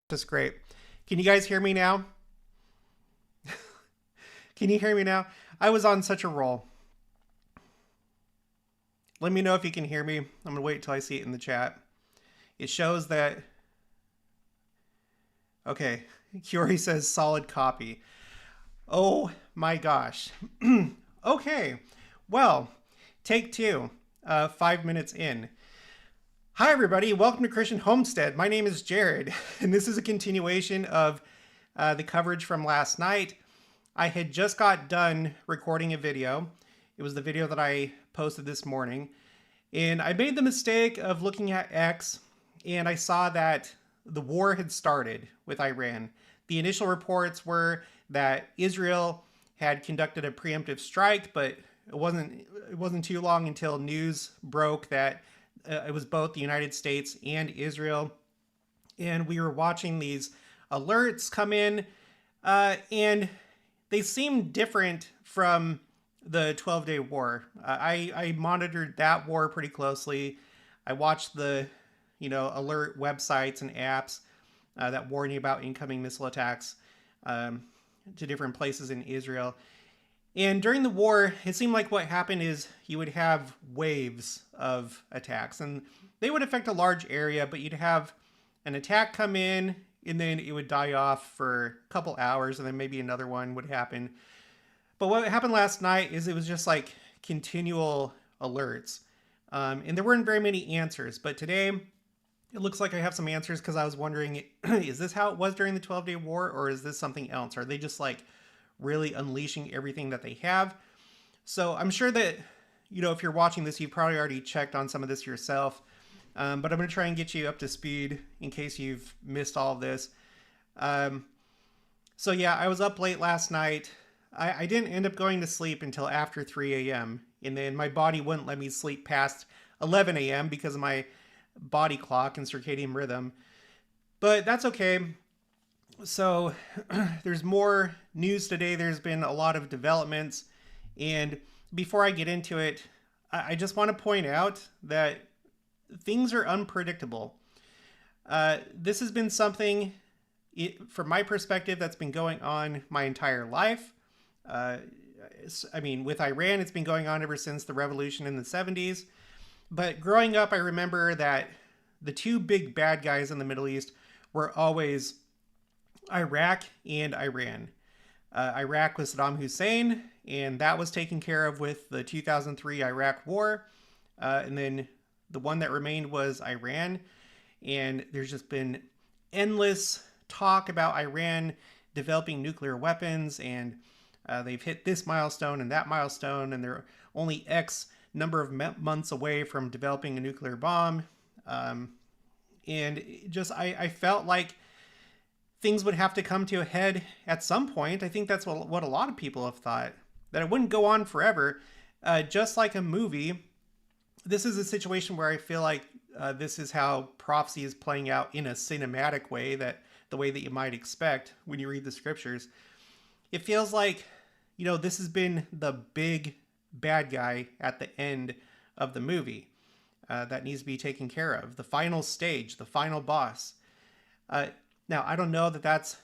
That's great. Can you guys hear me now? Can you hear me now? I was on such a roll. Let me know if you can hear me. I'm going to wait until I see it in the chat. It shows that. Okay. Curie says solid copy. Oh my gosh. Okay. Well, take two. 5 minutes in. Hi, everybody. Welcome to Christian Homestead. My name is Jared, and this is a continuation of the coverage from last night. I had just got done recording a video. It was the video that I posted this morning. And I made the mistake of looking at X, and I saw that the war had started with Iran. The initial reports were that Israel had conducted a preemptive strike, but it wasn't too long until news broke that it was both the United States and Israel. And we were watching these alerts come in, and they seemed different from the 12-day war. I monitored that war pretty closely. I watched the, alert websites and apps that warn you about incoming missile attacks to different places in Israel. And during the war, it seemed like what happened is you would have waves of attacks, and they would affect a large area, but you'd have an attack come in, and then it would die off for a couple hours, and then maybe another one would happen. But what happened last night is it was just like continual alerts. And there weren't very many answers. But today, it looks like I have some answers because I was wondering, is this how it was during the 12-day war, or is this something else? Are they just like really unleashing everything that they have? So I'm sure that, if you're watching this, you've probably already checked on some of this yourself. But I'm going to try and get you up to speed in case you've missed all of this. So yeah, I was up late last night. I didn't end up going to sleep until after 3 a.m. And then my body wouldn't let me sleep past 11 a.m. because of my body clock and circadian rhythm. But that's okay. So there's more news today. There's been a lot of developments. And before I get into it, I just want to point out that things are unpredictable. This has been something, from my perspective, that's been going on my entire life. With Iran, it's been going on ever since the revolution in the 70s. But growing up, I remember that the two big bad guys in the Middle East were always Iraq and Iran. Iraq was Saddam Hussein, and that was taken care of with the 2003 Iraq War. And then the one that remained was Iran. And there's just been endless talk about Iran developing nuclear weapons, and they've hit this milestone and that milestone, and they're only X number of months away from developing a nuclear bomb. And I felt like things would have to come to a head at some point. I think that's what a lot of people have thought, that it wouldn't go on forever. Just like a movie, this is a situation where I feel like this is how prophecy is playing out in a cinematic way, the way that you might expect when you read the scriptures. It feels like, this has been the big bad guy at the end of the movie that needs to be taken care of. The final stage, the final boss. Now, I don't know that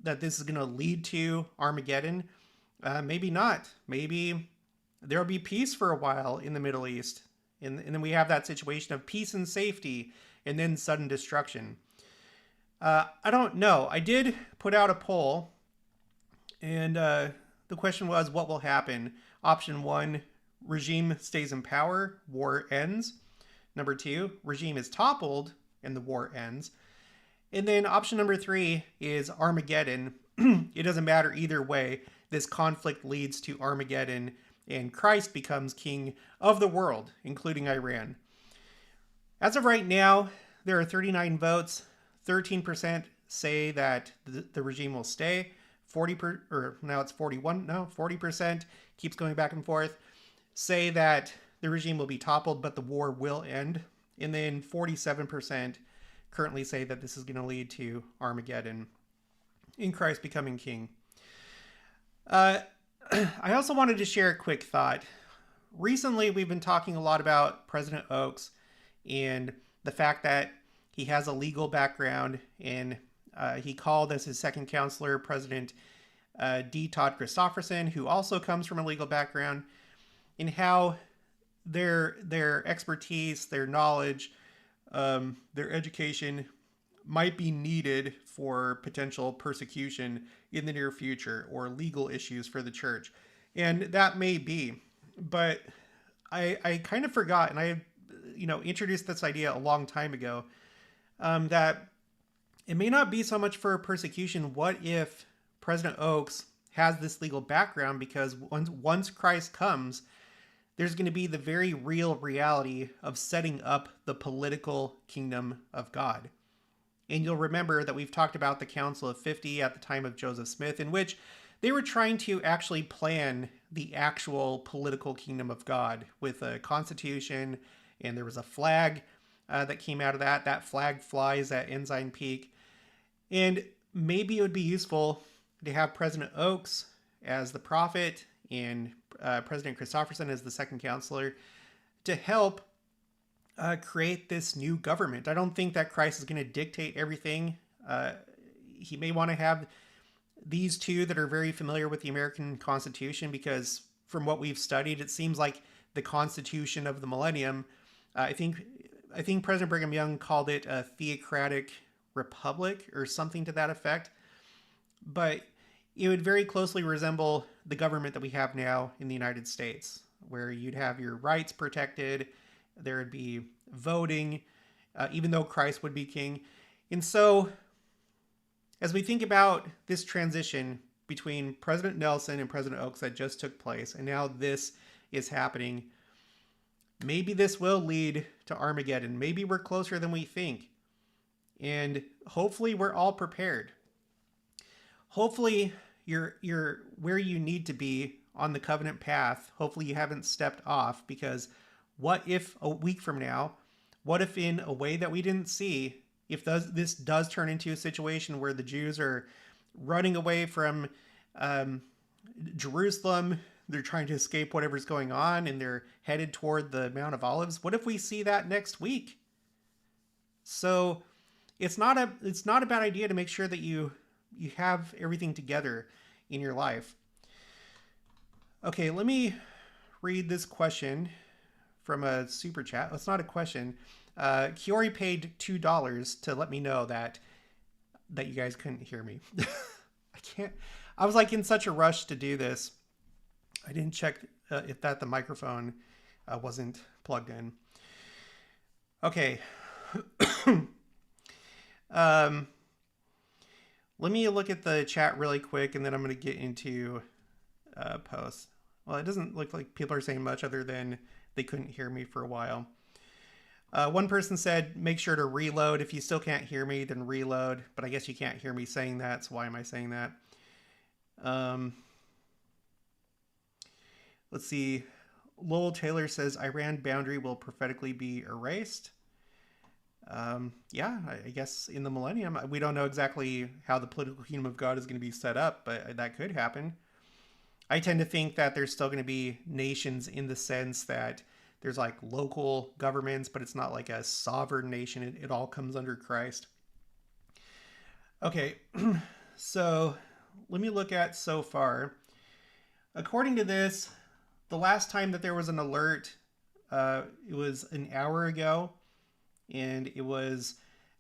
this is going to lead to Armageddon. Maybe not. Maybe there'll be peace for a while in the Middle East. And then we have that situation of peace and safety, and then sudden destruction. I don't know. I did put out a poll, and the question was, what will happen? Option 1, regime stays in power, war ends. Number 2, regime is toppled, and the war ends. And then option number 3 is Armageddon. It doesn't matter either way. This conflict leads to Armageddon, and Christ becomes king of the world, including Iran. As of right now, there are 39 votes. 13% say that the regime will stay. 40% keeps going back and forth, say that the regime will be toppled, but the war will end. And then 47% currently say that this is going to lead to Armageddon in Christ becoming king. I also wanted to share a quick thought. Recently, we've been talking a lot about President Oaks and the fact that he has a legal background in He called as his second counselor President D. Todd Christofferson, who also comes from a legal background, in how their expertise, their knowledge, their education might be needed for potential persecution in the near future or legal issues for the church. And that may be, but I kind of forgot, and I introduced this idea a long time ago, that it may not be so much for persecution. What if President Oaks has this legal background? Because once Christ comes, there's going to be the very real reality of setting up the political kingdom of God. And you'll remember that we've talked about the Council of 50 at the time of Joseph Smith, in which they were trying to actually plan the actual political kingdom of God with a constitution, and there was a flag that came out of that. That flag flies at Ensign Peak. And maybe it would be useful to have President Oaks as the prophet and President Christofferson as the second counselor to help create this new government. I don't think that Christ is going to dictate everything. He may want to have these two that are very familiar with the American Constitution, because from what we've studied, it seems like the Constitution of the Millennium, I think President Brigham Young called it a theocratic republic or something to that effect. But it would very closely resemble the government that we have now in the United States, where you'd have your rights protected, there would be voting, even though Christ would be king. And so, as we think about this transition between President Nelson and President Oaks that just took place, and now this is happening, maybe this will lead to Armageddon. Maybe we're closer than we think. And hopefully we're all prepared. Hopefully you're where you need to be on the covenant path. Hopefully you haven't stepped off, because what if a week from now, what if in a way that we didn't see, if this does turn into a situation where the Jews are running away from Jerusalem, they're trying to escape whatever's going on, and they're headed toward the Mount of Olives. What if we see that next week? So it's not a bad idea to make sure that you have everything together in your life. Okay, let me read this question from a super chat. It's not a question. Kiori paid $2 to let me know that you guys couldn't hear me. I was like in such a rush to do this. I didn't check if the microphone wasn't plugged in. Okay. Let me look at the chat really quick, and then I'm going to get into posts. Well, it doesn't look like people are saying much other than they couldn't hear me for a while. One person said, make sure to reload. If you still can't hear me, then reload. But I guess you can't hear me saying that, so why am I saying that? Let's see. Lowell Taylor says, Iran boundary will prophetically be erased. Yeah, I guess in the millennium. We don't know exactly how the political kingdom of God is going to be set up, but that could happen. I tend to think that there's still going to be nations in the sense that there's like local governments, but it's not like a sovereign nation. It all comes under Christ. Okay, so let me look at so far. According to this, the last time that there was an alert, it was an hour ago, and it was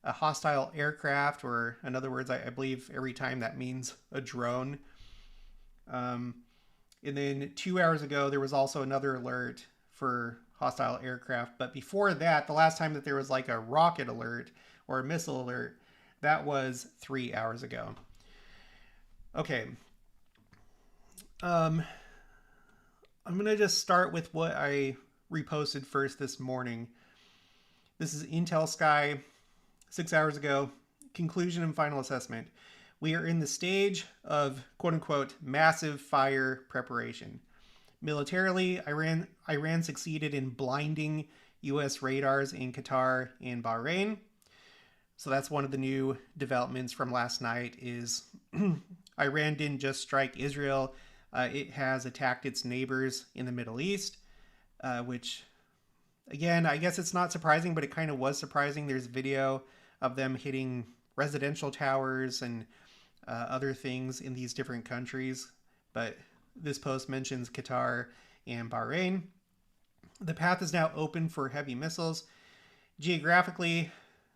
a hostile aircraft, or in other words, I believe every time that means a drone. And then 2 hours ago, there was also another alert for hostile aircraft. But before that, the last time that there was like a rocket alert or a missile alert, that was 3 hours ago. Okay. I'm going to just start with what I reposted first this morning. This is Intel Sky, 6 hours ago. Conclusion and final assessment. We are in the stage of, quote unquote, massive fire preparation. Militarily, Iran succeeded in blinding U.S. radars in Qatar and Bahrain. So that's one of the new developments from last night is Iran didn't just strike Israel. It has attacked its neighbors in the Middle East, which, again, I guess it's not surprising, but it kind of was surprising. There's video of them hitting residential towers and other things in these different countries. But this post mentions Qatar and Bahrain. The path is now open for heavy missiles. Geographically,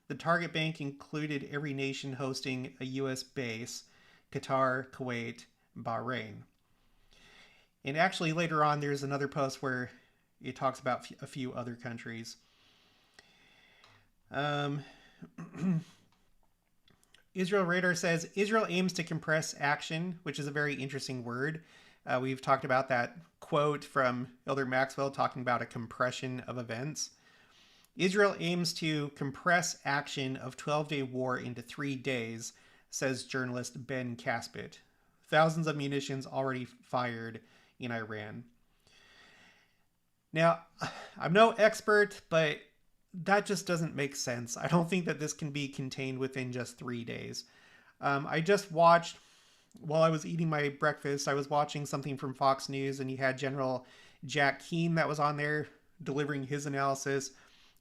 the target bank included every nation hosting a U.S. base: Qatar, Kuwait, Bahrain. And actually, later on, there's another post where it talks about a few other countries. Israel Radar says Israel aims to compress action, which is a very interesting word. We've talked about that quote from Elder Maxwell talking about a compression of events. Israel aims to compress action of 12-day war into 3 days, says journalist Ben Caspit. Thousands of munitions already fired in Iran. Now, I'm no expert, but that just doesn't make sense. I don't think that this can be contained within just 3 days. I just watched, while I was eating my breakfast, I was watching something from Fox News, and you had General Jack Keane that was on there delivering his analysis,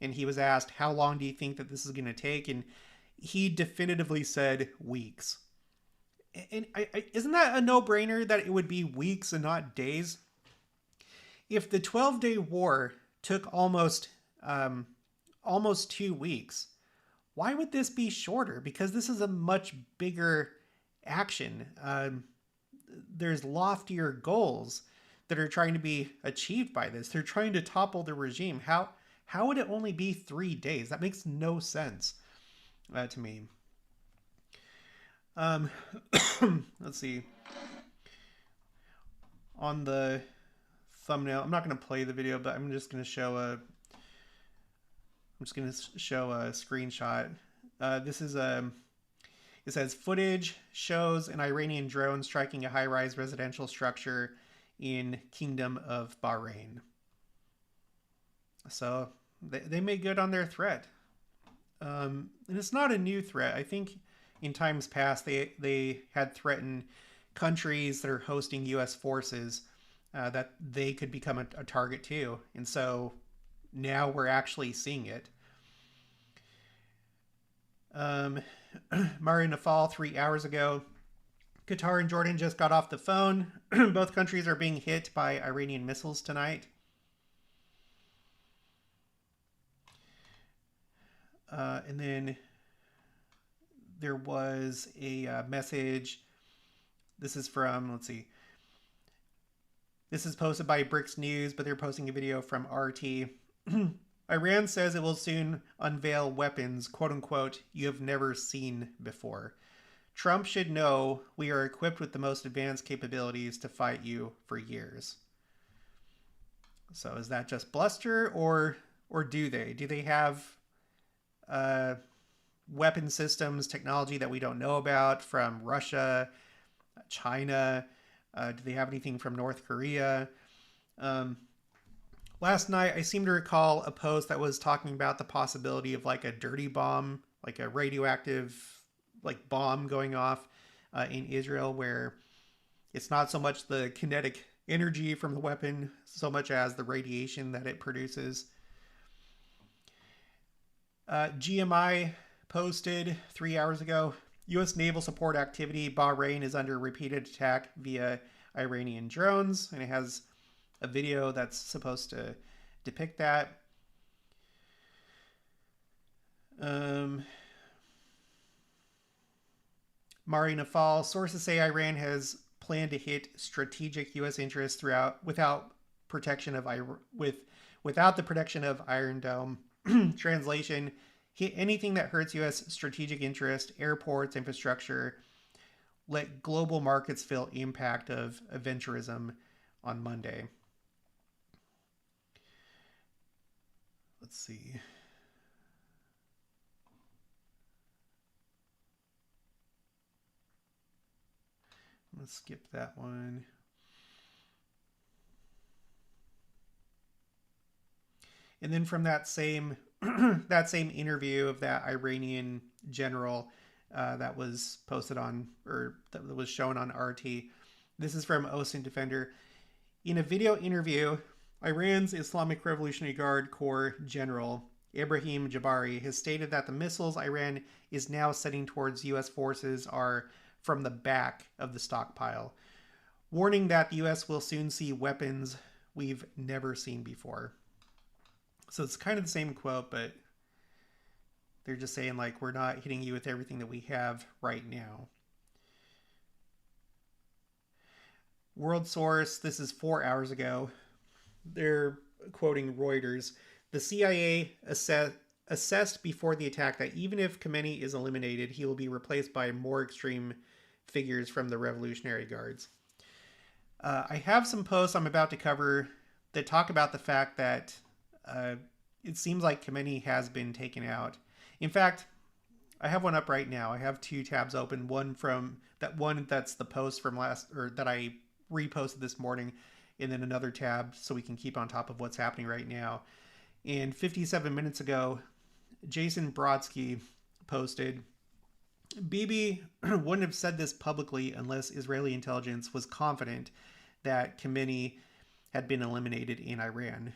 and he was asked, how long do you think that this is going to take? And he definitively said weeks. And isn't that a no-brainer that it would be weeks and not days? If the 12-day war took almost 2 weeks, why would this be shorter? Because this is a much bigger action. There's loftier goals that are trying to be achieved by this. They're trying to topple the regime. How would it only be 3 days? That makes no sense to me. Let's see. On the thumbnail, I'm not going to play the video, but I'm just going to show a screenshot. It says footage shows an Iranian drone striking a high-rise residential structure in Kingdom of Bahrain. So they made good on their threat. And it's not a new threat. I think in times past they had threatened countries that are hosting U.S. forces that they could become a target too. And so now we're actually seeing it. Mari Nafal 3 hours ago. Qatar and Jordan just got off the phone. Both countries are being hit by Iranian missiles tonight. And then there was a message. This is from, let's see. This is posted by Bricks News, but they're posting a video from RT. Iran says it will soon unveil weapons, quote unquote, you have never seen before. Trump should know we are equipped with the most advanced capabilities to fight you for years. So is that just bluster, or do they? Do they have weapon systems, technology that we don't know about from Russia, China? Do they have anything from North Korea? Last night, I seem to recall a post that was talking about the possibility of like a dirty bomb, like a radioactive like bomb going off in Israel, where it's not so much the kinetic energy from the weapon so much as the radiation that it produces. GMI posted 3 hours ago, U.S. naval support activity, Bahrain is under repeated attack via Iranian drones, and it has a video that's supposed to depict that. Mari Nafal, sources say Iran has planned to hit strategic U.S. interests without the protection of Iron Dome. Translation: hit anything that hurts U.S. strategic interest, airports, infrastructure. Let global markets feel impact of aventurism on Monday. Let's see. Let's skip that one. And then from that same that same interview of that Iranian general that was posted on, or that was shown on RT. This is from OSINT Defender. In a video interview, Iran's Islamic Revolutionary Guard Corps general Ibrahim Jabari, has stated that the missiles Iran is now sending towards U.S. forces are from the back of the stockpile, warning that the U.S. will soon see weapons we've never seen before. So it's kind of the same quote, but they're just saying, like, we're not hitting you with everything that we have right now. World Source, this is 4 hours ago. They're quoting Reuters. The CIA assessed before the attack that even if Khamenei is eliminated, he will be replaced by more extreme figures from the Revolutionary Guards. I have some posts I'm about to cover that talk about the fact that it seems like Khamenei has been taken out. In fact, I have one up right now. I have 2 tabs open. One that's the post from that I reposted this morning, and then another tab so we can keep on top of what's happening right now. And 57 minutes ago, Jason Brodsky posted, Bibi wouldn't have said this publicly unless Israeli intelligence was confident that Khamenei had been eliminated in Iran.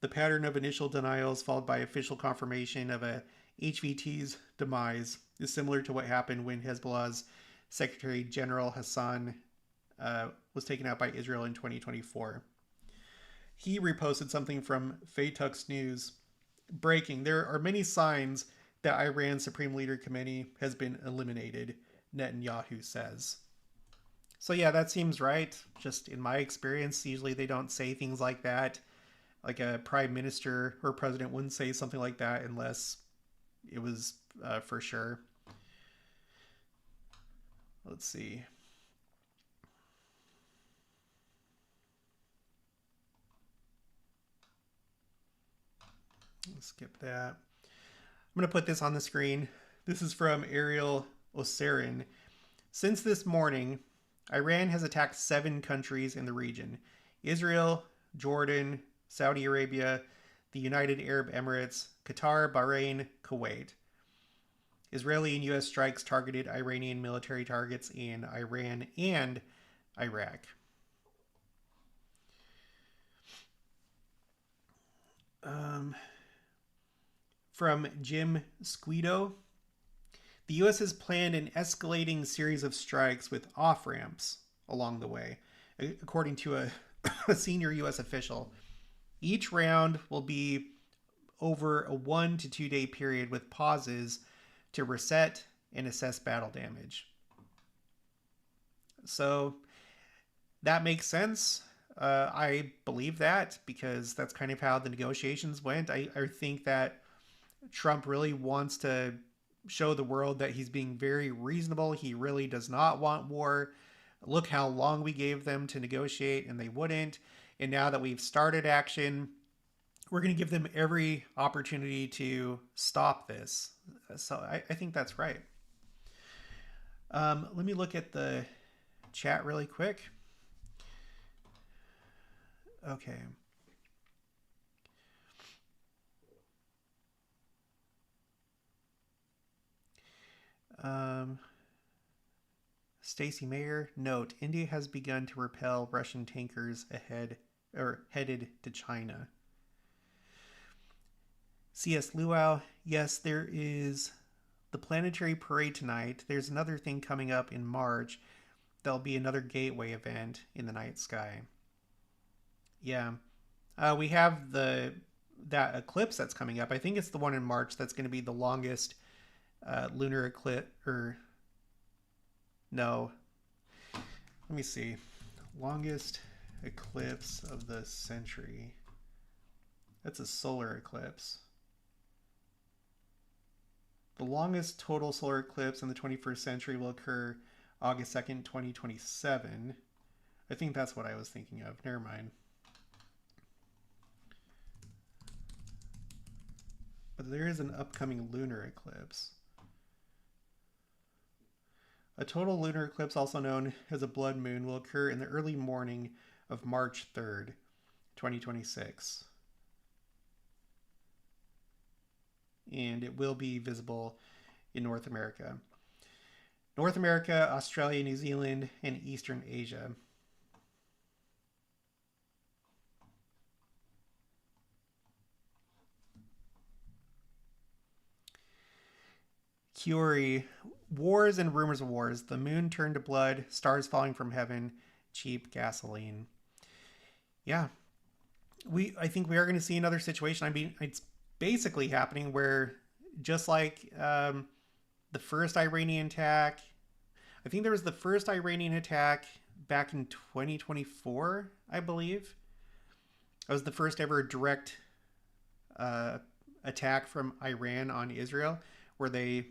The pattern of initial denials followed by official confirmation of a HVT's demise is similar to what happened when Hezbollah's Secretary General Hassan was taken out by Israel in 2024. He reposted something from Faytux News. Breaking, there are many signs that Iran's Supreme Leader Khamenei has been eliminated, Netanyahu says. So yeah, that seems right. Just in my experience, usually they don't say things like that. Like a prime minister or president wouldn't say something like that unless it was for sure. Let's see. Let's skip that. I'm going to put this on the screen. This is from Ariel Oserin. Since this morning, Iran has attacked 7 countries in the region: Israel, Jordan, Saudi Arabia, the United Arab Emirates, Qatar, Bahrain, Kuwait. Israeli and U.S. strikes targeted Iranian military targets in Iran and Iraq. From Jim Squido, the U.S. has planned an escalating series of strikes with off-ramps along the way, according to a senior U.S. official. Each round will be over a 1 to 2 day period with pauses to reset and assess battle damage. So that makes sense. I believe that because that's kind of how the negotiations went. I think that Trump really wants to show the world that he's being very reasonable. He really does not want war. Look how long we gave them to negotiate and they wouldn't. And now that we've started action, we're going to give them every opportunity to stop this. So I think that's right. Let me look at the chat really quick. Okay. Stacy Mayer, note, India has begun to repel Russian tankers headed to China. C.S. Luau, yes, there is the planetary parade tonight. There's another thing coming up in March. There'll be another gateway event in the night sky. Yeah. We have that eclipse that's coming up. I think it's the one in March that's going to be the longest lunar eclipse, no. Let me see. Longest eclipse of the century. That's a solar eclipse. The longest total solar eclipse in the 21st century will occur August 2nd, 2027. I think that's what I was thinking of. Never mind. But there is an upcoming lunar eclipse. A total lunar eclipse, also known as a blood moon, will occur in the early morning of March 3rd, 2026. And it will be visible in North America. North America, Australia, New Zealand, and Eastern Asia. Curie, wars and rumors of wars. The moon turned to blood, stars falling from heaven, cheap gasoline. Yeah, I think we are going to see another situation. I mean, it's basically happening where just like the first Iranian attack, I think there was the first Iranian attack back in 2024, I believe. It was the first ever direct attack from Iran on Israel, where they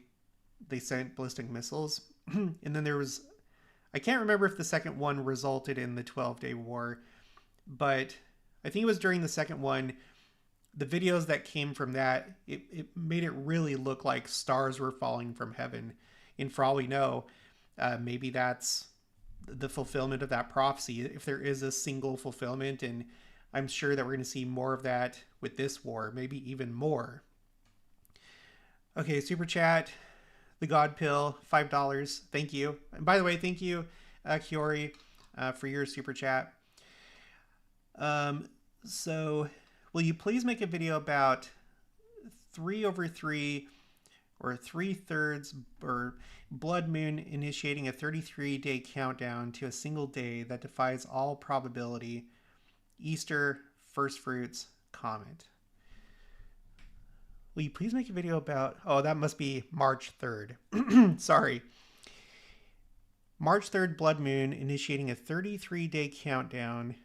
sent ballistic missiles, and then there was, I can't remember if the second one resulted in the 12-day war, but I think it was during the second one. The videos that came from that, it made it really look like stars were falling from heaven, and for all we know, maybe that's the fulfillment of that prophecy, if there is a single fulfillment. And I'm sure that we're going to see more of that with this war, maybe even more. Okay, super chat, the God Pill, $5. Thank you. And by the way, thank you, Kiori, for your super chat. So, will you please make a video about 3/3 or 3/3 or blood moon initiating a 33-day countdown to a single day that defies all probability? Easter, first fruits, comet. Will you please make a video about... Oh, that must be March 3rd. Sorry. March 3rd blood moon initiating a 33-day countdown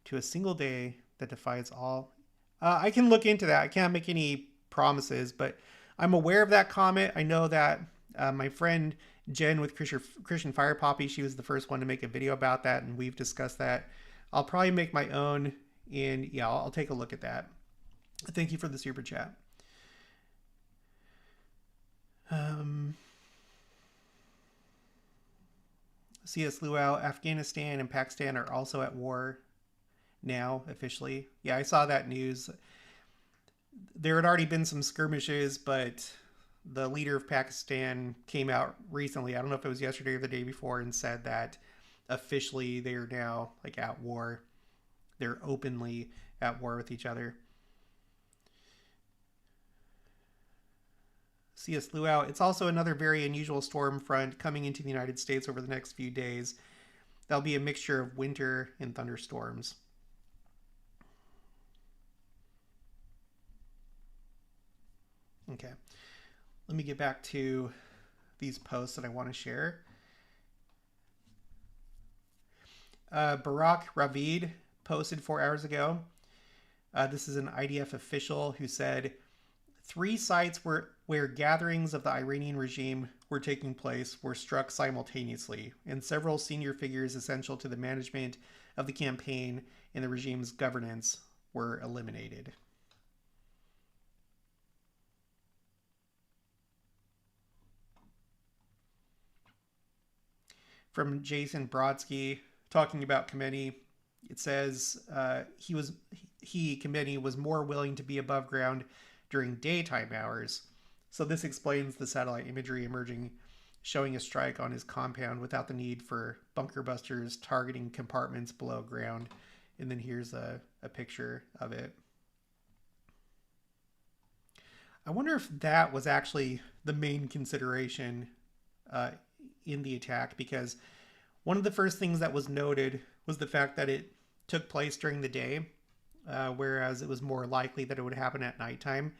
to a single day that defies all... I can look into that. I can't make any promises, but I'm aware of that comet. I know that my friend Jen with Christian Fire Poppy, she was the first one to make a video about that, and we've discussed that. I'll probably make my own, and yeah, I'll take a look at that. Thank you for the super chat. C.S. Luau, Afghanistan and Pakistan are also at war now, officially. Yeah, I saw that news. There had already been some skirmishes, but the leader of Pakistan came out recently, I don't know if it was yesterday or the day before, and said that officially they are now like at war. They're openly at war with each other. C.S. Luau, it's also another very unusual storm front coming into the United States over the next few days. That'll be a mixture of winter and thunderstorms. Okay, let me get back to these posts that I want to share. Barak Ravid posted 4 hours ago. This is an IDF official who said 3 sites where gatherings of the Iranian regime were taking place were struck simultaneously, and several senior figures essential to the management of the campaign and the regime's governance were eliminated. From Jason Brodsky, talking about Khamenei, it says Khamenei was more willing to be above ground during daytime hours. So this explains the satellite imagery emerging, showing a strike on his compound without the need for bunker busters targeting compartments below ground. And then here's a picture of it. I wonder if that was actually the main consideration in the attack, because one of the first things that was noted was the fact that it took place during the day, whereas it was more likely that it would happen at nighttime.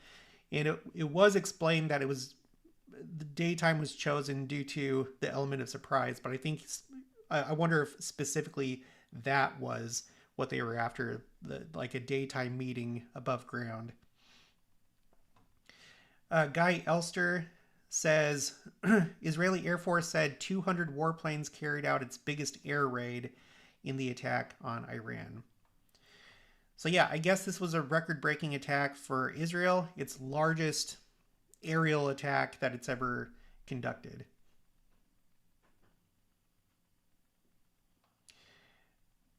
And it was explained that the daytime was chosen due to the element of surprise, but I wonder if specifically that was what they were after, like a daytime meeting above ground. Guy Elster says, Israeli Air Force said 200 warplanes carried out its biggest air raid in the attack on Iran. So yeah, I guess this was a record-breaking attack for Israel, its largest aerial attack that it's ever conducted.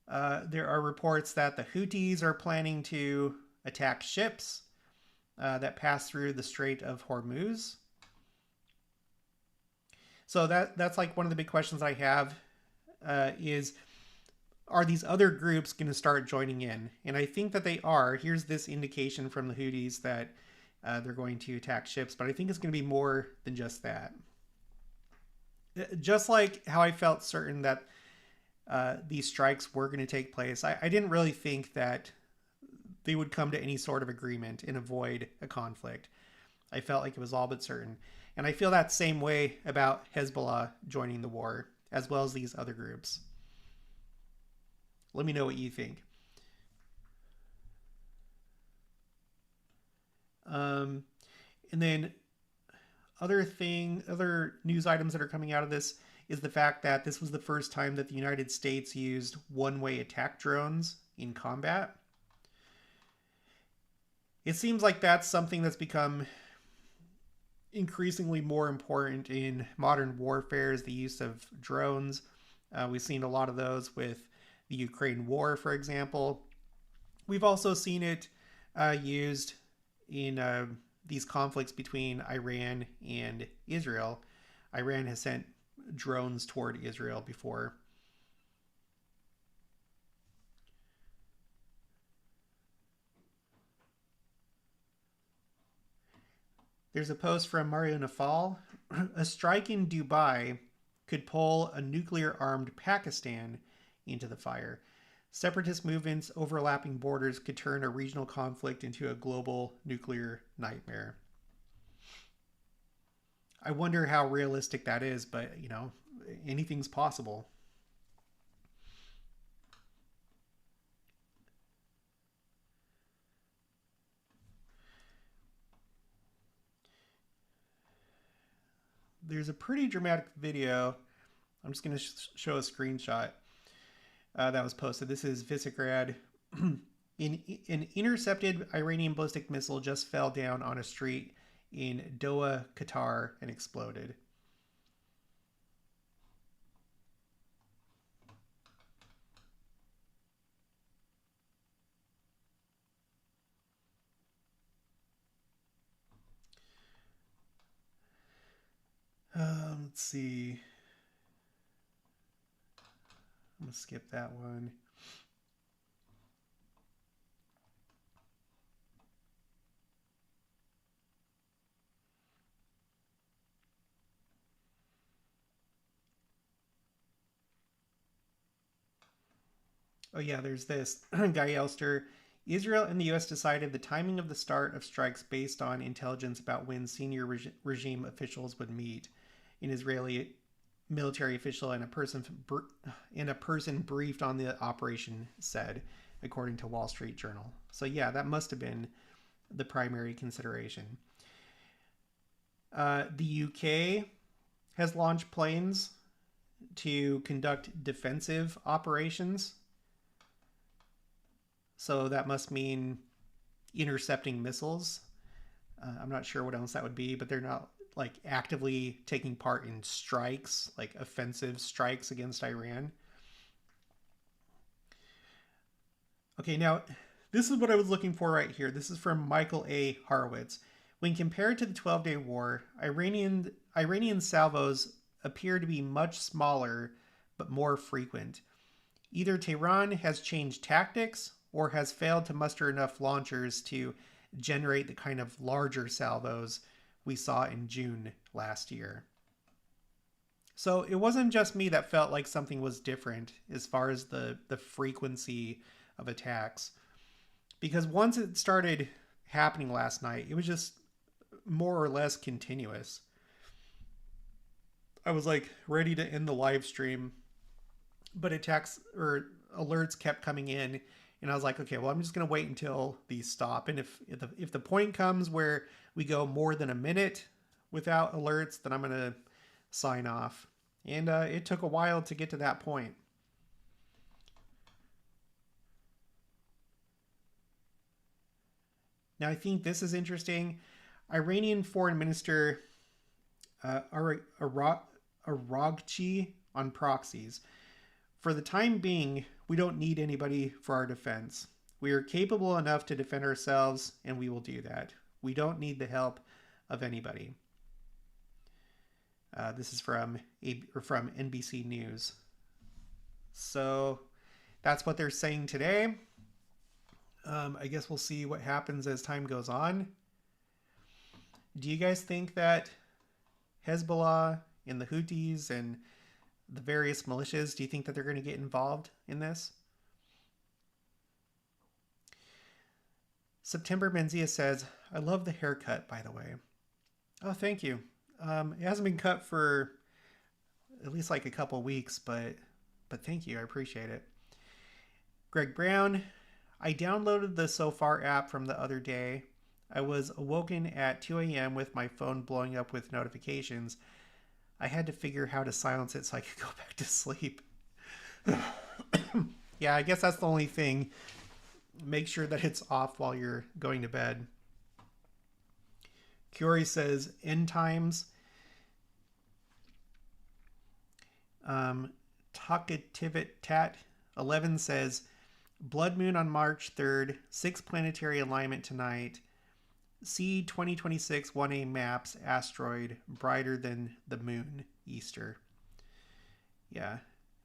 There are reports that the Houthis are planning to attack ships that pass through the Strait of Hormuz. So that's like one of the big questions I have is, are these other groups going to start joining in? And I think that they are. Here's this indication from the Houthis that they're going to attack ships, but I think it's going to be more than just that. Just like how I felt certain that these strikes were going to take place, I didn't really think that they would come to any sort of agreement and avoid a conflict. I felt like it was all but certain. And I feel that same way about Hezbollah joining the war, as well as these other groups. Let me know what you think. And then other news items that are coming out of this is the fact that this was the first time that the United States used one-way attack drones in combat. It seems like that's something that's become increasingly more important in modern warfare, is the use of drones. We've seen a lot of those with the Ukraine war, for example. We've also seen it used in these conflicts between Iran and Israel. Iran has sent drones toward Israel before. There's a post from Mario Nafal. A strike in Dubai could pull a nuclear-armed Pakistan into the fire. Separatist movements overlapping borders could turn a regional conflict into a global nuclear nightmare. I wonder how realistic that is, but you know, anything's possible. There's a pretty dramatic video. I'm just going to show a screenshot that was posted. This is Visegrad. An intercepted Iranian ballistic missile just fell down on a street in Doha, Qatar, and exploded. Let's see. I'm going to skip that one. Oh yeah, there's this. Guy Elster. Israel and the U.S. decided the timing of the start of strikes based on intelligence about when senior regime officials would meet. An Israeli military official and a person briefed on the operation said, according to Wall Street Journal. So yeah, that must have been the primary consideration. The UK has launched planes to conduct defensive operations. So that must mean intercepting missiles. I'm not sure what else that would be, but they're not like actively taking part in strikes, like offensive strikes against Iran. Okay, now this is what I was looking for right here. This is from Michael A. Horowitz. When compared to the 12-day war, Iranian salvos appear to be much smaller but more frequent. Either Tehran has changed tactics or has failed to muster enough launchers to generate the kind of larger salvos we saw in June last year. So it wasn't just me that felt like something was different as far as the frequency of attacks. Because once it started happening last night, it was just more or less continuous. I was like ready to end the live stream, but attacks or alerts kept coming in, and I was like, okay, well, I'm just going to wait until these stop. And if the point comes where we go more than a minute without alerts, then I'm going to sign off. And it took a while to get to that point. Now, I think this is interesting. Iranian Foreign Minister Aragchi on proxies. For the time being, we don't need anybody for our defense. We are capable enough to defend ourselves, and we will do that. We don't need the help of anybody. This is from NBC News. So that's what they're saying today. I guess we'll see what happens as time goes on. Do you guys think that Hezbollah and the Houthis and the various militias, do you think that they're going to get involved in this? September Menzia says, I love the haircut, by the way. Oh, thank you. It hasn't been cut for at least like a couple weeks, but thank you. I appreciate it. Greg Brown, I downloaded the Tzofar app from the other day. I was awoken at 2 a.m. with my phone blowing up with notifications. I had to figure how to silence it so I could go back to sleep. Yeah, I guess that's the only thing. Make sure that it's off while you're going to bed. Curie says, end times. Talkativitat 11 says, blood moon on March 3rd, 6 planetary alignment tonight. See 2026 1A maps, asteroid, brighter than the moon, Easter. Yeah.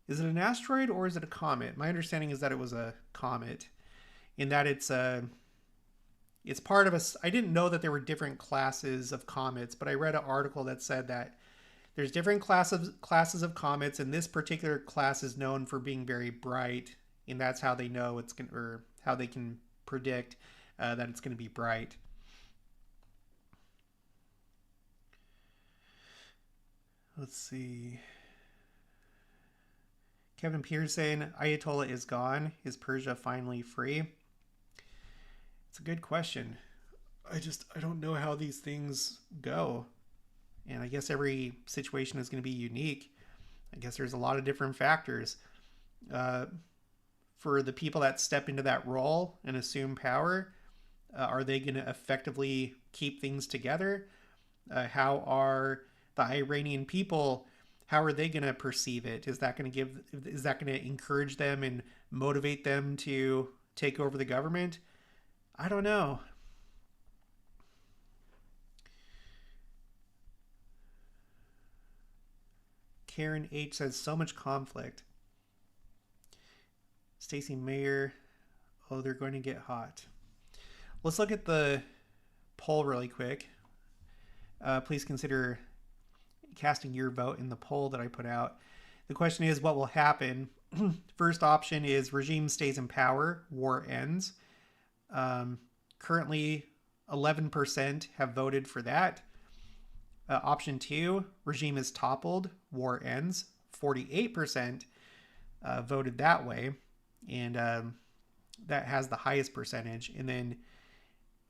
Is it an asteroid or is it a comet? My understanding is that it was a comet, in that it's part of a... I didn't know that there were different classes of comets, but I read an article that said that there's different classes of comets, and this particular class is known for being very bright, and that's how they know it's going, or how they can predict that it's going to be bright. Let's see. Kevin Pearson, Ayatollah is gone. Is Persia finally free? It's a good question. I don't know how these things go. And I guess every situation is going to be unique. I guess there's a lot of different factors. For the people that step into that role and assume power, are they going to effectively keep things together? How are the Iranian people, how are they going to perceive it? Is that going to encourage them and motivate them to take over the government? I don't know. Karen H says, so much conflict. Stacy Mayer, oh, they're going to get hot. Let's look at the poll really quick. Please consider casting your vote in the poll that I put out. The question is, what will happen? First option is regime stays in power, war ends. Currently, 11% have voted for that. Option 2, regime is toppled, war ends. 48% voted that way, and that has the highest percentage. And then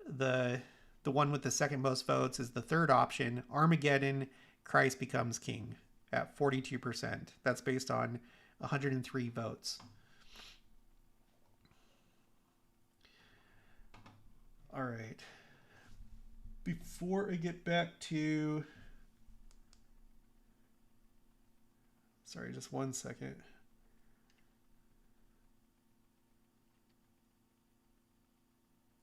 the one with the second most votes is the third option, Armageddon, Christ becomes king, at 42%. That's based on 103 votes. All right. Before I get back to... Sorry, just one second.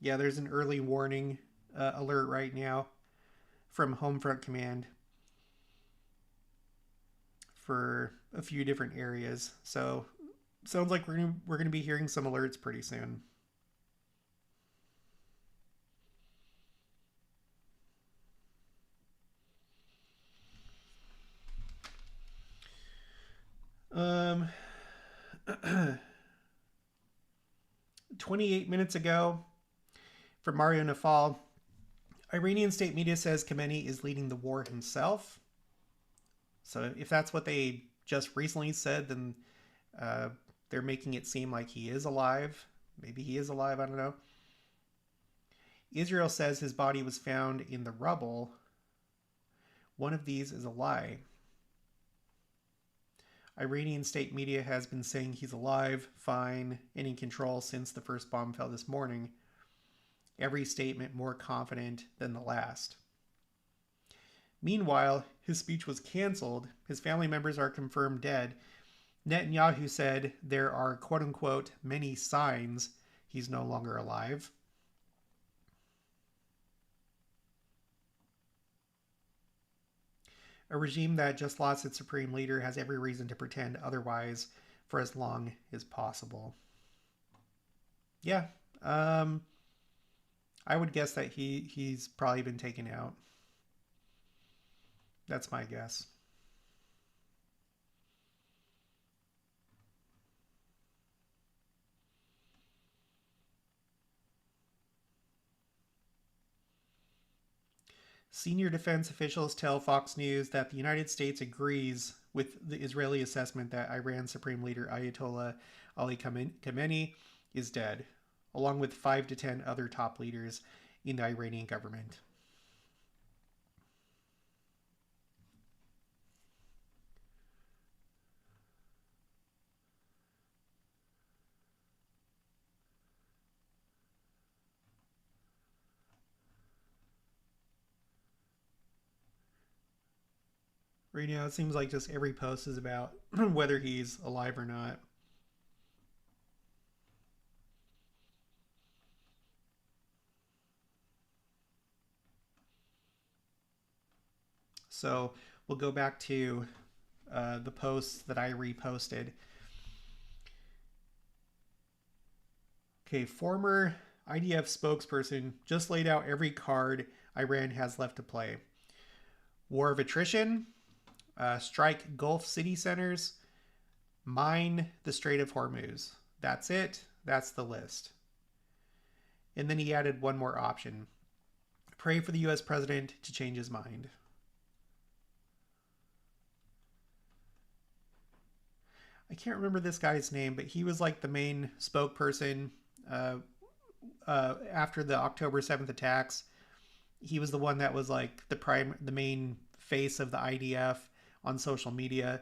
Yeah, there's an early warning alert right now from Homefront Command for a few different areas. So sounds like we're gonna be hearing some alerts pretty soon. Um, 28 minutes ago, from Mario Nafal, Iranian state media says Khamenei is leading the war himself. So if that's what they just recently said, then they're making it seem like he is alive. Maybe he is alive, I don't know. Israel says his body was found in the rubble. One of these is a lie. Iranian state media has been saying he's alive, fine, and in control since the first bomb fell this morning. Every statement more confident than the last. Meanwhile, his speech was canceled. His family members are confirmed dead. Netanyahu said there are, quote-unquote, many signs he's no longer alive. A regime that just lost its supreme leader has every reason to pretend otherwise for as long as possible. Yeah, I would guess that he's probably been taken out. That's my guess. Senior defense officials tell Fox News that the United States agrees with the Israeli assessment that Iran Supreme Leader Ayatollah Ali Khamenei is dead, along with 5 to 10 other top leaders in the Iranian government. Right now, it seems like just every post is about whether he's alive or not. So we'll go back to the posts that I reposted. Okay, former IDF spokesperson just laid out every card Iran has left to play. War of attrition, strike Gulf city centers, mine the Strait of Hormuz. That's it. That's the list. And then he added one more option. Pray for the US president to change his mind. I can't remember this guy's name, but he was like the main spokesperson after the October 7th attacks. He was the one that was like the main face of the IDF on social media.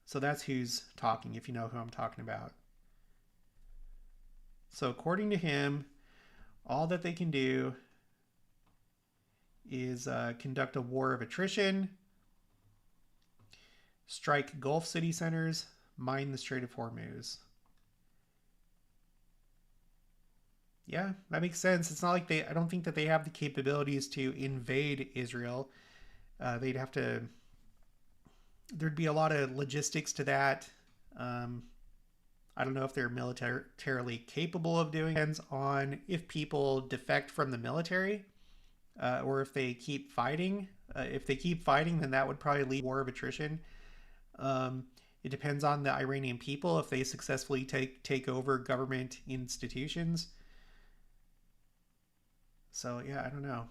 So that's who's talking, if you know who I'm talking about. So according to him, all that they can do is conduct a war of attrition, strike Gulf city centers, mine the Strait of Hormuz. Yeah, that makes sense. It's not like I don't think that they have the capabilities to invade Israel. They'd have to, there'd be a lot of logistics to that. I don't know if they're militarily capable of doing it. Depends on if people defect from the military or if they keep fighting. If they keep fighting, then that would probably lead to war of attrition. It depends on the Iranian people if they successfully take over government institutions. So yeah, I don't know.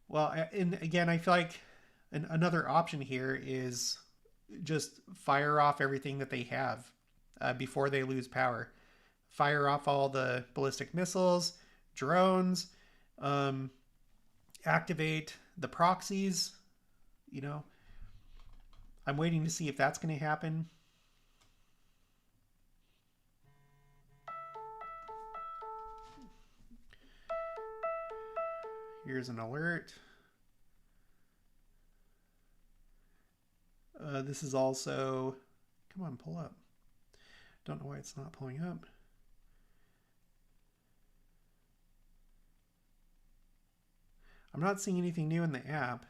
Well, and again, I feel like another option here is just fire off everything that they have before they lose power. Fire off all the ballistic missiles, drones, activate the proxies. You know, I'm waiting to see if that's going to happen. Here's an alert. This is also, come on, pull up. Don't know why it's not pulling up. I'm not seeing anything new in the app.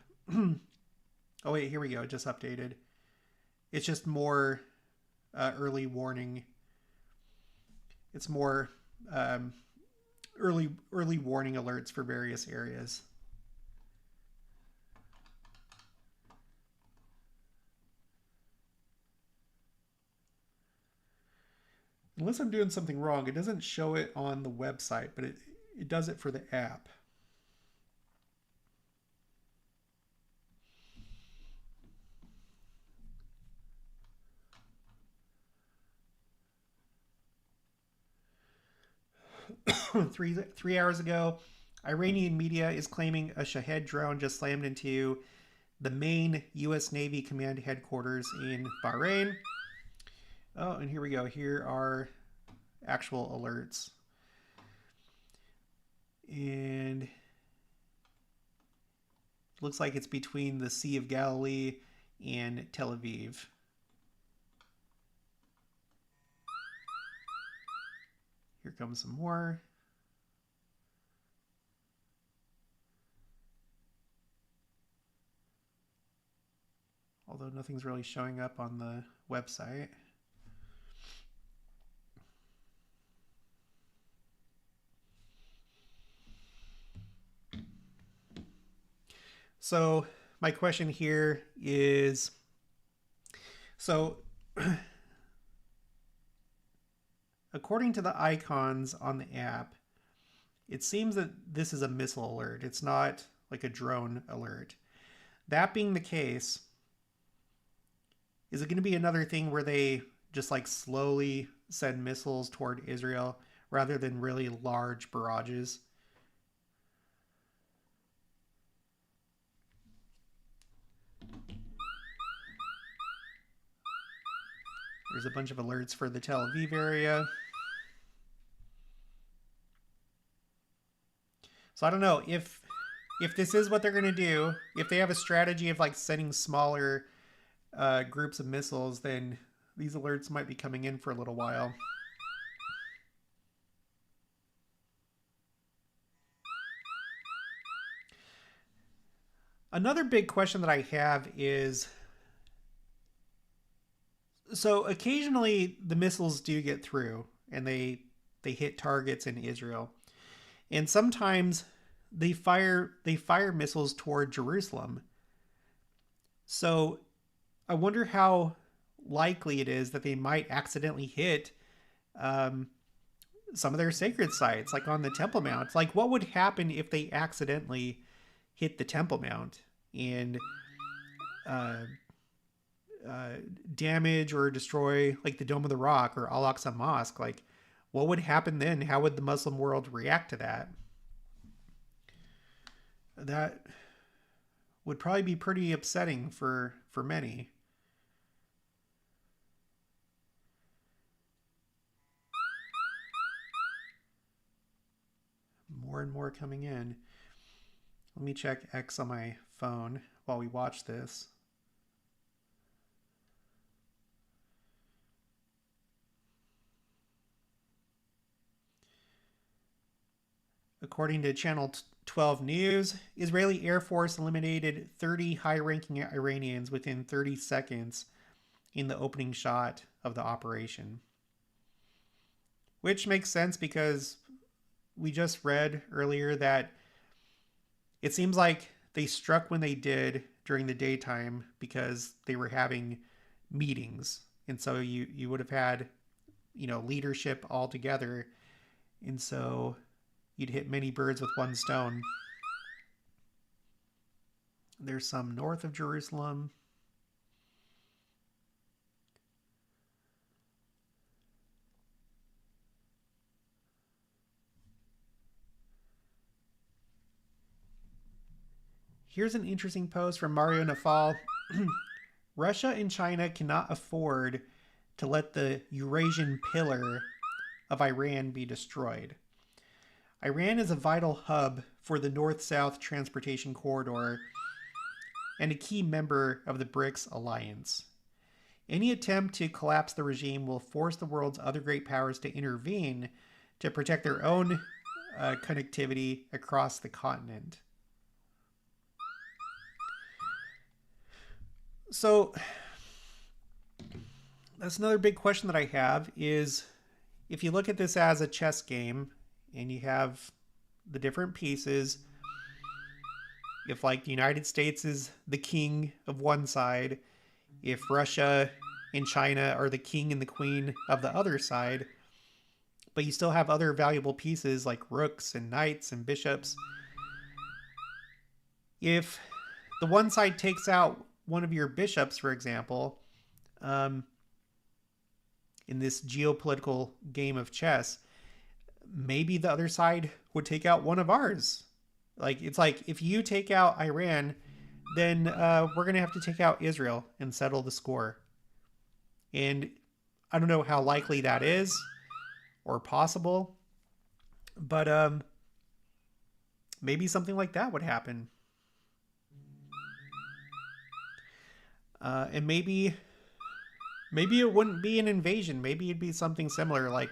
Oh wait, here we go. It just updated. It's just more early warning. It's more early warning alerts for various areas. Unless I'm doing something wrong, it doesn't show it on the website, but it does it for the app. Three hours ago, Iranian media is claiming a Shahed drone just slammed into the main U.S. Navy Command headquarters in Bahrain. Oh, and here we go. Here are actual alerts. And it looks like it's between the Sea of Galilee and Tel Aviv. Here comes some more. Although nothing's really showing up on the website. So my question here is, so according to the icons on the app, it seems that this is a missile alert. It's not like a drone alert. That being the case, is it going to be another thing where they just like slowly send missiles toward Israel rather than really large barrages? There's a bunch of alerts for the Tel Aviv area. So I don't know if this is what they're going to do. If they have a strategy of like sending smaller groups of missiles, then these alerts might be coming in for a little while. Another big question that I have is, so occasionally the missiles do get through and they hit targets in Israel. And sometimes they fire missiles toward Jerusalem. So I wonder how likely it is that they might accidentally hit um, some of their sacred sites, like on the Temple Mount. Like, what would happen if they accidentally hit the Temple Mount and uh, uh, damage or destroy like the Dome of the Rock or Al Aqsa Mosque? Like, what would happen then? How would the Muslim world react to that? That would probably be pretty upsetting for many. More and more coming in. Let me check X on my phone while we watch this. According to Channel 12 News, Israeli Air Force eliminated 30 high-ranking Iranians within 30 seconds in the opening shot of the operation. Which makes sense because we just read earlier that it seems like they struck when they did during the daytime because they were having meetings. And so you would have had, leadership all together. And so you'd hit many birds with one stone. There's some north of Jerusalem. Here's an interesting post from Mario Nafal. Russia and China cannot afford to let the Eurasian pillar of Iran be destroyed. Iran is a vital hub for the north-south transportation corridor and a key member of the BRICS alliance. Any attempt to collapse the regime will force the world's other great powers to intervene to protect their own connectivity across the continent. So that's another big question that I have is, if you look at this as a chess game and you have the different pieces, if like the United States is the king of one side, if Russia and China are the king and the queen of the other side, but you still have other valuable pieces like rooks and knights and bishops, if the one side takes out one of your bishops, for example, in this geopolitical game of chess, maybe the other side would take out one of ours. Like, it's like, if you take out Iran, then we're going to have to take out Israel and settle the score. And I don't know how likely that is or possible, but maybe something like that would happen. And maybe it wouldn't be an invasion. Maybe it'd be something similar like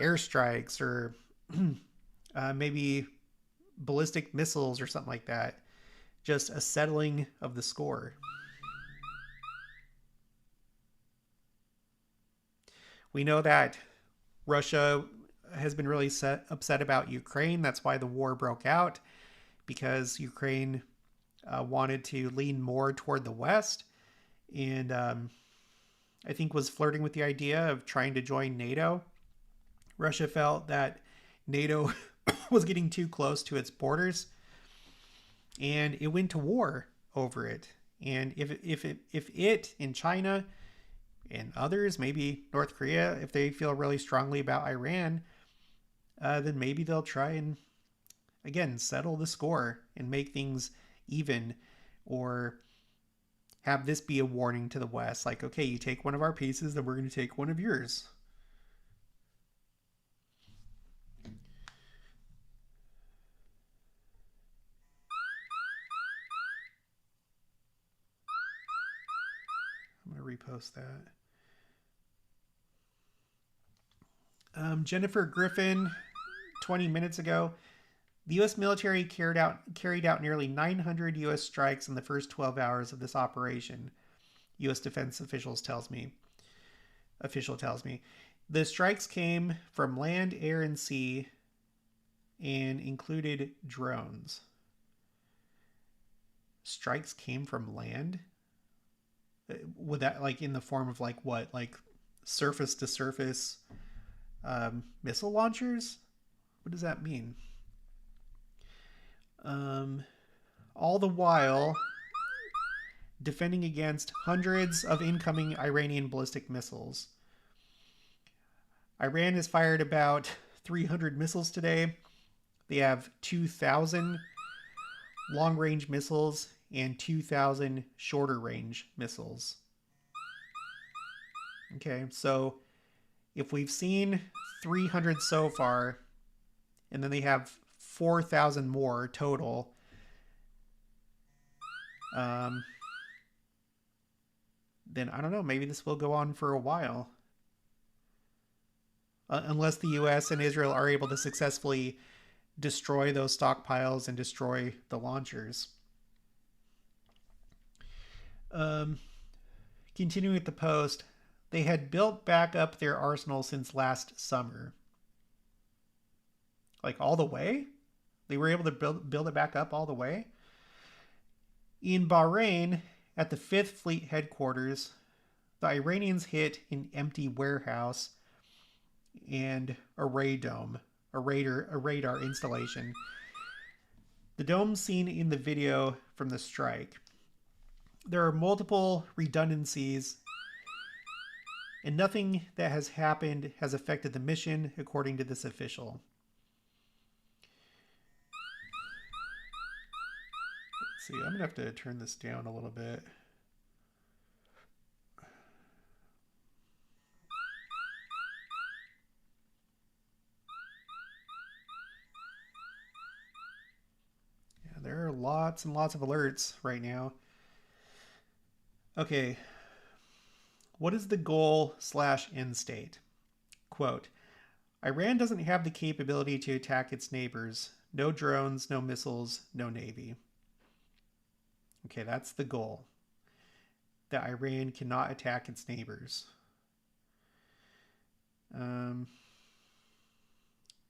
airstrikes or maybe ballistic missiles or something like that. Just a settling of the score. We know that Russia has been really upset about Ukraine. That's why the war broke out, because Ukraine wanted to lean more toward the West, and I think was flirting with the idea of trying to join NATO. Russia felt that NATO was getting too close to its borders, and it went to war over it. And if it in China and others, maybe North Korea, if they feel really strongly about Iran, then maybe they'll try and again settle the score and make things even, or have this be a warning to the West, like, okay, you take one of our pieces, then we're going to take one of yours. I'm going to repost that. Jennifer Griffin, 20 minutes ago, the U.S. military carried out nearly 900 U.S. strikes in the first 12 hours of this operation. U.S. defense official tells me. The strikes came from land, air, and sea, and included drones. Strikes came from land? Would that, like, in the form of, like, what? Like, surface to surface missile launchers? What does that mean? All the while defending against hundreds of incoming Iranian ballistic missiles. Iran has fired about 300 missiles today. They have 2,000 long-range missiles and 2,000 shorter-range missiles. Okay, so if we've seen 300 so far, and then they have 4,000 more total, then I don't know, maybe this will go on for a while. Unless the US and Israel are able to successfully destroy those stockpiles and destroy the launchers. Continuing with the post, they had built back up their arsenal since last summer. Like, all the way? They were able to build it back up all the way? In Bahrain, at the 5th Fleet headquarters, the Iranians hit an empty warehouse and a radar installation. The dome seen in the video from the strike. There are multiple redundancies, and nothing that has happened has affected the mission, according to this official. Let's see, I'm gonna have to turn this down a little bit. Yeah, there are lots and lots of alerts right now. Okay, what is the goal/end state? Quote, Iran doesn't have the capability to attack its neighbors. No drones, no missiles, no navy. Okay, that's the goal. That Iran cannot attack its neighbors. The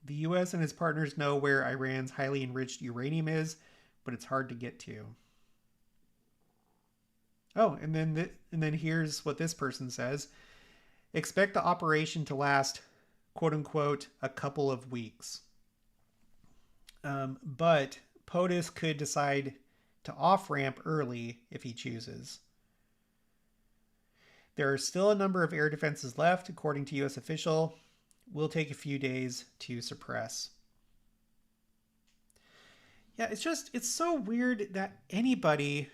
U.S. and its partners know where Iran's highly enriched uranium is, but it's hard to get to. Oh, and then here's what this person says. Expect the operation to last, quote unquote, a couple of weeks. But POTUS could decide to off-ramp early if he chooses. There are still a number of air defenses left, according to U.S. official. Will take a few days to suppress. Yeah, it's so weird that anybody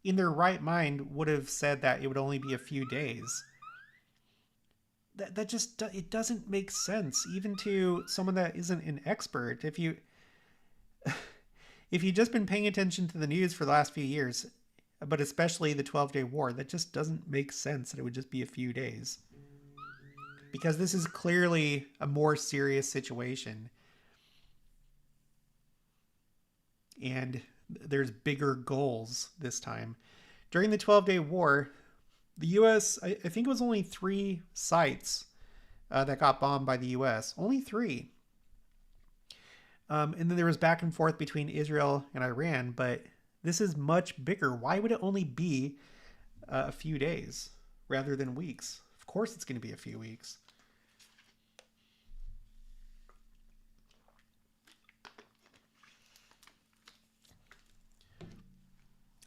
in their right mind would have said that it would only be a few days. That just, it doesn't make sense, even to someone that isn't an expert. If you've just been paying attention to the news for the last few years, but especially the 12-day war, that just doesn't make sense that it would just be a few days. Because this is clearly a more serious situation. And there's bigger goals this time. During the 12-day war, the U.S., I think it was only 3 sites that got bombed by the U.S. Only 3. And then there was back and forth between Israel and Iran, but This is much bigger. Why would it only be a few days rather than weeks? Of course it's going to be a few weeks.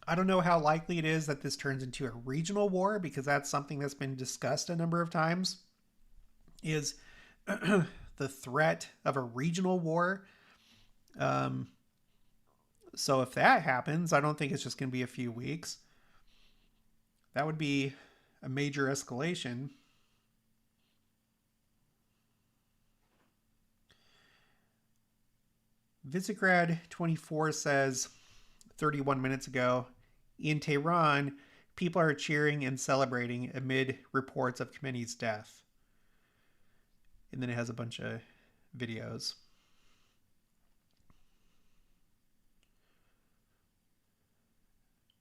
I don't know how likely it is that this turns into a regional war, because that's something that's been discussed a number of times, is the threat of a regional war. So if that happens, I don't think it's just going to be a few weeks. That would be a major escalation. Visigrad24 says 31 minutes ago, in Tehran, people are cheering and celebrating amid reports of Khamenei's death. And then it has a bunch of videos.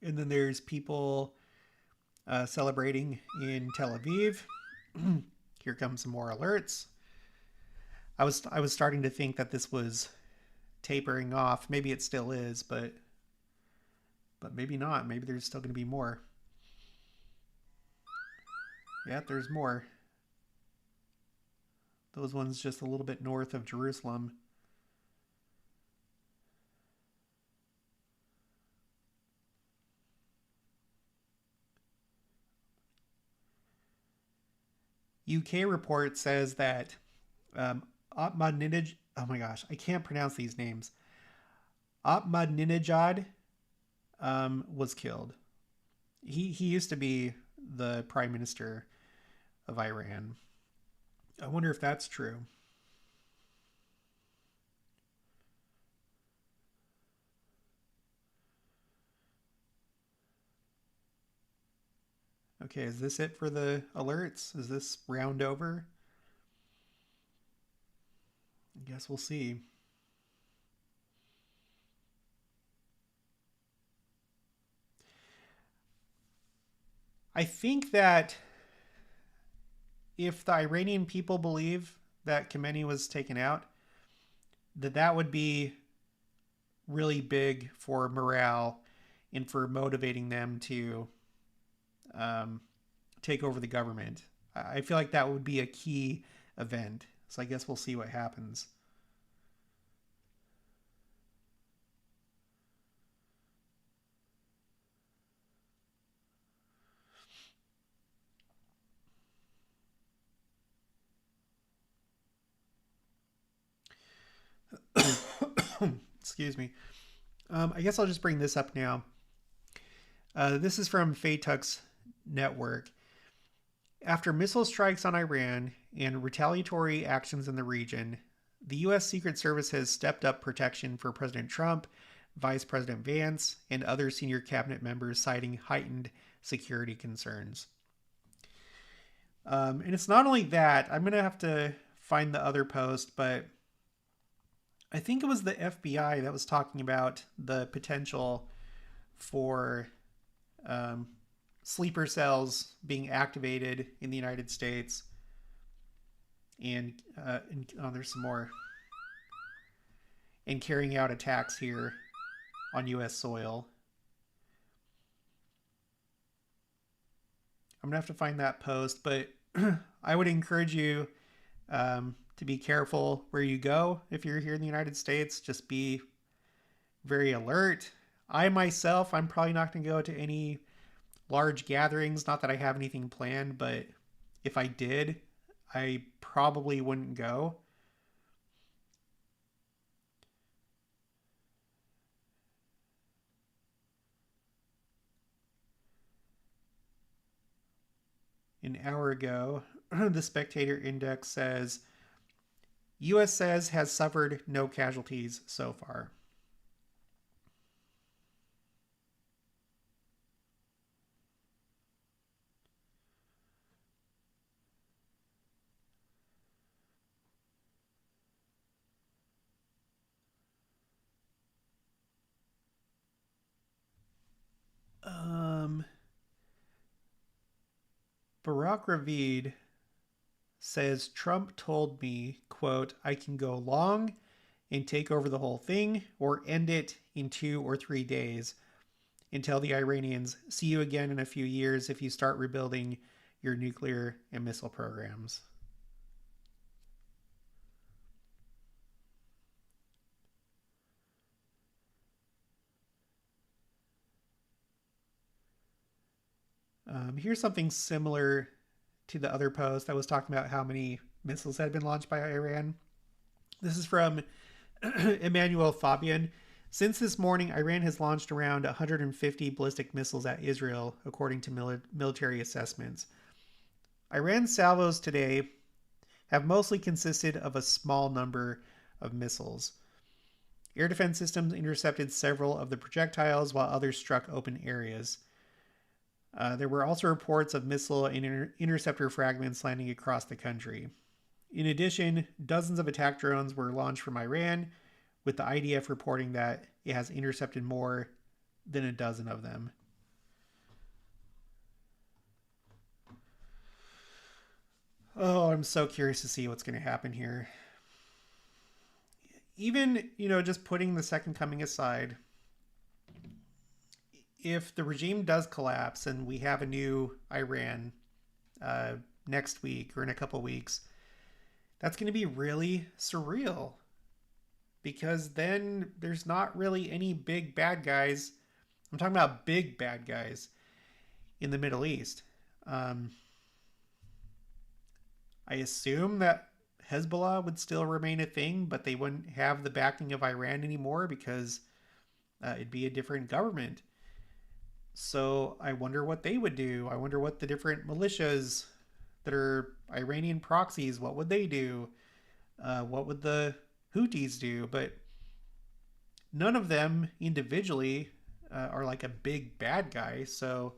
And then there's people celebrating in Tel Aviv. Here comes some more alerts. I was starting to think that this was tapering off. Maybe it still is, but maybe not. Maybe there's still going to be more. Yeah, there's more. Those ones just a little bit north of Jerusalem. UK report says that Ahmadinejad, oh my gosh, I can't pronounce these names. Ahmadinejad was killed. He used to be the prime minister of Iran. I wonder if that's true. Okay, is this it for the alerts? Is this round over? I guess we'll see. I think that if the Iranian people believe that Khamenei was taken out, that would be really big for morale and for motivating them to take over the government. I feel like that would be a key event. So I guess we'll see what happens. Excuse me. I guess I'll just bring this up now. This is from Faytuck's network. After missile strikes on Iran and retaliatory actions in the region, the U.S. Secret Service has stepped up protection for President Trump, Vice President Vance, and other senior cabinet members, citing heightened security concerns. And it's not only that. I'm going to have to find the other post, but I think it was the FBI that was talking about the potential for sleeper cells being activated in the United States. And there's some more. And carrying out attacks here on U.S. soil. I'm going to have to find that post, but I would encourage you to be careful where you go if you're here in the United States. Just be very alert. I myself, I'm probably not going to go to any large gatherings. Not that I have anything planned, but if I did, I probably wouldn't go. An hour ago, the Spectator Index says, U.S. says has suffered no casualties so far. Barack Ravid says Trump told me, quote, I can go long and take over the whole thing or end it in 2 or 3 days. and tell the Iranians, see you again in a few years if you start rebuilding your nuclear and missile programs. Here's something similar to the other post. I was talking about how many missiles had been launched by Iran. This is from Emmanuel Fabian. Since this morning, Iran has launched around 150 ballistic missiles at Israel, according to military assessments. Iran's salvos today have mostly consisted of a small number of missiles. Air defense systems intercepted several of the projectiles, while others struck open areas. There were also reports of missile and interceptor fragments landing across the country. In addition, dozens of attack drones were launched from Iran, with the IDF reporting that it has intercepted more than a dozen of them. Oh, I'm so curious to see what's going to happen here. Even, just putting the Second Coming aside, if the regime does collapse and we have a new Iran next week or in a couple weeks, that's going to be really surreal, because then there's not really any big bad guys. I'm talking about big bad guys in the Middle East. I assume that Hezbollah would still remain a thing, but they wouldn't have the backing of Iran anymore because it'd be a different government. So I wonder what they would do. I wonder what the different militias that are Iranian proxies, what would they do? What would the Houthis do? But none of them individually are like a big bad guy. So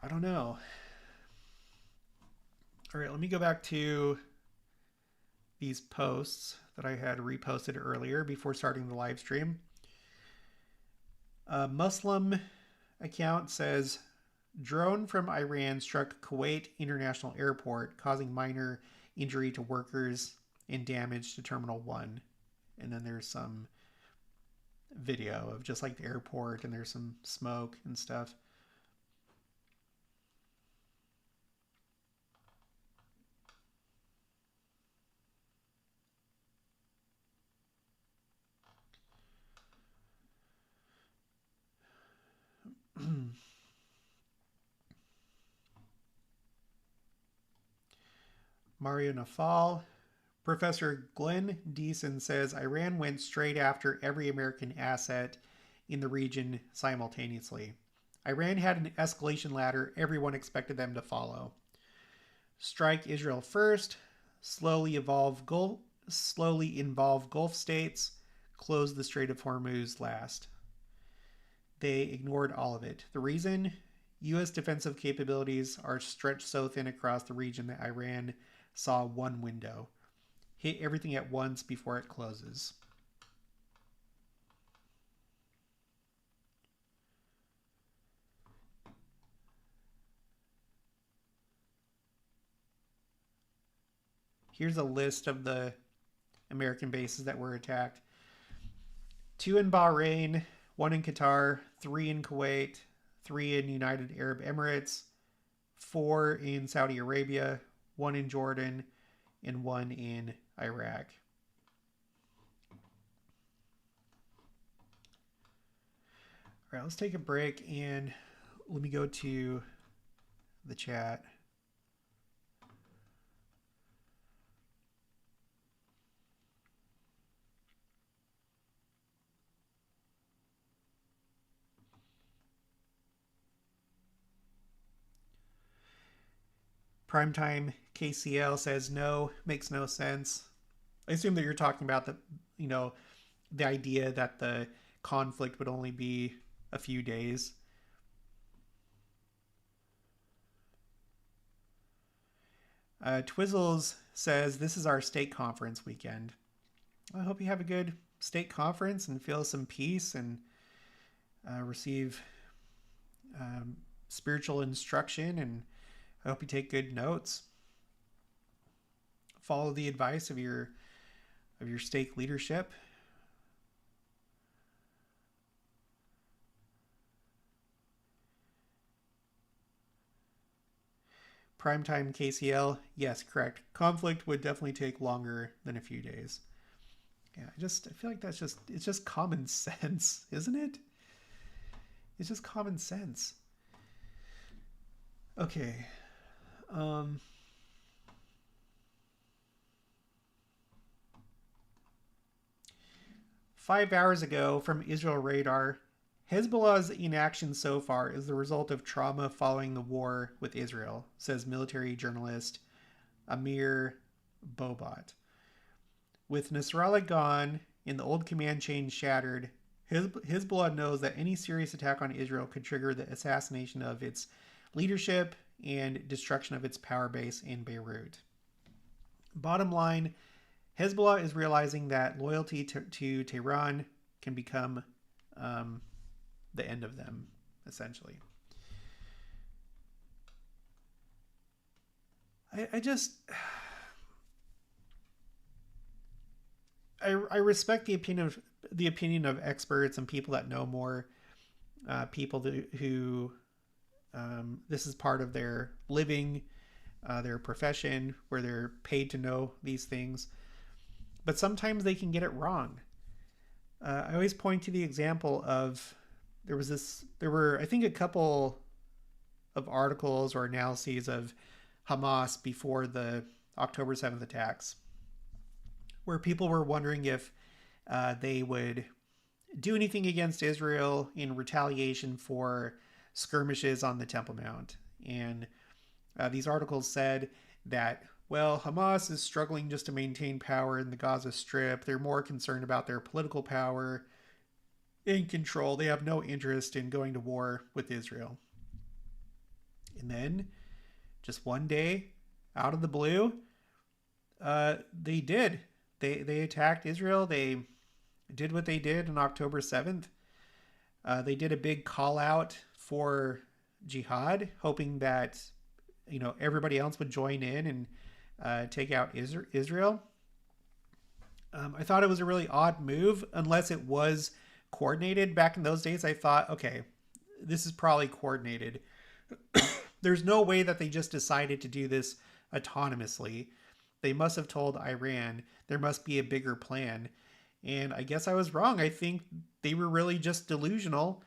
I don't know. All right, let me go back to these posts that I had reposted earlier before starting the live stream. A Muslim account says drone from Iran struck Kuwait International Airport, causing minor injury to workers and damage to Terminal 1. And then there's some video of just like the airport, and there's some smoke and stuff. Mario Nafal. Professor Glenn Deason says Iran went straight after every American asset in the region simultaneously. Iran had an escalation ladder everyone expected them to follow. Strike Israel first, slowly involve Gulf states, close the Strait of Hormuz last. They ignored all of it. The reason? U.S. defensive capabilities are stretched so thin across the region that Iran saw one window. Hit everything at once before it closes. Here's a list of the American bases that were attacked. 2 in Bahrain, 1 in Qatar, 3 in Kuwait, 3 in United Arab Emirates, 4 in Saudi Arabia, 1 in Jordan, and 1 in Iraq. All right, let's take a break and let me go to the chat. Primetime KCL says no, makes no sense. I assume that you're talking about the idea that the conflict would only be a few days. Twizzles says this is our state conference weekend. I hope you have a good state conference and feel some peace and receive spiritual instruction, and I hope you take good notes. Follow the advice of your stake leadership. Primetime KCL, yes, correct. Conflict would definitely take longer than a few days. Yeah, I feel like it's just common sense, isn't it? It's just common sense. Okay. Um, 5 hours ago from Israel Radar, Hezbollah's inaction so far is the result of trauma following the war with Israel, says military journalist Amir Bobat. With Nasrallah gone and the old command chain shattered, Hezbollah knows that any serious attack on Israel could trigger the assassination of its leadership and destruction of its power base in Beirut. Bottom line, Hezbollah is realizing that loyalty to Tehran can become the end of them, essentially. I respect the opinion of experts and people that know more, people who this is part of their living, their profession, where they're paid to know these things. But sometimes they can get it wrong. I always point to the example of there were I think a couple of articles or analyses of Hamas before the October 7th attacks, where people were wondering if they would do anything against Israel in retaliation for skirmishes on the Temple Mount. And these articles said that, well, Hamas is struggling just to maintain power in the Gaza Strip. They're more concerned about their political power and control. They have no interest in going to war with Israel. And then, just one day, out of the blue, they did. They attacked Israel. They did what they did on October 7th. They did a big call out for jihad, hoping that everybody else would join in and take out Israel. I thought it was a really odd move, unless it was coordinated. Back in those days, I thought, okay, this is probably coordinated. There's no way that they just decided to do this autonomously. They must have told Iran there must be a bigger plan. And I guess I was wrong. I think they were really just delusional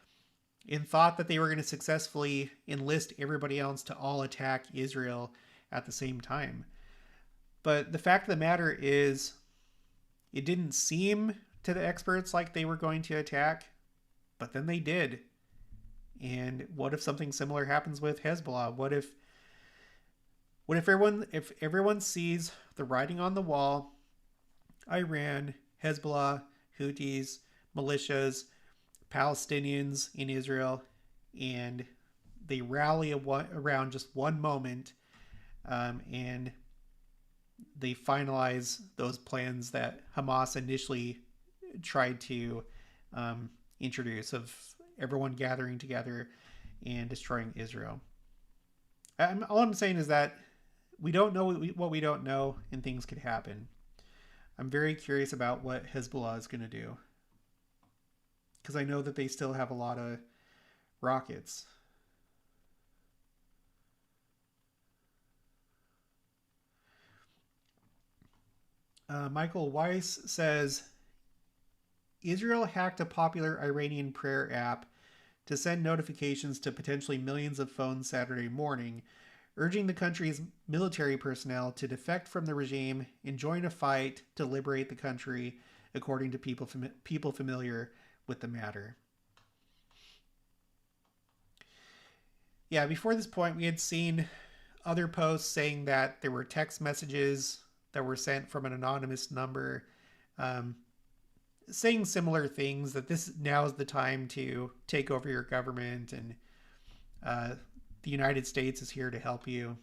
and thought that they were going to successfully enlist everybody else to all attack Israel at the same time. But the fact of the matter is, it didn't seem to the experts like they were going to attack, but then they did. And what if something similar happens with Hezbollah? What if everyone sees the writing on the wall? Iran, Hezbollah, Houthis, militias, Palestinians in Israel, and they rally around just one moment, and they finalize those plans that Hamas initially tried to introduce, of everyone gathering together and destroying Israel. All I'm saying is that we don't know what we don't know, and things could happen. I'm very curious about what Hezbollah is going to do, because I know that they still have a lot of rockets. Michael Weiss says, Israel hacked a popular Iranian prayer app to send notifications to potentially millions of phones Saturday morning, urging the country's military personnel to defect from the regime and join a fight to liberate the country, according to people familiar with the matter. Yeah, before this point, we had seen other posts saying that there were text messages that were sent from an anonymous number, saying similar things, that this now is the time to take over your government, and the United States is here to help you.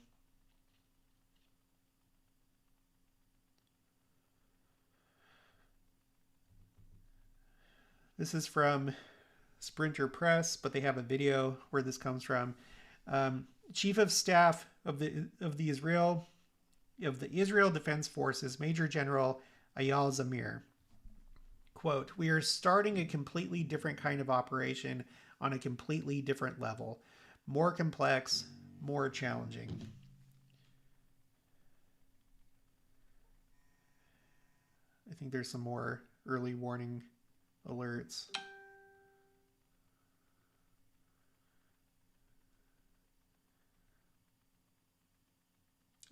This is from Sprinter Press, but they have a video where this comes from. Chief of Staff of the Israel Defense Forces, Major General Eyal Zamir. Quote, "We are starting a completely different kind of operation on a completely different level. More complex, more challenging." I think there's some more early warning alerts.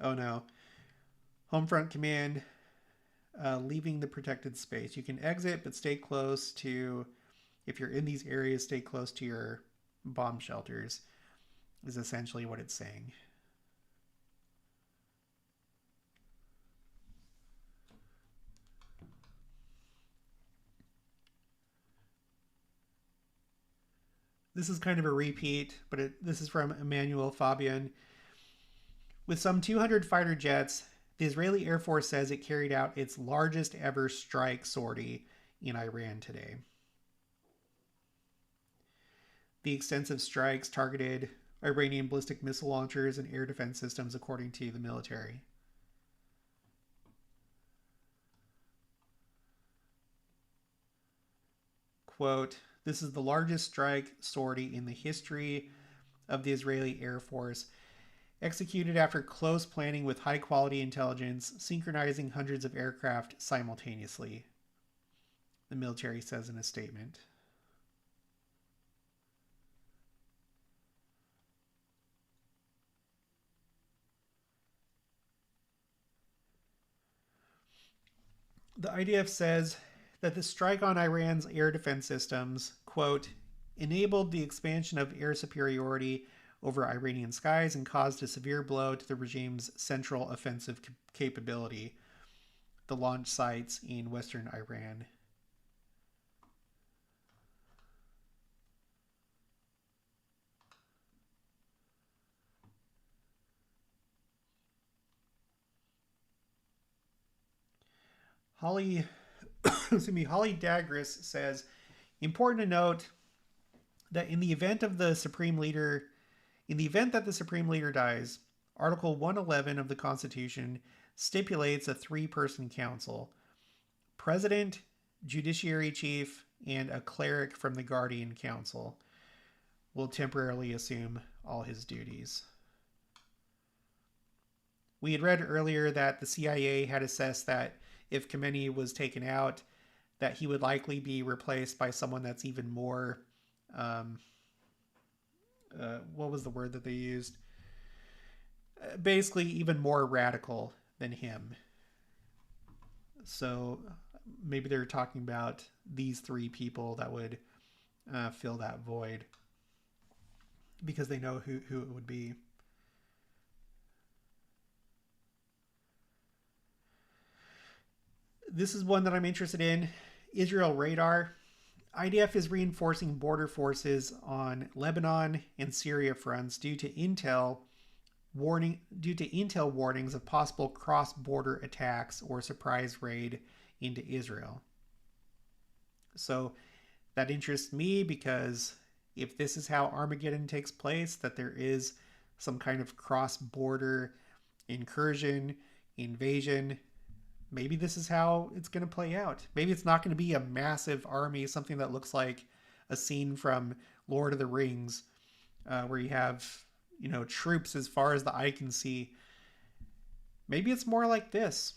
Oh no. Homefront command, leaving the protected space. You can exit, but stay close to, if you're in these areas, stay close to your bomb shelters, is essentially what it's saying. This is kind of a repeat, but this is from Emmanuel Fabian. With some 200 fighter jets, the Israeli Air Force says it carried out its largest ever strike sortie in Iran today. The extensive strikes targeted Iranian ballistic missile launchers and air defense systems, according to the military. Quote, "This is the largest strike sortie in the history of the Israeli Air Force, executed after close planning with high quality intelligence, synchronizing hundreds of aircraft simultaneously," the military says in a statement. The IDF says that the strike on Iran's air defense systems, quote, "enabled the expansion of air superiority over Iranian skies and caused a severe blow to the regime's central offensive capability, the launch sites in western Iran." Holly Holly Dagris says, important to note that in the event that the Supreme Leader dies, Article 111 of the Constitution stipulates a 3-person council: President, Judiciary Chief, and a cleric from the Guardian Council will temporarily assume all his duties. We had read earlier that the CIA had assessed that if Khamenei was taken out, that he would likely be replaced by someone that's even more, what was the word that they used? Basically, even more radical than him. So maybe they're talking about these 3 people that would fill that void, because they know who it would be. This is one that I'm interested in. Israel radar. IDF is reinforcing border forces on Lebanon and Syria fronts due to intel warnings of possible cross-border attacks or surprise raid into Israel. So that interests me, because if this is how Armageddon takes place, that there is some kind of cross-border incursion, invasion, maybe this is how it's going to play out. Maybe it's not going to be a massive army, something that looks like a scene from Lord of the Rings, where you have, troops as far as the eye can see. Maybe it's more like this.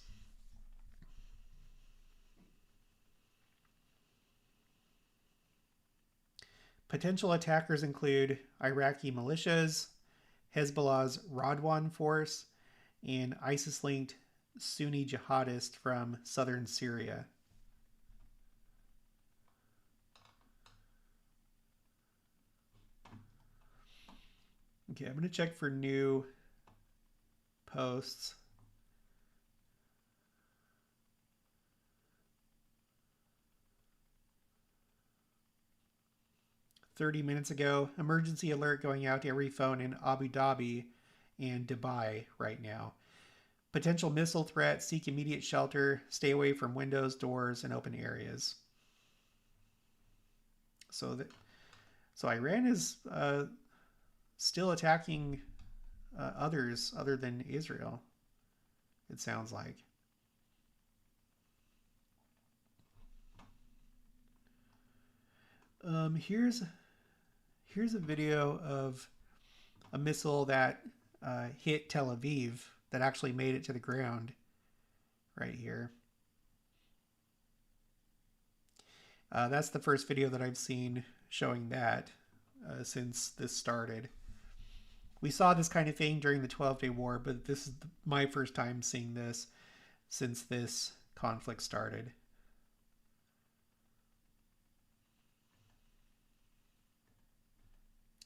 Potential attackers include Iraqi militias, Hezbollah's Radwan force, and ISIS-linked Sunni jihadists from southern Syria. Okay, I'm going to check for new posts. "30 minutes ago, emergency alert going out to every phone in Abu Dhabi and Dubai right now. Potential missile threat, seek immediate shelter, stay away from windows, doors, and open areas." So Iran is still attacking others other than Israel, it sounds like. Here's a video of a missile that hit Tel Aviv that actually made it to the ground right here. That's the first video that I've seen showing that since this started. We saw this kind of thing during the 12-Day War, but this is my first time seeing this since this conflict started.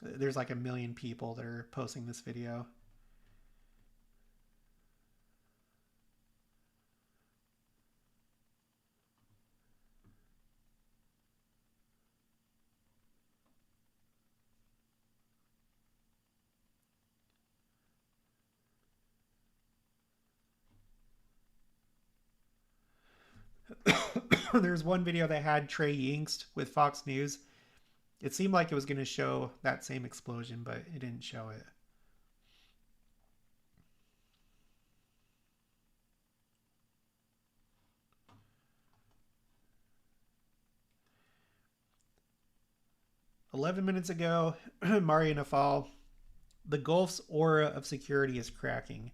There's like 1 million people that are posting this video. There's one video that had Trey Yingst with Fox News. It seemed like it was going to show that same explosion, but it didn't show it. "11 minutes ago, Maria Nafal, the Gulf's aura of security is cracking.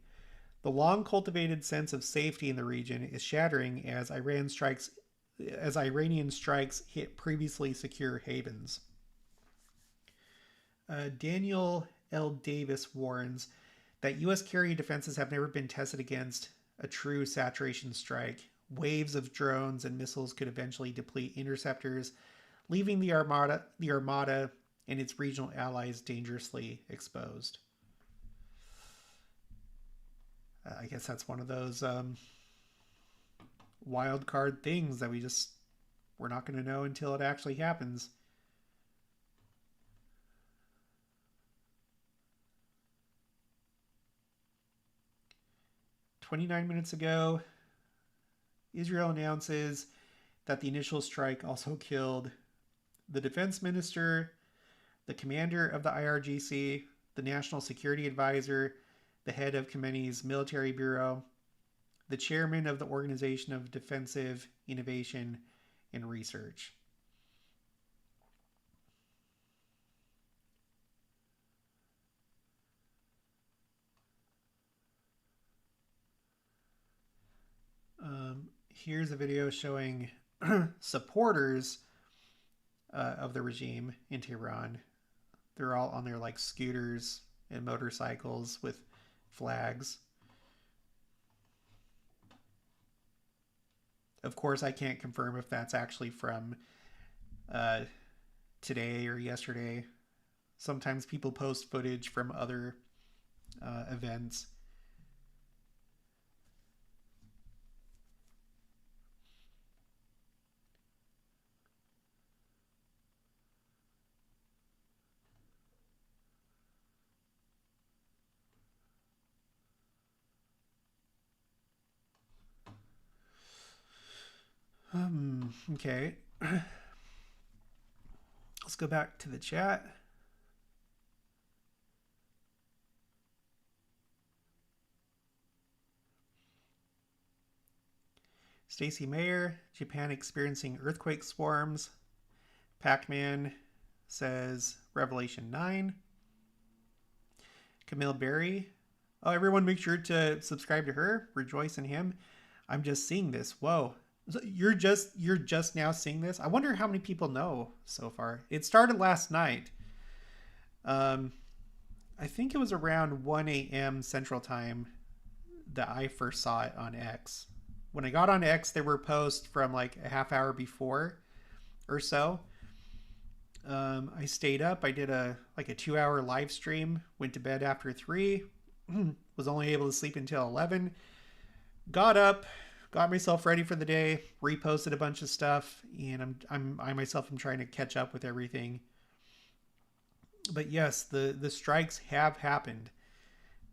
The long cultivated sense of safety in the region is shattering as Iranian strikes hit previously secure havens. Daniel L. Davis warns that U.S. carrier defenses have never been tested against a true saturation strike. Waves of drones and missiles could eventually deplete interceptors, leaving the Armada and its regional allies dangerously exposed." I guess that's one of those wild card things that we're not going to know until it actually happens. "29 minutes ago, Israel announces that the initial strike also killed the defense minister, the commander of the IRGC, the national security advisor, the head of Khamenei's military bureau, the chairman of the Organization of Defensive Innovation and Research." Here's a video showing supporters of the regime in Tehran. They're all on their like scooters and motorcycles with flags. Of course, I can't confirm if that's actually from today or yesterday. Sometimes people post footage from other events. Okay. Let's go back to the chat. Stacy Mayer, Japan experiencing earthquake swarms. Pac-Man says Revelation 9. Camille Berry. Oh, everyone make sure to subscribe to her. Rejoice in Him. I'm just seeing this. Whoa. So you're just now seeing this? I wonder how many people know so far. It started last night. I think it was around 1 a.m. Central Time that I first saw it on X. When I got on X, there were posts from like a half hour before or so. I stayed up. I did a 2-hour live stream. Went to bed after 3. Was only able to sleep until 11. Got up, got myself ready for the day, reposted a bunch of stuff, and I myself am trying to catch up with everything. But yes, the strikes have happened.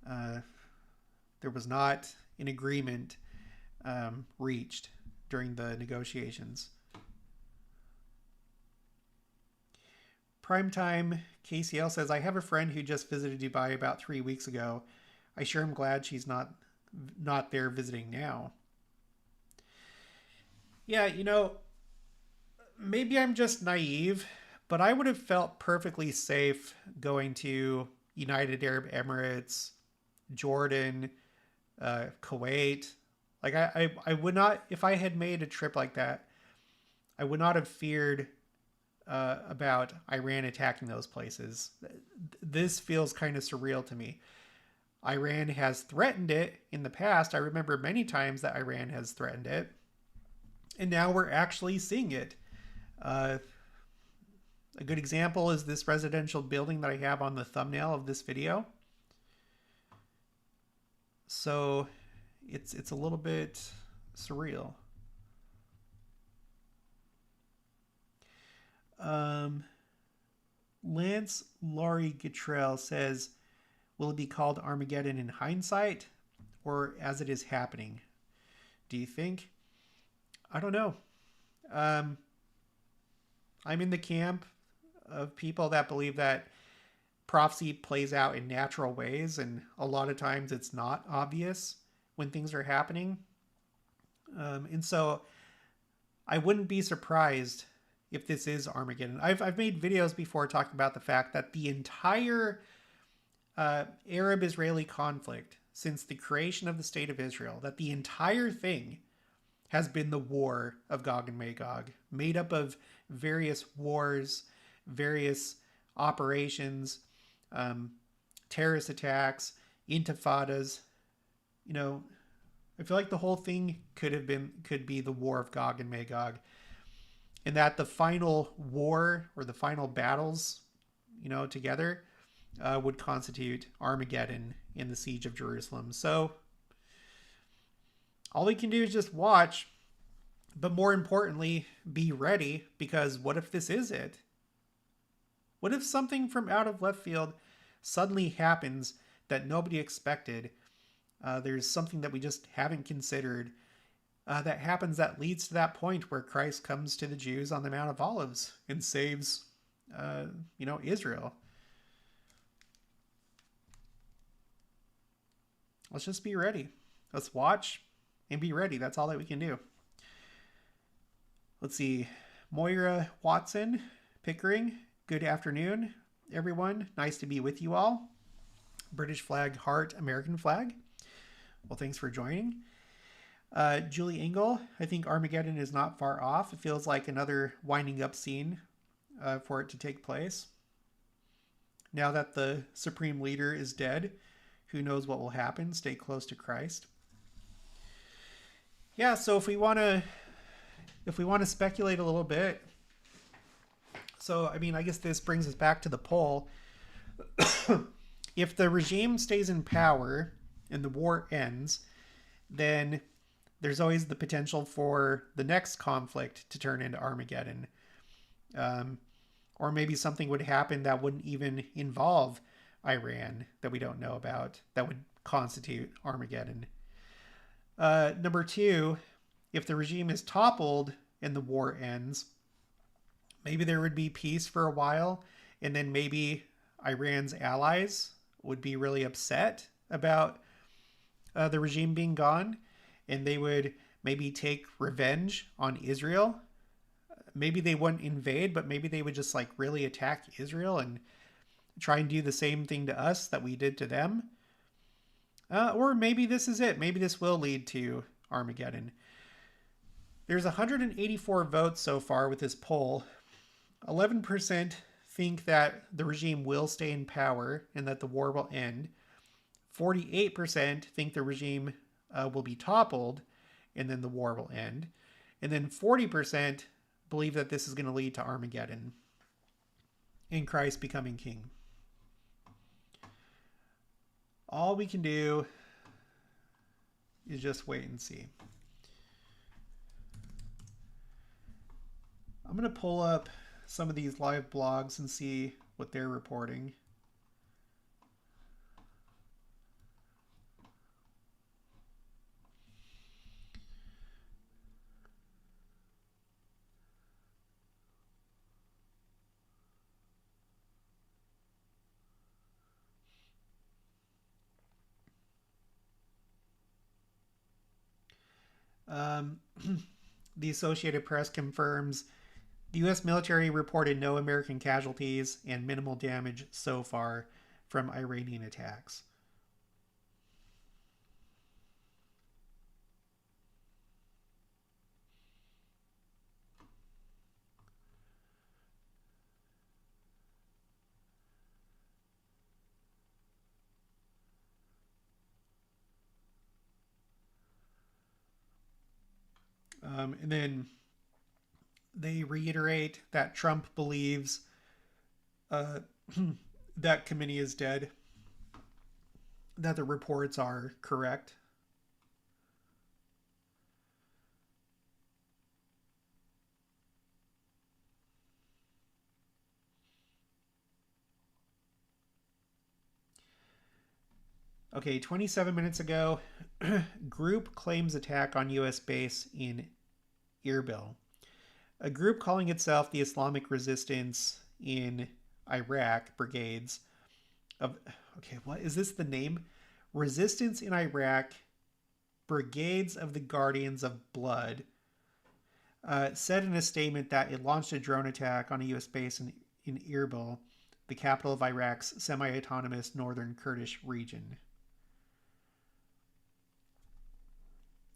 There was not an agreement reached during the negotiations. Primetime KCL says, "I have a friend who just visited Dubai about 3 weeks ago. I sure am glad she's not there visiting now." Yeah, maybe I'm just naive, but I would have felt perfectly safe going to United Arab Emirates, Jordan, Kuwait. Like I would not, if I had made a trip like that, I would not have feared about Iran attacking those places. This feels kind of surreal to me. Iran has threatened it in the past. I remember many times that Iran has threatened it. And now we're actually seeing it. A good example is this residential building that I have on the thumbnail of this video. So it's a little bit surreal. Lance Laurie Guttrell says, will it be called Armageddon in hindsight or as it is happening? Do you think? I don't know. I'm in the camp of people that believe that prophecy plays out in natural ways, and a lot of times it's not obvious when things are happening. And so I wouldn't be surprised if this is Armageddon. I've made videos before talking about the fact that the entire Arab-Israeli conflict since the creation of the State of Israel, that the entire thing has been the war of Gog and Magog, made up of various wars, various operations, terrorist attacks, intifadas. You know, I feel like the whole thing could be the war of Gog and Magog, and that the final war or the final battles, you know, together would constitute Armageddon in the siege of Jerusalem. So all we can do is just watch, but more importantly, be ready, because what if this is it? What if something from out of left field suddenly happens that nobody expected? There's something that we just haven't considered that happens that leads to that point where Christ comes to the Jews on the Mount of Olives and saves, Israel. Let's just be ready. Let's watch and be ready. That's all that we can do. Let's see. Moira Watson, Pickering. Good afternoon, everyone. Nice to be with you all. British flag, heart, American flag. Well, thanks for joining. Julie Engel, I think Armageddon is not far off. It feels like another winding up scene for it to take place. Now that the supreme leader is dead, who knows what will happen? Stay close to Christ. Yeah, so if we want to speculate a little bit, so I mean, I guess this brings us back to the poll. If the regime stays in power and the war ends, then there's always the potential for the next conflict to turn into Armageddon. Or maybe something would happen that wouldn't even involve Iran that we don't know about, that would constitute Armageddon. Number two, if the regime is toppled and the war ends, maybe there would be peace for a while, and then maybe Iran's allies would be really upset about the regime being gone, and they would maybe take revenge on Israel. Maybe they wouldn't invade, but maybe they would just like really attack Israel and try and do the same thing to us that we did to them. Or maybe this is it. Maybe this will lead to Armageddon. There's 184 votes so far with this poll. 11% think that the regime will stay in power and that the war will end. 48% think the regime will be toppled and then the war will end. And then 40% believe that this is going to lead to Armageddon and Christ becoming king. All we can do is just wait and see. I'm going to pull up some of these live blogs and see what they're reporting. The Associated Press confirms the U.S. military reported no American casualties and minimal damage so far from Iranian attacks. And then they reiterate that Trump believes uh, that Khamenei is dead, that the reports are correct. Okay, 27 minutes ago, group claims attack on U.S. base in Erbil. A group calling itself the Islamic Resistance in Iraq Brigades of... Okay, what is this the name? Resistance in Iraq Brigades of the Guardians of Blood said in a statement that it launched a drone attack on a U.S. base in Erbil, the capital of Iraq's semi-autonomous northern Kurdish region.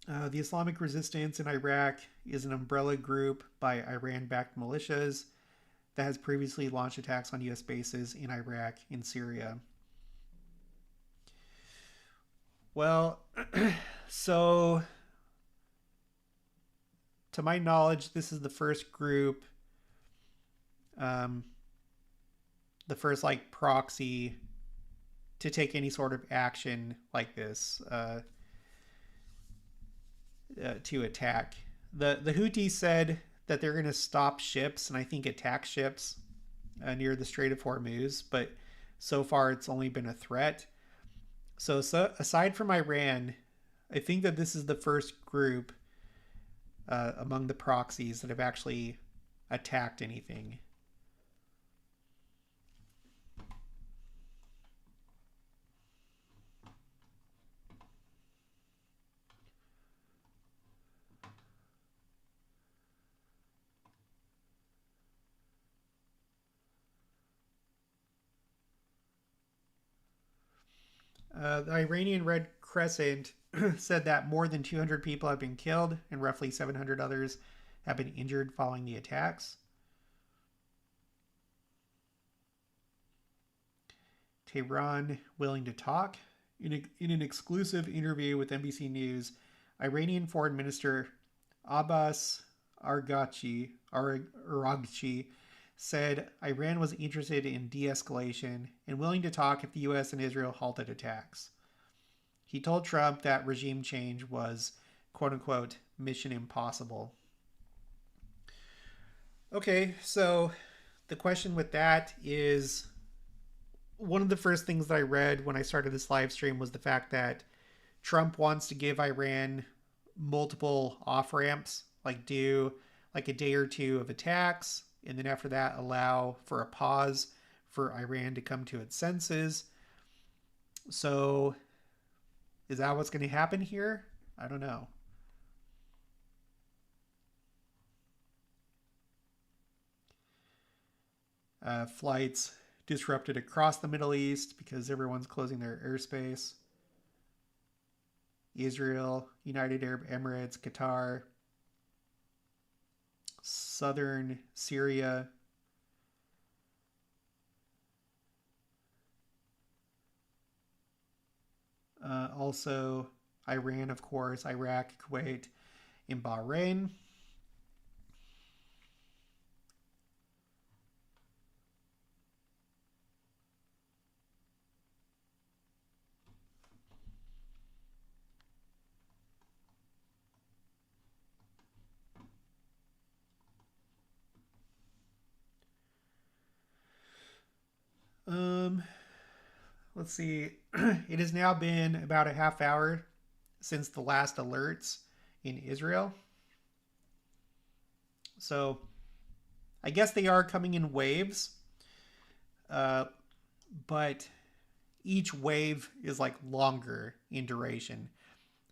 The Islamic Resistance in Iraq is an umbrella group by Iran-backed militias that has previously launched attacks on U.S. bases in Iraq and Syria. Well, so to my knowledge, this is the first group, the first like proxy to take any sort of action like this. To attack. The Houthis said that they're going to stop ships and I think attack ships near the Strait of Hormuz, but so far it's only been a threat. So aside from Iran, I think that this is the first group among the proxies that have actually attacked anything. The Iranian Red Crescent said that more than 200 people have been killed and roughly 700 others have been injured following the attacks. Tehran willing to talk. In an exclusive interview with NBC News, Iranian Foreign Minister Abbas Araghchi said Iran was interested in de-escalation and willing to talk if the U.S. and Israel halted attacks. He told Trump that regime change was, quote-unquote, mission impossible. Okay, so the question with that is, one of the first things that I read when I started this live stream was the fact that Trump wants to give Iran multiple off-ramps, like do like a day or two of attacks, and then after that allow for a pause for Iran to come to its senses. So is that what's going to happen here? I don't know. Flights disrupted across the Middle East because everyone's closing their airspace. Israel, United Arab Emirates, Qatar, southern Syria, also Iran, of course, Iraq, Kuwait, and Bahrain. Let's see. It has now been about a half hour since the last alerts in Israel. So I guess they are coming in waves. But each wave is like longer in duration.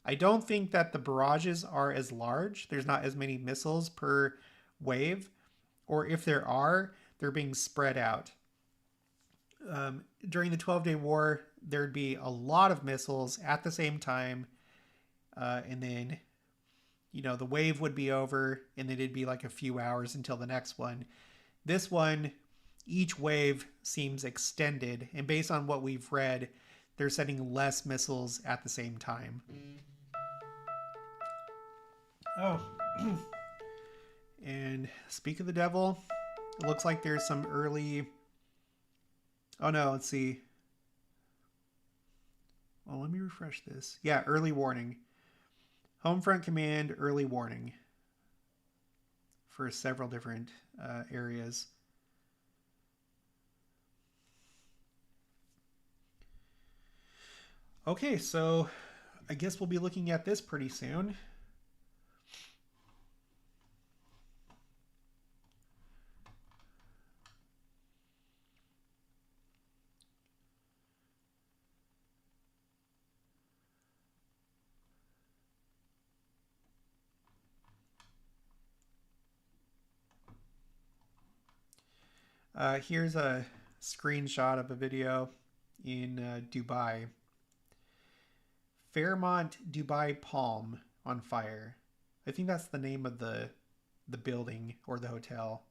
I don't think that the barrages are as large. There's not as many missiles per wave. Or if there are, they're being spread out. During the 12-day war, there'd be a lot of missiles at the same time. And then, the wave would be over, and then it'd be like a few hours until the next one. This one, each wave seems extended. And based on what we've read, they're sending less missiles at the same time. Oh, And speak of the devil, it looks like there's some early... Oh no, let's see. Well, let me refresh this. Yeah, early warning. Homefront command, early warning. For several different areas. Okay, so I guess we'll be looking at this pretty soon. Here's a screenshot of a video in Dubai. Fairmont Dubai Palm on fire. I think that's the name of the building or the hotel.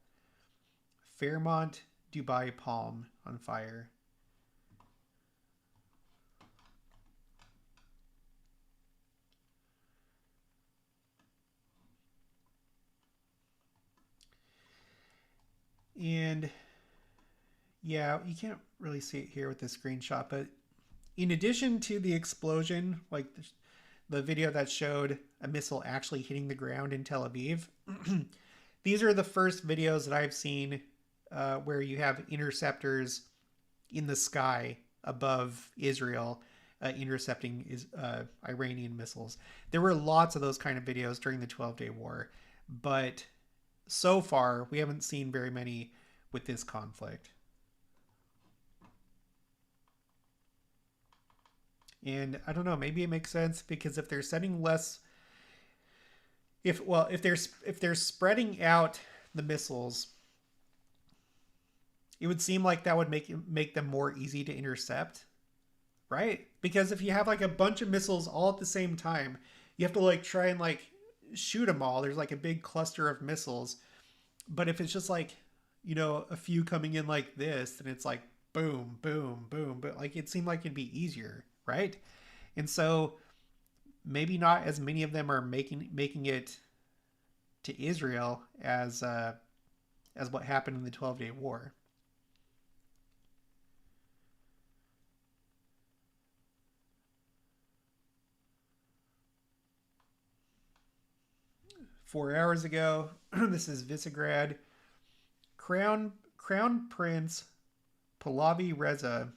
Fairmont Dubai Palm on fire. And yeah, you can't really see it here with this screenshot, but in addition to the explosion, like the video that showed a missile actually hitting the ground in Tel Aviv, these are the first videos that I've seen where you have interceptors in the sky above Israel intercepting Iranian missiles. There were lots of those kind of videos during the 12-day war, but so far we haven't seen very many with this conflict. And I don't know, maybe it makes sense because if they're sending less, if they're spreading out the missiles, it would seem like that would make them more easy to intercept, right? Because if you have like a bunch of missiles all at the same time, you have to like try and like shoot them all. There's like a big cluster of missiles. But if it's just like, you know, a few coming in like this, then it's like boom, boom, boom. But like it seemed like it'd be easier, right? And so maybe not as many of them are making it to Israel as what happened in the 12-day war. "4 hours ago, this is Visegrad. Crown Prince Pahlavi Reza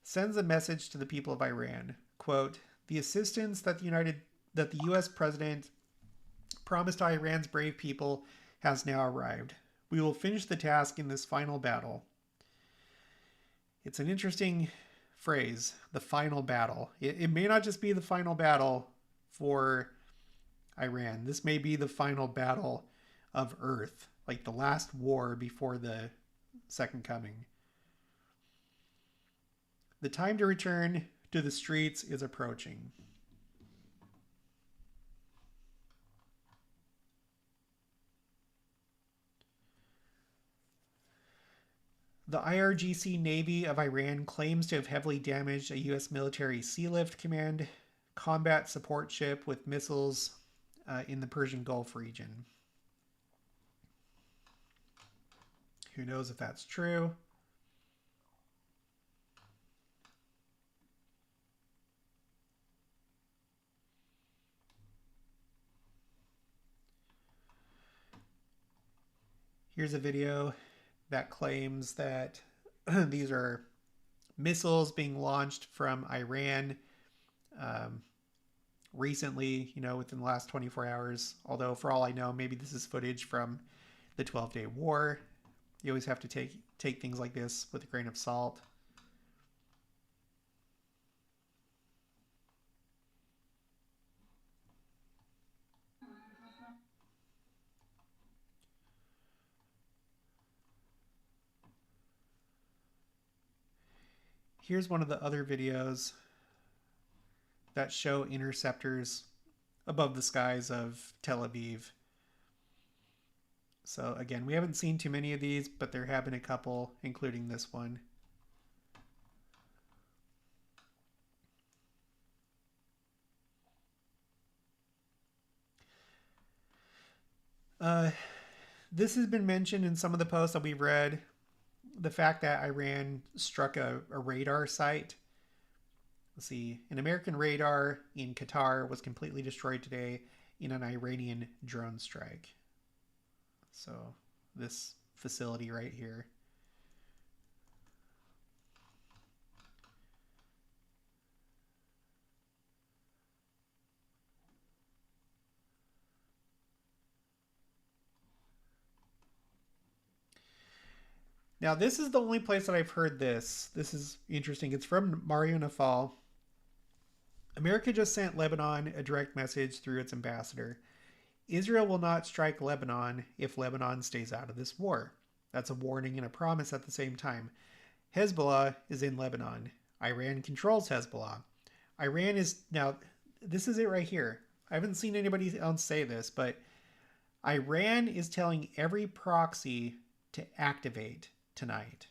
sends a message to the people of Iran. Quote, the assistance that the U.S. president promised to Iran's brave people has now arrived. We will finish the task in this final battle." It's an interesting phrase, the final battle. It may not just be the final battle for Iran. This may be the final battle of Earth, like the last war before the second coming. The time to return to the streets is approaching. The IRGC Navy of Iran claims to have heavily damaged a U.S. military Sea Lift Command combat support ship with missiles in the Persian Gulf region. Who knows if that's true? Here's a video that claims that these are missiles being launched from Iran recently, you know, within the last 24 hours. Although, for all I know, maybe this is footage from the 12-day war. You always have to take things like this with a grain of salt. Here's one of the other videos that show interceptors above the skies of Tel Aviv. So again, we haven't seen too many of these, but there have been a couple, including this one. Uh, this has been mentioned in some of the posts that we've read. The fact that Iran struck a radar site. Let's see, an American radar in Qatar was completely destroyed today in an Iranian drone strike. So, this facility right here. Now, this is the only place that I've heard this. This is interesting. It's from Mario Nafal. America just sent Lebanon a direct message through its ambassador. Israel will not strike Lebanon if Lebanon stays out of this war. That's a warning and a promise at the same time. Hezbollah is in Lebanon. Iran controls Hezbollah. Iran is now, this is it right here. I haven't seen anybody else say this, but Iran is telling every proxy to activate tonight.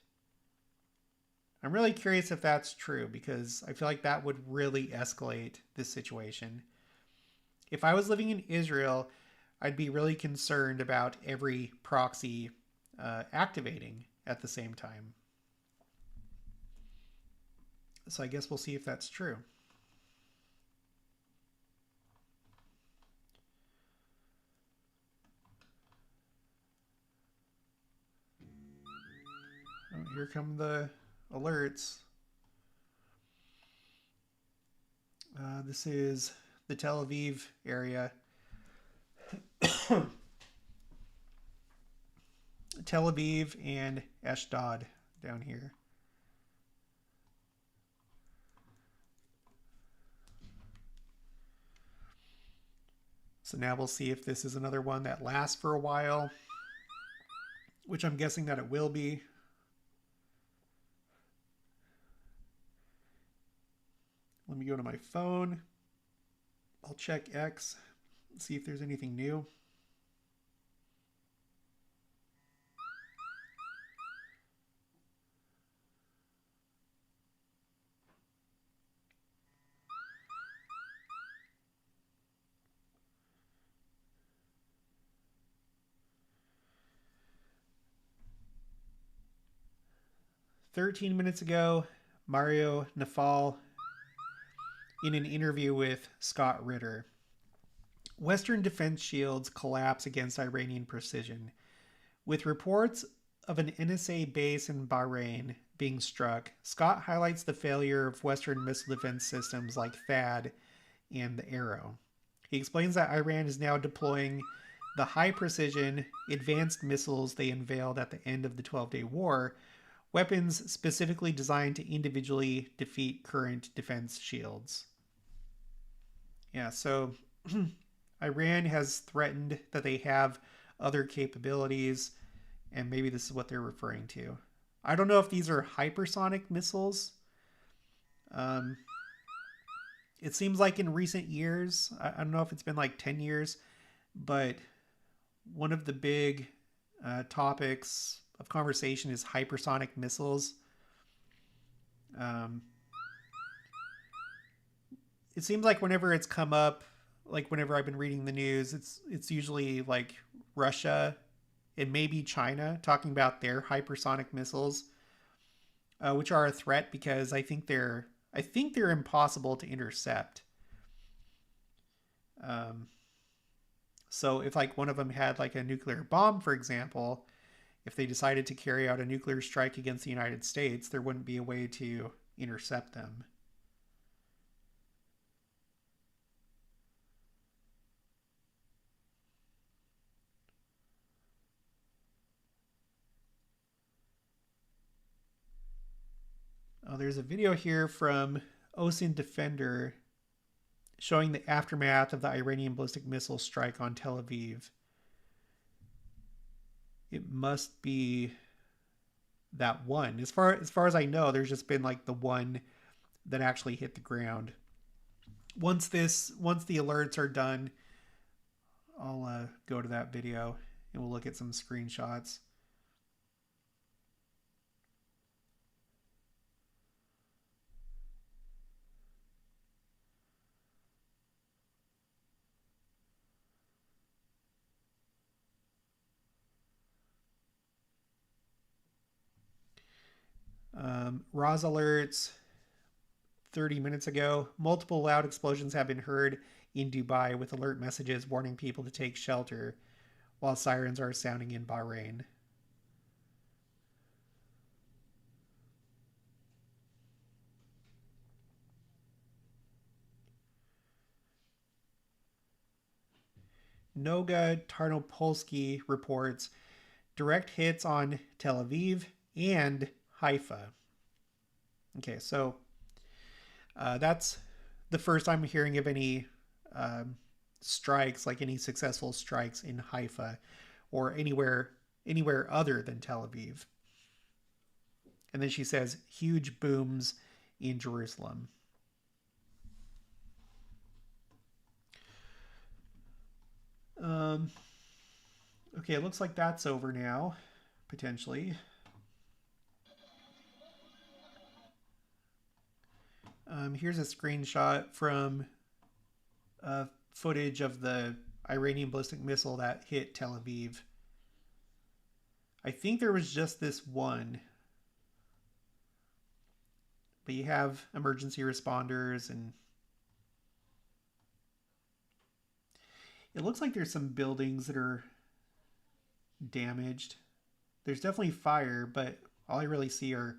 I'm really curious if that's true because I feel like that would really escalate this situation. If I was living in Israel, I'd be really concerned about every proxy activating at the same time. So I guess we'll see if that's true. Oh, here come the alerts. This is the Tel Aviv area. Tel Aviv and Ashdod down here. So now we'll see if this is another one that lasts for a while, which I'm guessing that it will be. Let me go to my phone. I'll check X, see if there's anything new. "13 minutes ago, Mario Nafal in an interview with Scott Ritter. Western defense shields collapse against Iranian precision. With reports of an NSA base in Bahrain being struck, Scott highlights the failure of Western missile defense systems like THAAD and the Arrow. He explains that Iran is now deploying the high precision, advanced missiles they unveiled at the end of the 12-day war, weapons specifically designed to individually defeat current defense shields. Yeah, so Iran has threatened that they have other capabilities, and maybe this is what they're referring to. I don't know if these are hypersonic missiles. Um, it seems like in recent years, I don't know if it's been like 10 years, but one of the big topics of conversation is hypersonic missiles. Um, it seems like whenever it's come up, like whenever I've been reading the news, it's usually like Russia and maybe China talking about their hypersonic missiles, which are a threat because I think they're impossible to intercept. Um, so if like one of them had like a nuclear bomb, for example, if they decided to carry out a nuclear strike against the United States, there wouldn't be a way to intercept them. Oh, there's a video here from OSINT Defender showing the aftermath of the Iranian ballistic missile strike on Tel Aviv. It must be that one. As far as I know, there's just been like the one that actually hit the ground. Once the alerts are done, I'll go to that video and we'll look at some screenshots. RAS alerts 30 minutes ago. Multiple loud explosions have been heard in Dubai with alert messages warning people to take shelter while sirens are sounding in Bahrain. Noga Tarnopolsky reports direct hits on Tel Aviv and Haifa. Okay, so that's the first I'm hearing of any strikes, like any successful strikes in Haifa or anywhere other than Tel Aviv. And then she says huge booms in Jerusalem. Okay, it looks like that's over now, potentially. Here's a screenshot from footage of the Iranian ballistic missile that hit Tel Aviv. I think there was just this one. But you have emergency responders, and it looks like there's some buildings that are damaged. There's definitely fire, but all I really see are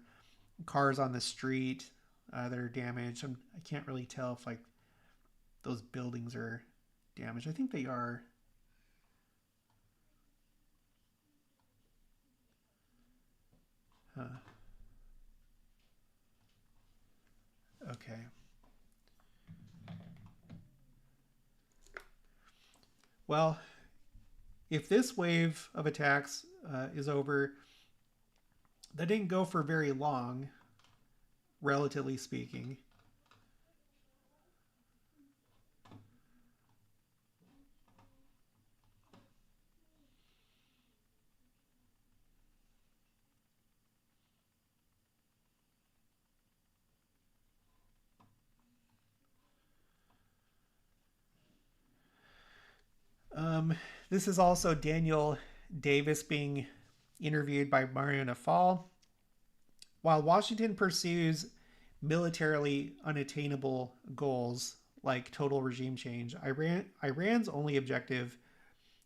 cars on the street that are damaged. I can't really tell if like those buildings are damaged. I think they are. Huh. Okay. Well, if this wave of attacks is over, that didn't go for very long, relatively speaking. This is also Daniel Davis being interviewed by Mario Nafal. While Washington pursues militarily unattainable goals like total regime change, Iran's only objective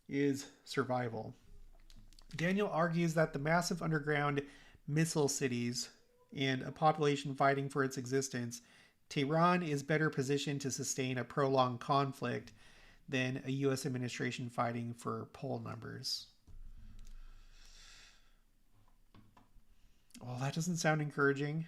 is survival. Daniel argues that the massive underground missile cities and a population fighting for its existence, Tehran is better positioned to sustain a prolonged conflict than a U.S. administration fighting for poll numbers. Well, that doesn't sound encouraging.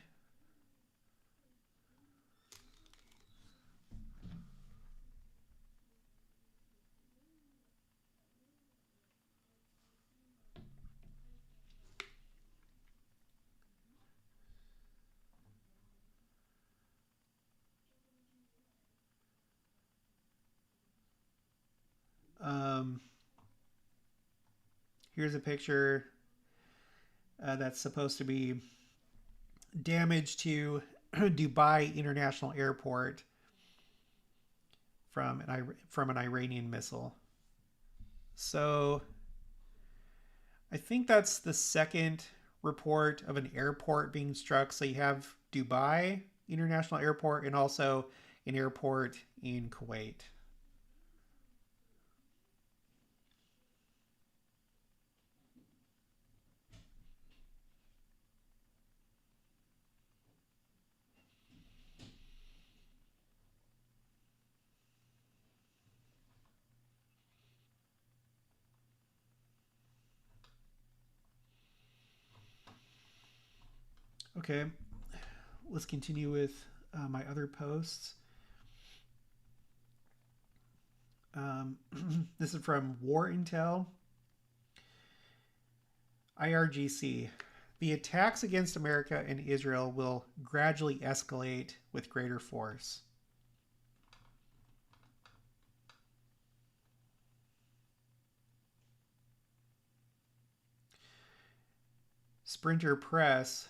Here's a picture that's supposed to be damage to Dubai International Airport from an Iranian missile. So I think that's the second report of an airport being struck. So you have Dubai International Airport and also an airport in Kuwait. Okay, let's continue with my other posts. This is from War Intel. IRGC. The attacks against America and Israel will gradually escalate with greater force. Sprinter Press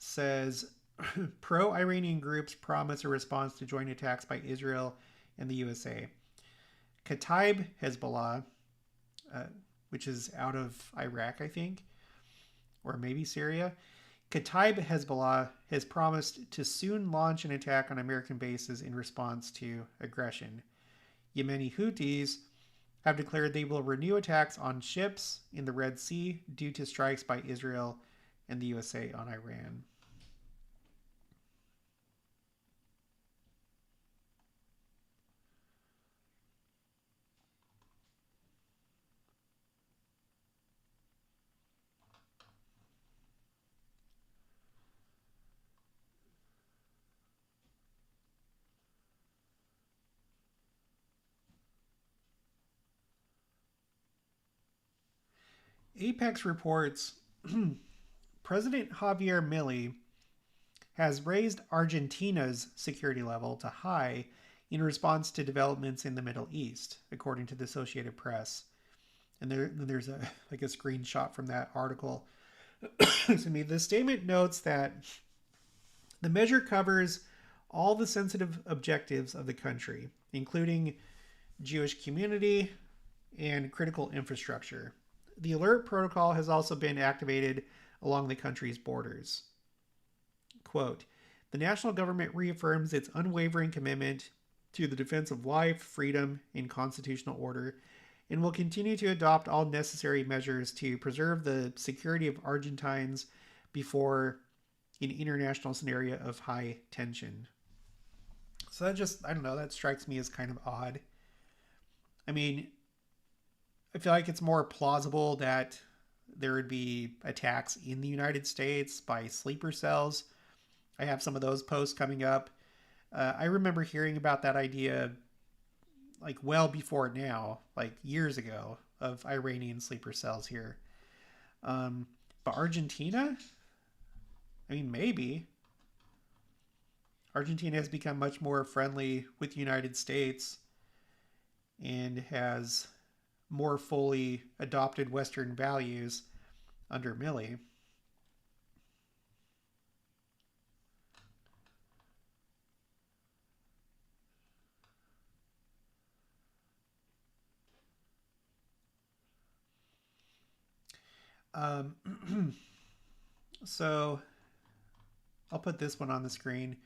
says pro-Iranian groups promise a response to joint attacks by Israel and the USA. Kataib Hezbollah, which is out of Iraq, I think, or maybe Syria, Kataib Hezbollah has promised to soon launch an attack on American bases in response to aggression. Yemeni Houthis have declared they will renew attacks on ships in the Red Sea due to strikes by Israel and the USA on Iran. Apex reports President Javier Milei has raised Argentina's security level to high in response to developments in the Middle East, according to the Associated Press. And there's a screenshot from that article. To me, the statement notes that the measure covers all the sensitive objectives of the country, including Jewish community and critical infrastructure. The alert protocol has also been activated along the country's borders. Quote, the national government reaffirms its unwavering commitment to the defense of life, freedom, and constitutional order, and will continue to adopt all necessary measures to preserve the security of Argentines before an international scenario of high tension. So that just, I don't know, that strikes me as kind of odd. I mean, I feel like it's more plausible that there would be attacks in the United States by sleeper cells. I have some of those posts coming up. I remember hearing about that idea like well before now, like years ago, of Iranian sleeper cells here. But Argentina? I mean, maybe. Argentina has become much more friendly with the United States and has more fully adopted Western values under Milei. So I'll put this one on the screen.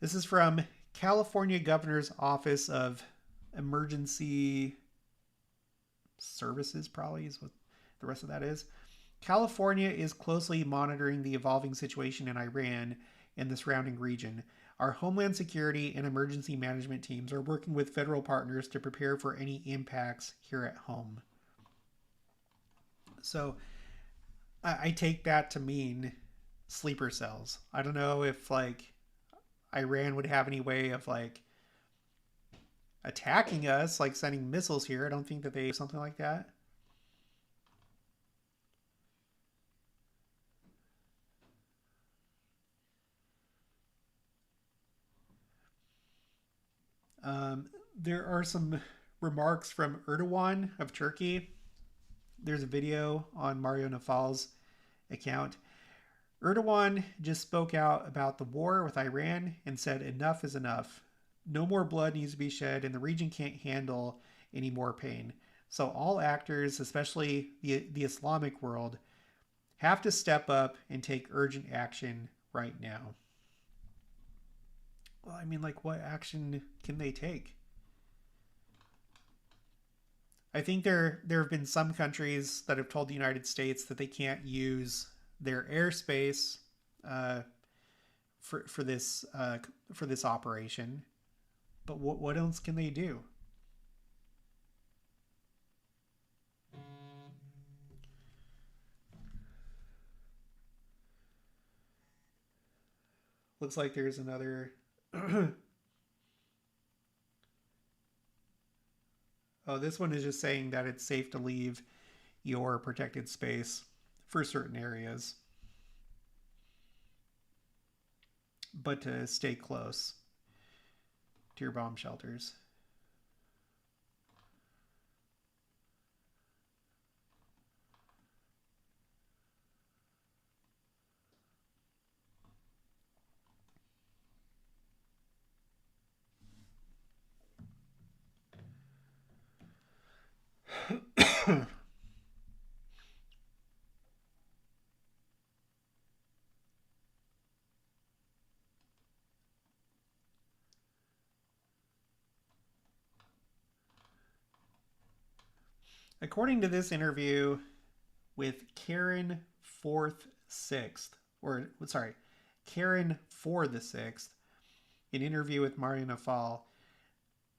This is from California Governor's Office of Emergency Services, probably is what the rest of that is. California is closely monitoring the evolving situation in Iran and the surrounding region. Our Homeland Security and emergency management teams are working with federal partners to prepare for any impacts here at home. So I take that to mean sleeper cells. I don't know if like Iran would have any way of like attacking us, like sending missiles here. I don't think that they do something like that. There are some remarks from Erdogan of Turkey. There's a video on Mario Nafal's account. Erdogan just spoke out about the war with Iran and said enough is enough. No more blood needs to be shed, and the region can't handle any more pain. So all actors, especially the Islamic world, have to step up and take urgent action right now. Well, I mean, like, what action can they take? I think there have been some countries that have told the United States that they can't use their airspace uh, for this operation. But what else can they do? Looks like there's another. Oh, this one is just saying that it's safe to leave your protected space for certain areas, but to stay close to your bomb shelters. According to this interview with Karen Fourth Sixth, or sorry, Karen for the Sixth, an interview with Mariana Fall,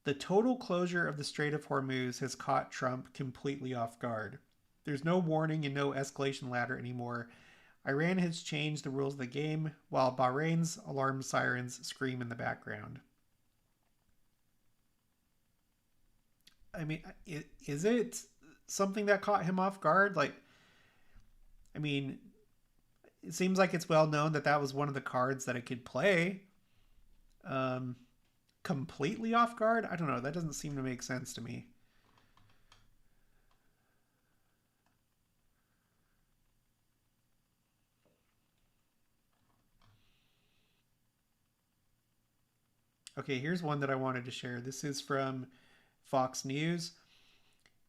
the total closure of the Strait of Hormuz has caught Trump completely off guard. There's no warning and no escalation ladder anymore. Iran has changed the rules of the game, while Bahrain's alarm sirens scream in the background. I mean, is it something that caught him off guard? Like, I mean, it seems like it's well known that that was one of the cards that it could play. Um, Completely off guard? I don't know. That doesn't seem to make sense to me. Okay, here's one that I wanted to share. This is from Fox News.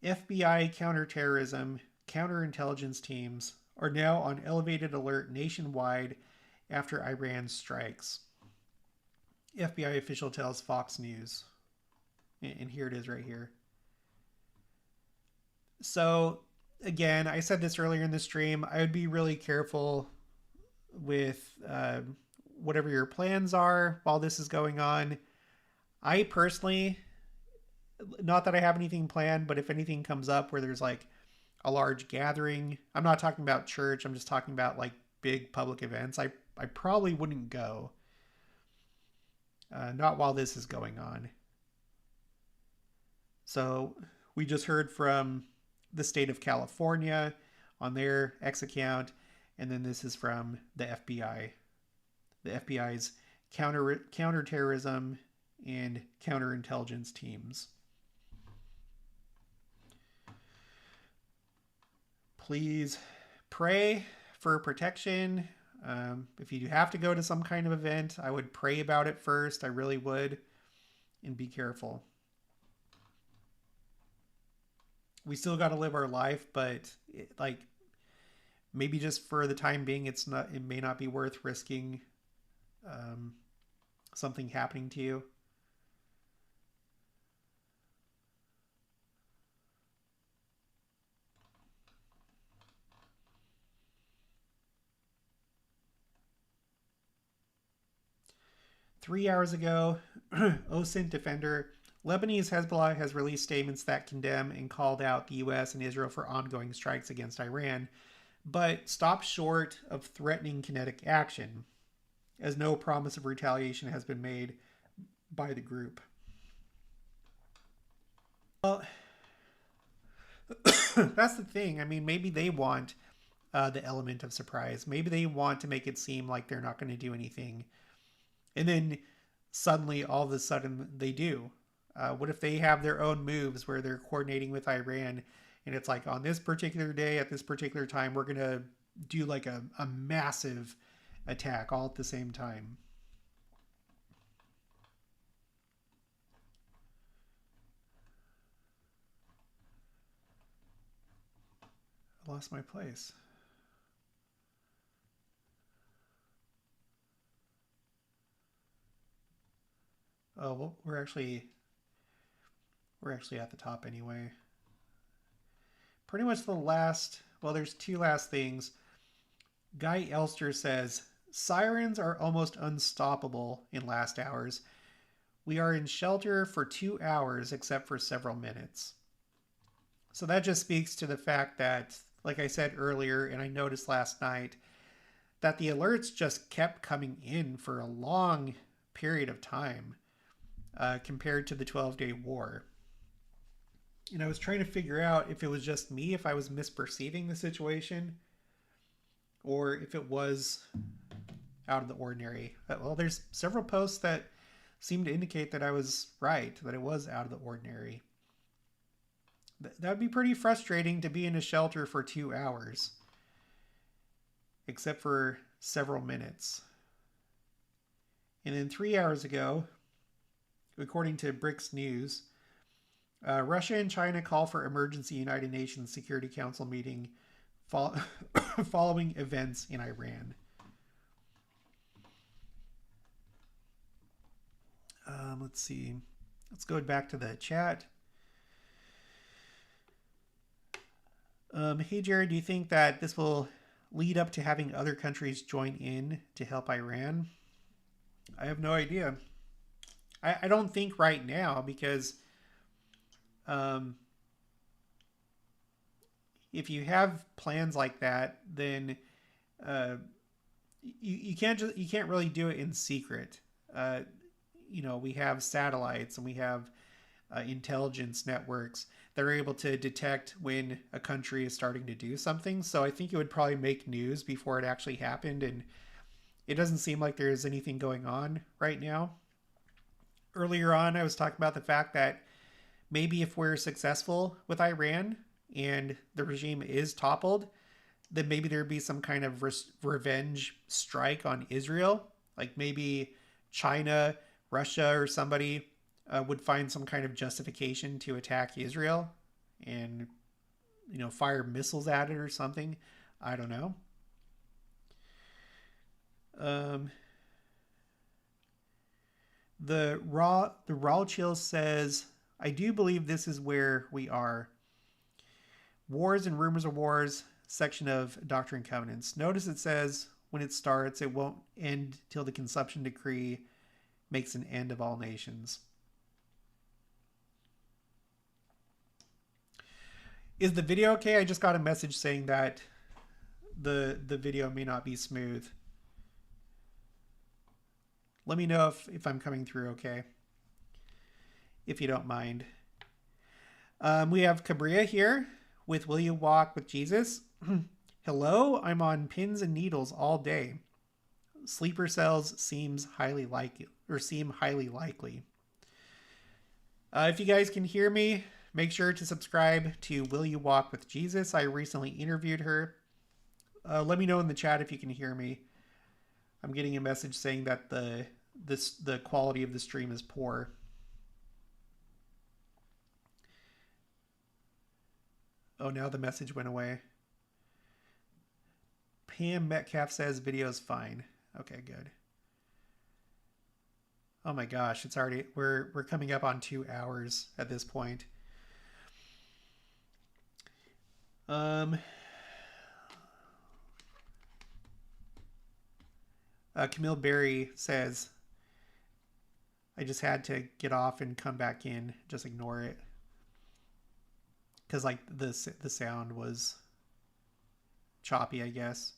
FBI counterterrorism counterintelligence teams are now on elevated alert nationwide after Iran strikes. FBI official tells Fox News. And here it is right here. So, again, I said this earlier in the stream. I would be really careful with whatever your plans are while this is going on. I personally, not that I have anything planned, but if anything comes up where there's like a large gathering, I'm not talking about church, I'm just talking about like big public events, I probably wouldn't go. Not while this is going on. So we just heard from the state of California on their X account, and then this is from the FBI. The FBI's counterterrorism and counterintelligence teams. Please pray for protection. If you have to go to some kind of event, I would pray about it first. I really would. And be careful. We still got to live our life, but maybe just for the time being, it may not be worth risking something happening to you. Three hours ago, OSINT defender Lebanese Hezbollah has released statements that condemn and called out the US and Israel for ongoing strikes against Iran, but stopped short of threatening kinetic action, as no promise of retaliation has been made by the group. Well, that's the thing. I mean, maybe they want the element of surprise. Maybe they want to make it seem like they're not going to do anything. And then suddenly, all of a sudden, they do. What if they have their own moves where they're coordinating with Iran and it's like on this particular day at this particular time, we're going to do like a massive attack all at the same time. I lost my place. Oh, well, we're actually at the top anyway. Pretty much the last, well, there's two last things. Guy Elster says, sirens are almost unstoppable in last hours. We are in shelter for 2 hours except for several minutes. So that just speaks to the fact that, like I said earlier, and I noticed last night, that the alerts just kept coming in for a long period of time compared to the 12-day war. And I was trying to figure out if it was just me, if I was misperceiving the situation, or if it was out of the ordinary. Well, there's several posts that seem to indicate that I was right, that it was out of the ordinary. That would be pretty frustrating to be in a shelter for 2 hours, except for several minutes. And then 3 hours ago, according to BRICS News, Russia and China call for emergency United Nations Security Council meeting following events in Iran. Let's see. Let's go back to the chat. Hey Jared, do you think that this will lead up to having other countries join in to help Iran? I have no idea. I don't think right now because um, if you have plans like that, then uh, you can't really do it in secret. Uh, we have satellites and we have intelligence networks that are able to detect when a country is starting to do something. So I think it would probably make news before it actually happened. And it doesn't seem like there's anything going on right now. Earlier on, I was talking about the fact that maybe if we're successful with Iran and the regime is toppled, then maybe there'd be some kind of revenge strike on Israel. Like maybe China, Russia, or somebody would find some kind of justification to attack Israel and, fire missiles at it or something. I don't know. Um, the raw chill says, I do believe this is where we are. Wars and Rumors of Wars section of Doctrine and Covenants. Notice it says when it starts, it won't end till the consumption decree makes an end of all nations. Is the video okay? I just got a message saying that the video may not be smooth. Let me know if I'm coming through okay, if you don't mind. We have Cabria here with Will You Walk with Jesus? Hello, I'm on pins and needles all day. Sleeper cells seem highly likely. If you guys can hear me, make sure to subscribe to Will You Walk with Jesus. I recently interviewed her. Let me know in the chat if you can hear me. I'm getting a message saying that the quality of the stream is poor. Oh, now the message went away. Pam Metcalf says video's fine. Okay, good. Oh my gosh, it's already we're coming up on 2 hours at this point. Camille Berry says, I just had to get off and come back in. Just ignore it. Because, like, the sound was choppy, I guess.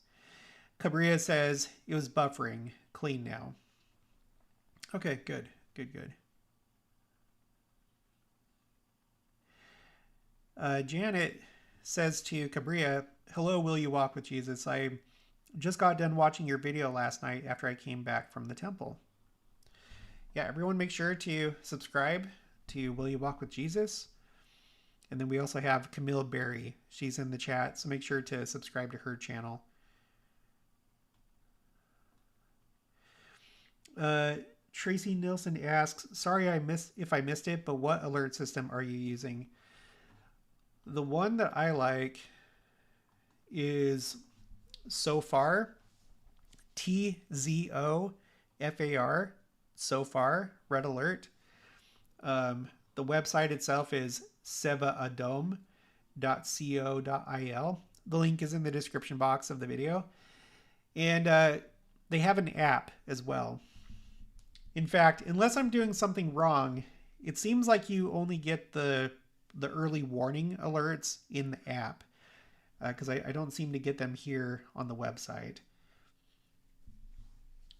Cabria says, it was buffering. Clean now. Okay, good. Good. Janet says to Cabria, hello, Will You Walk with Jesus? I just got done watching your video last night after I came back from the temple. Yeah, everyone make sure to subscribe to Will You Walk with Jesus. And then we also have Camille Berry. She's in the chat, so make sure to subscribe to her channel. Tracy Nilsson asks, sorry if I missed it, but what alert system are you using? The one that I like is Tzofar, Tzofar, Tzofar, Red Alert. The website itself is sevaadom.co.il. The link is in the description box of the video. And they have an app as well. In fact, unless I'm doing something wrong, it seems like you only get the early warning alerts in the app, because I don't seem to get them here on the website.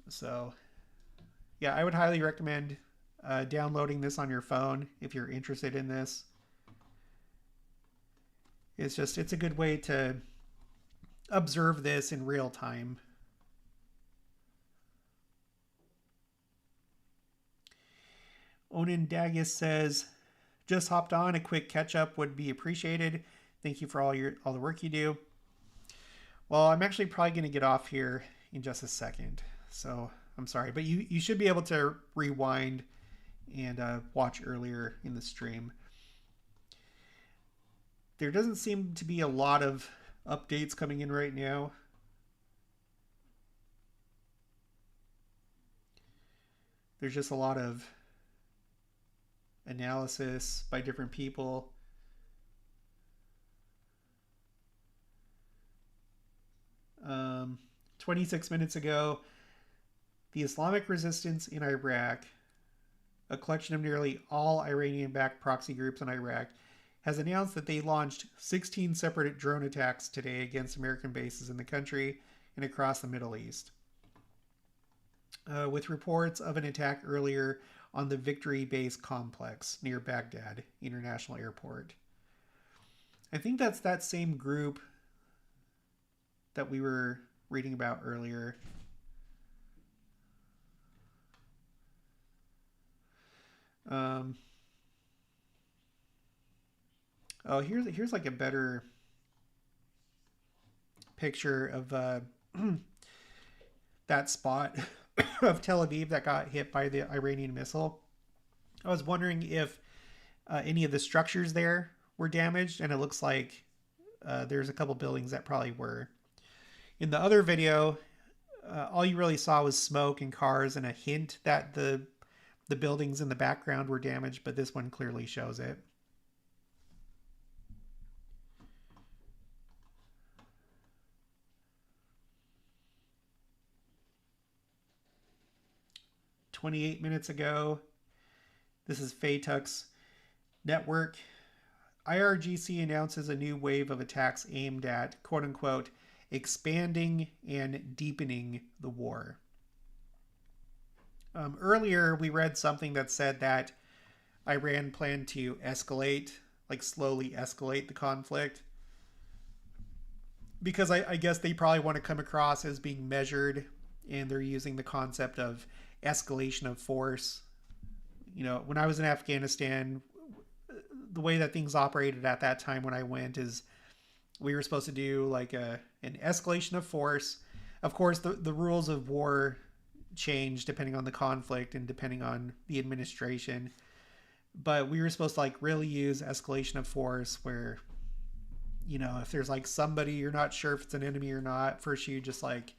So, yeah, I would highly recommend downloading this on your phone if you're interested in this. It's a good way to observe this in real time. Onan Dagus says, just hopped on. A quick catch up would be appreciated. Thank you for all the work you do. Well, I'm actually probably going to get off here in just a second, so I'm sorry, but you should be able to rewind and watch earlier in the stream. There doesn't seem to be a lot of updates coming in right now. There's just a lot of analysis by different people. 26 minutes ago, the Islamic resistance in Iraq, a collection of nearly all Iranian-backed proxy groups in Iraq, has announced that they launched 16 separate drone attacks today against American bases in the country and across the Middle East, with reports of an attack earlier on the Victory Base complex near Baghdad International Airport. I think that's that same group that we were reading about earlier. Oh, here's like a better picture of that spot of Tel Aviv that got hit by the Iranian missile. I was wondering if any of the structures there were damaged, and it looks like there's a couple buildings that probably were. In the other video, all you really saw was smoke and cars and a hint that the buildings in the background were damaged, but this one clearly shows it. "28 minutes ago, this is Faytuck's network. IRGC announces a new wave of attacks aimed at, quote unquote, expanding and deepening the war." Earlier, we read something that said that Iran planned to escalate, like slowly escalate the conflict. Because I guess they probably want to come across as being measured, and they're using the concept of escalation of force. You know, when I was in Afghanistan, the way that things operated at that time when I went is we were supposed to do like an escalation of force. Of course, the rules of war change depending on the conflict and depending on the administration. But we were supposed to like really use escalation of force where, you know, if there's like somebody you're not sure if it's an enemy or not, first you just like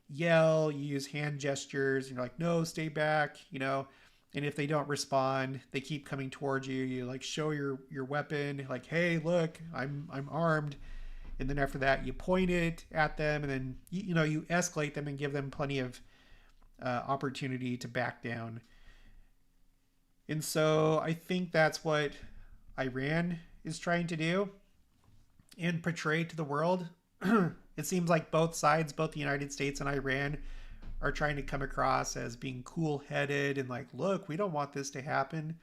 yell, you use hand gestures, and you're like, no, stay back, you know. And if they don't respond, they keep coming towards you. You like show your weapon, like, hey, look, I'm armed. And then after that, you point it at them, and then you escalate them and give them plenty of opportunity to back down. And so I think that's what Iran is trying to do and portray to the world. It seems like both sides, both the United States and Iran, are trying to come across as being cool-headed and like, look, we don't want this to happen.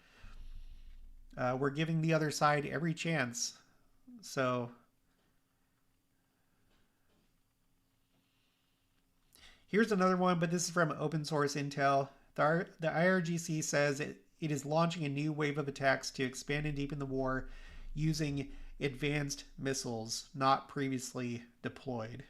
We're giving the other side every chance. So here's another one, but this is from open source intel. The IRGC says it is launching a new wave of attacks to expand and deepen the war using advanced missiles not previously deployed.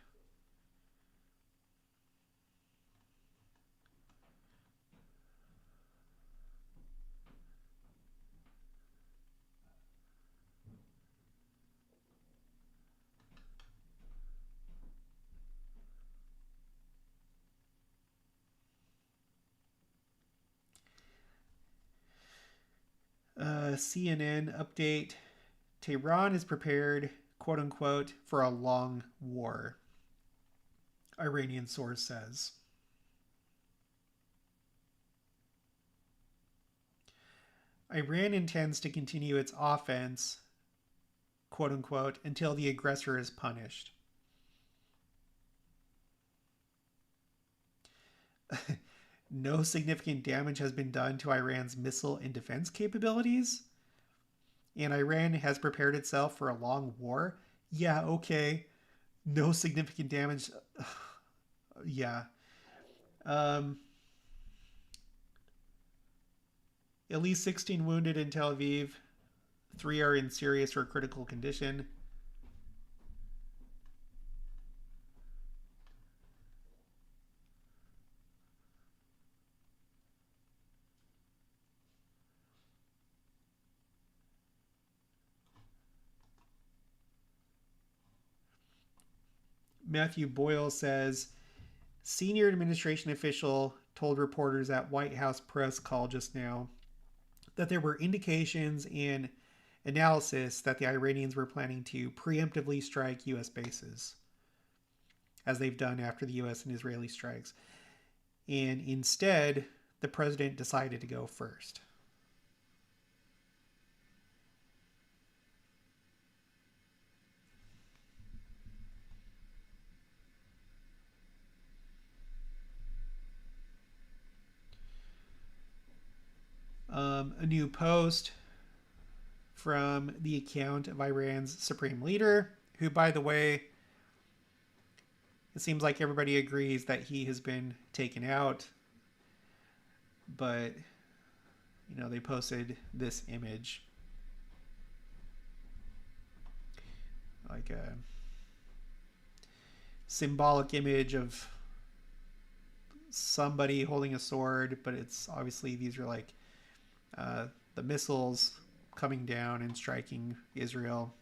CNN update. Tehran is prepared, quote unquote, for a long war, Iranian source says. Iran intends to continue its offense, quote unquote, until the aggressor is punished. No significant damage has been done to Iran's missile and defense capabilities. And Iran has prepared itself for a long war. Yeah, okay. No significant damage. Yeah. At least 16 wounded in Tel Aviv. 3 are in serious or critical condition. Matthew Boyle says, senior administration official told reporters at White House press call just now that there were indications and analysis that the Iranians were planning to preemptively strike U.S. bases. as they've done after the U.S. and Israeli strikes. And instead, the president decided to go first. A new post from the account of Iran's supreme leader, who, by the way, it seems like everybody agrees that he has been taken out. But, you know, they posted this image. Like a symbolic image of somebody holding a sword, but it's obviously these are like the missiles coming down and striking Israel.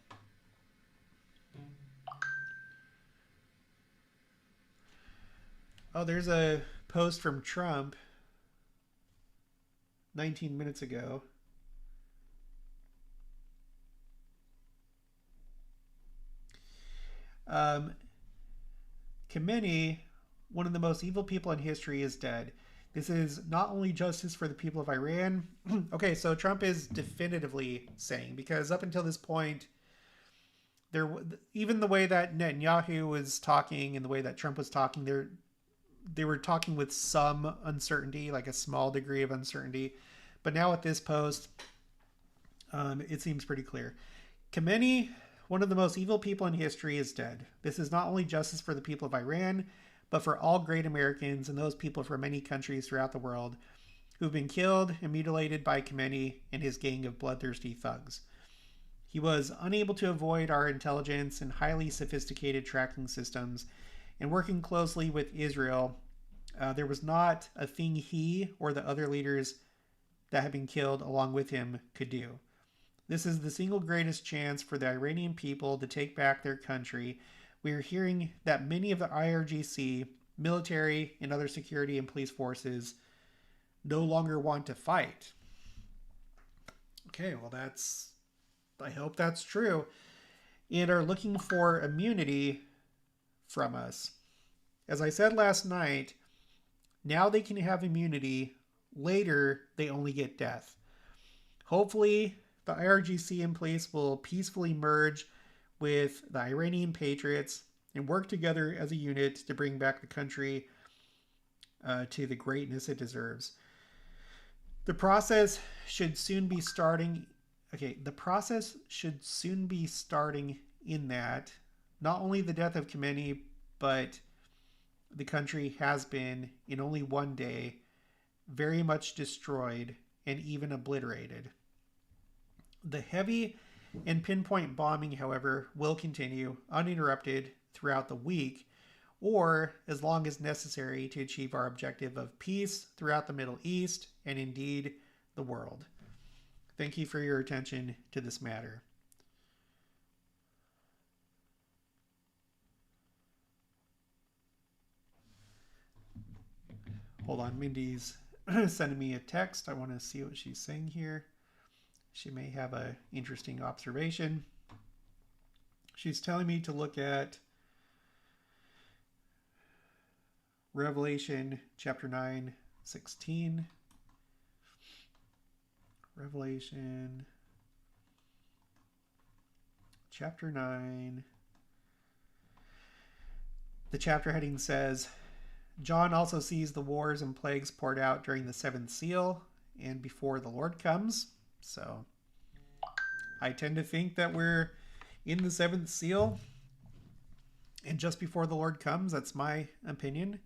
Oh, there's a post from Trump 19 minutes ago. Khamenei, one of the most evil people in history, is dead. This is not only justice for the people of Iran. Okay, so Trump is definitively saying, because up until this point, there, even the way that Netanyahu was talking and the way that Trump was talking, they were talking with some uncertainty, like a small degree of uncertainty. But now with this post, it seems pretty clear. Khamenei, one of the most evil people in history, is dead. This is not only justice for the people of Iran, but for all great Americans and those people from many countries throughout the world who've been killed and mutilated by Khamenei and his gang of bloodthirsty thugs. He was unable to avoid our intelligence and highly sophisticated tracking systems, and working closely with Israel, there was not a thing he or the other leaders that had been killed along with him could do. This is the single greatest chance for the Iranian people to take back their country. We are hearing that many of the IRGC, military, and other security and police forces no longer want to fight. Okay, well I hope that's true. And are looking for immunity from us. As I said last night, now they can have immunity. Later, they only get death. Hopefully, the IRGC and police will peacefully merge with the Iranian patriots and work together as a unit to bring back the country to the greatness it deserves. The process should soon be starting. Okay, the process should soon be starting in that not only the death of Khamenei, but the country has been, in only one day, very much destroyed and even obliterated. The heavy and pinpoint bombing, however, will continue uninterrupted throughout the week, or as long as necessary to achieve our objective of peace throughout the Middle East and indeed the world. Thank you for your attention to this matter. Hold on, Mindy's sending me a text. I want to see what she's saying here. She may have an interesting observation. She's telling me to look at Revelation chapter 9, 16. Revelation chapter 9. The chapter heading says, John also sees the wars and plagues poured out during the seventh seal and before the Lord comes. So I tend to think that we're in the seventh seal and just before the Lord comes. That's my opinion.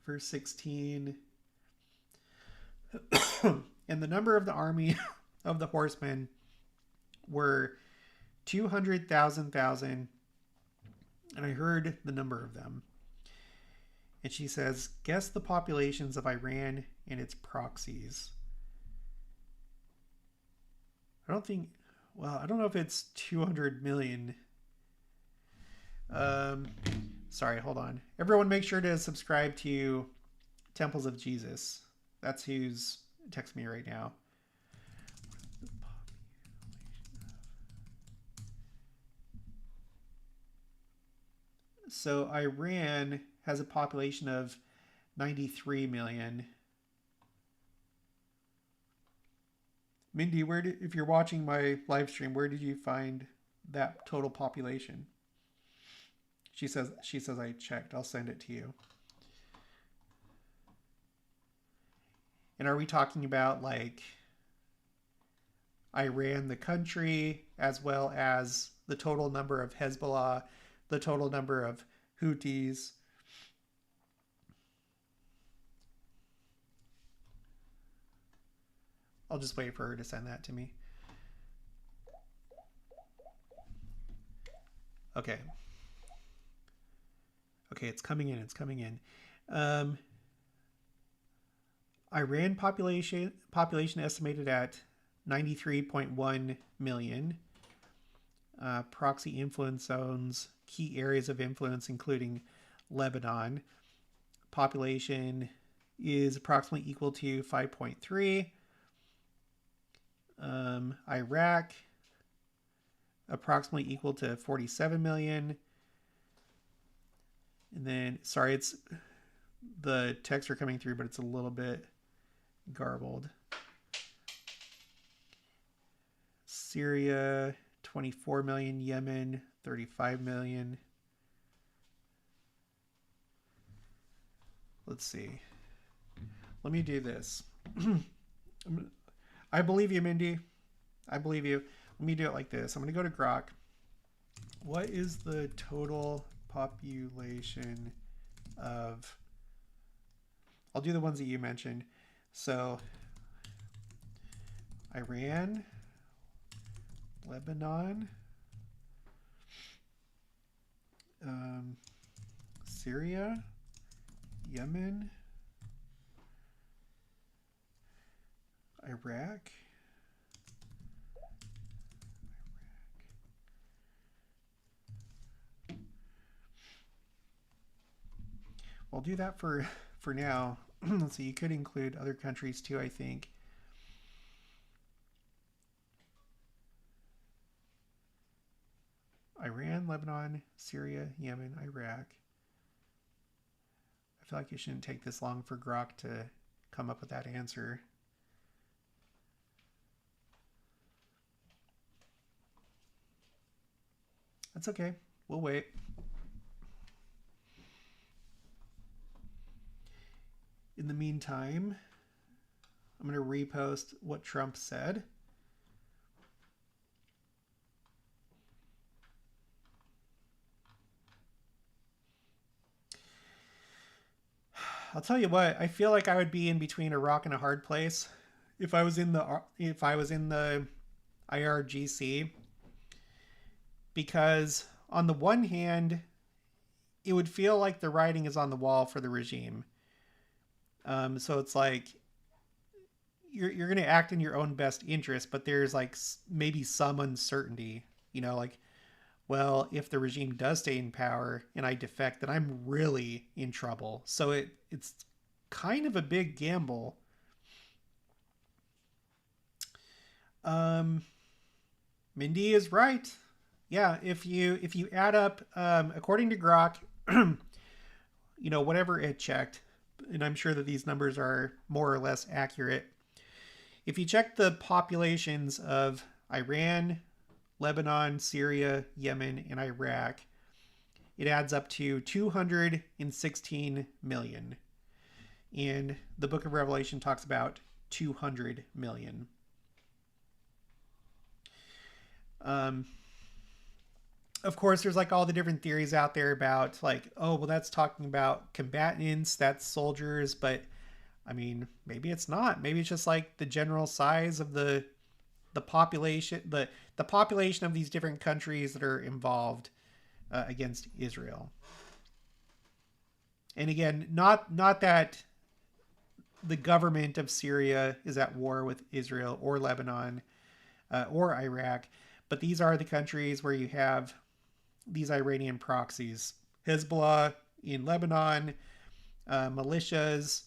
Verse 16. And the number of the army of the horsemen were 200,000, and I heard the number of them. And she says, guess the populations of Iran and its proxies. I don't know if it's 200 million. Sorry, hold on. Everyone make sure to subscribe to Temples of Jesus. That's who's texting me right now. So Iran has a population of 93 million. Mindy, if you're watching my live stream, where did you find that total population? She says I checked. I'll send it to you. And are we talking about like Iran, the country, as well as the total number of Hezbollah, the total number of Houthis? I'll just wait for her to send that to me. Okay. Okay, it's coming in. It's coming in. Iran population estimated at 93.1 million. Proxy influence zones, key areas of influence, including Lebanon. Population is approximately equal to 5.3. Iraq, approximately equal to 47 million. And then, sorry, the texts are coming through, but it's a little bit garbled. Syria, 24 million. Yemen, 35 million. Let's see. Let me do this. I believe you, Mindy. I believe you. Let me do it like this. I'm going to go to Grok. What is the total population of... I'll do the ones that you mentioned. So, Iran, Lebanon, Syria, Yemen, Iraq, I'll do that for now. Let's see, you could include other countries too, I think. Iran, Lebanon, Syria, Yemen, Iraq. I feel like it shouldn't take this long for Grok to come up with that answer. That's okay. We'll wait. In the meantime, I'm going to repost what Trump said. I'll tell you what, I feel like I would be in between a rock and a hard place if I was in the IRGC, because on the one hand, it would feel like the writing is on the wall for the regime. So it's like you're going to act in your own best interest, but there's like maybe some uncertainty, like, well, if the regime does stay in power and I defect, then I'm really in trouble. So it's kind of a big gamble. Mindy is right. Yeah, if you add up, according to Grok, whatever it checked, and I'm sure that these numbers are more or less accurate. If you check the populations of Iran, Lebanon, Syria, Yemen, and Iraq, it adds up to 216 million. And the book of Revelation talks about 200 million. Of course, there's like all the different theories out there about like, oh, well, that's talking about combatants, that's soldiers, but I mean, maybe it's not. Maybe it's just like the general size of the population, the population of these different countries that are involved against Israel. And again, not that the government of Syria is at war with Israel or Lebanon or Iraq, but these are the countries where you have these Iranian proxies. Hezbollah in Lebanon, militias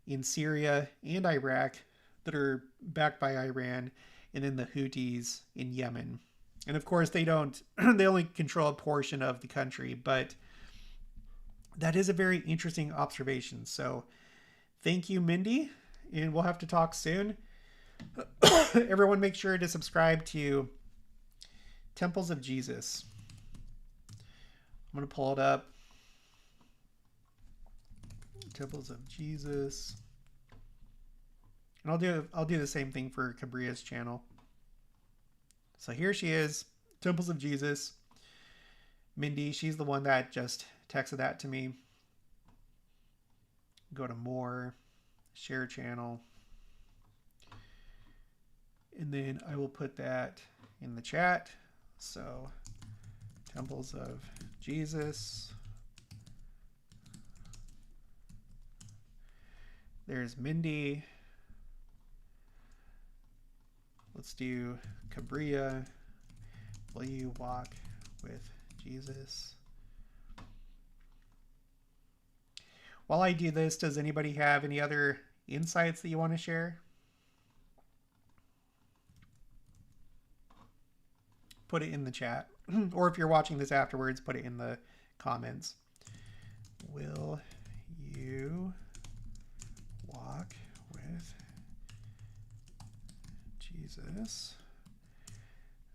in Syria and Iraq that are backed by Iran, and then the Houthis in Yemen. And of course, they only control a portion of the country, but that is a very interesting observation. So thank you, Mindy, and we'll have to talk soon. Everyone make sure to subscribe to Temples of Jesus. I'm going to pull it up. Temples of Jesus. And I'll do the same thing for Cabria's channel. So here she is, Temples of Jesus. Mindy, she's the one that just texted that to me. Go to more, share channel. And then I will put that in the chat. So Temples of Jesus. There's Mindy. Let's do Cabria. Will you walk with Jesus? While I do this, does anybody have any other insights that you want to share? Put it in the chat. Or if you're watching this afterwards, put it in the comments. Will you walk with Jesus?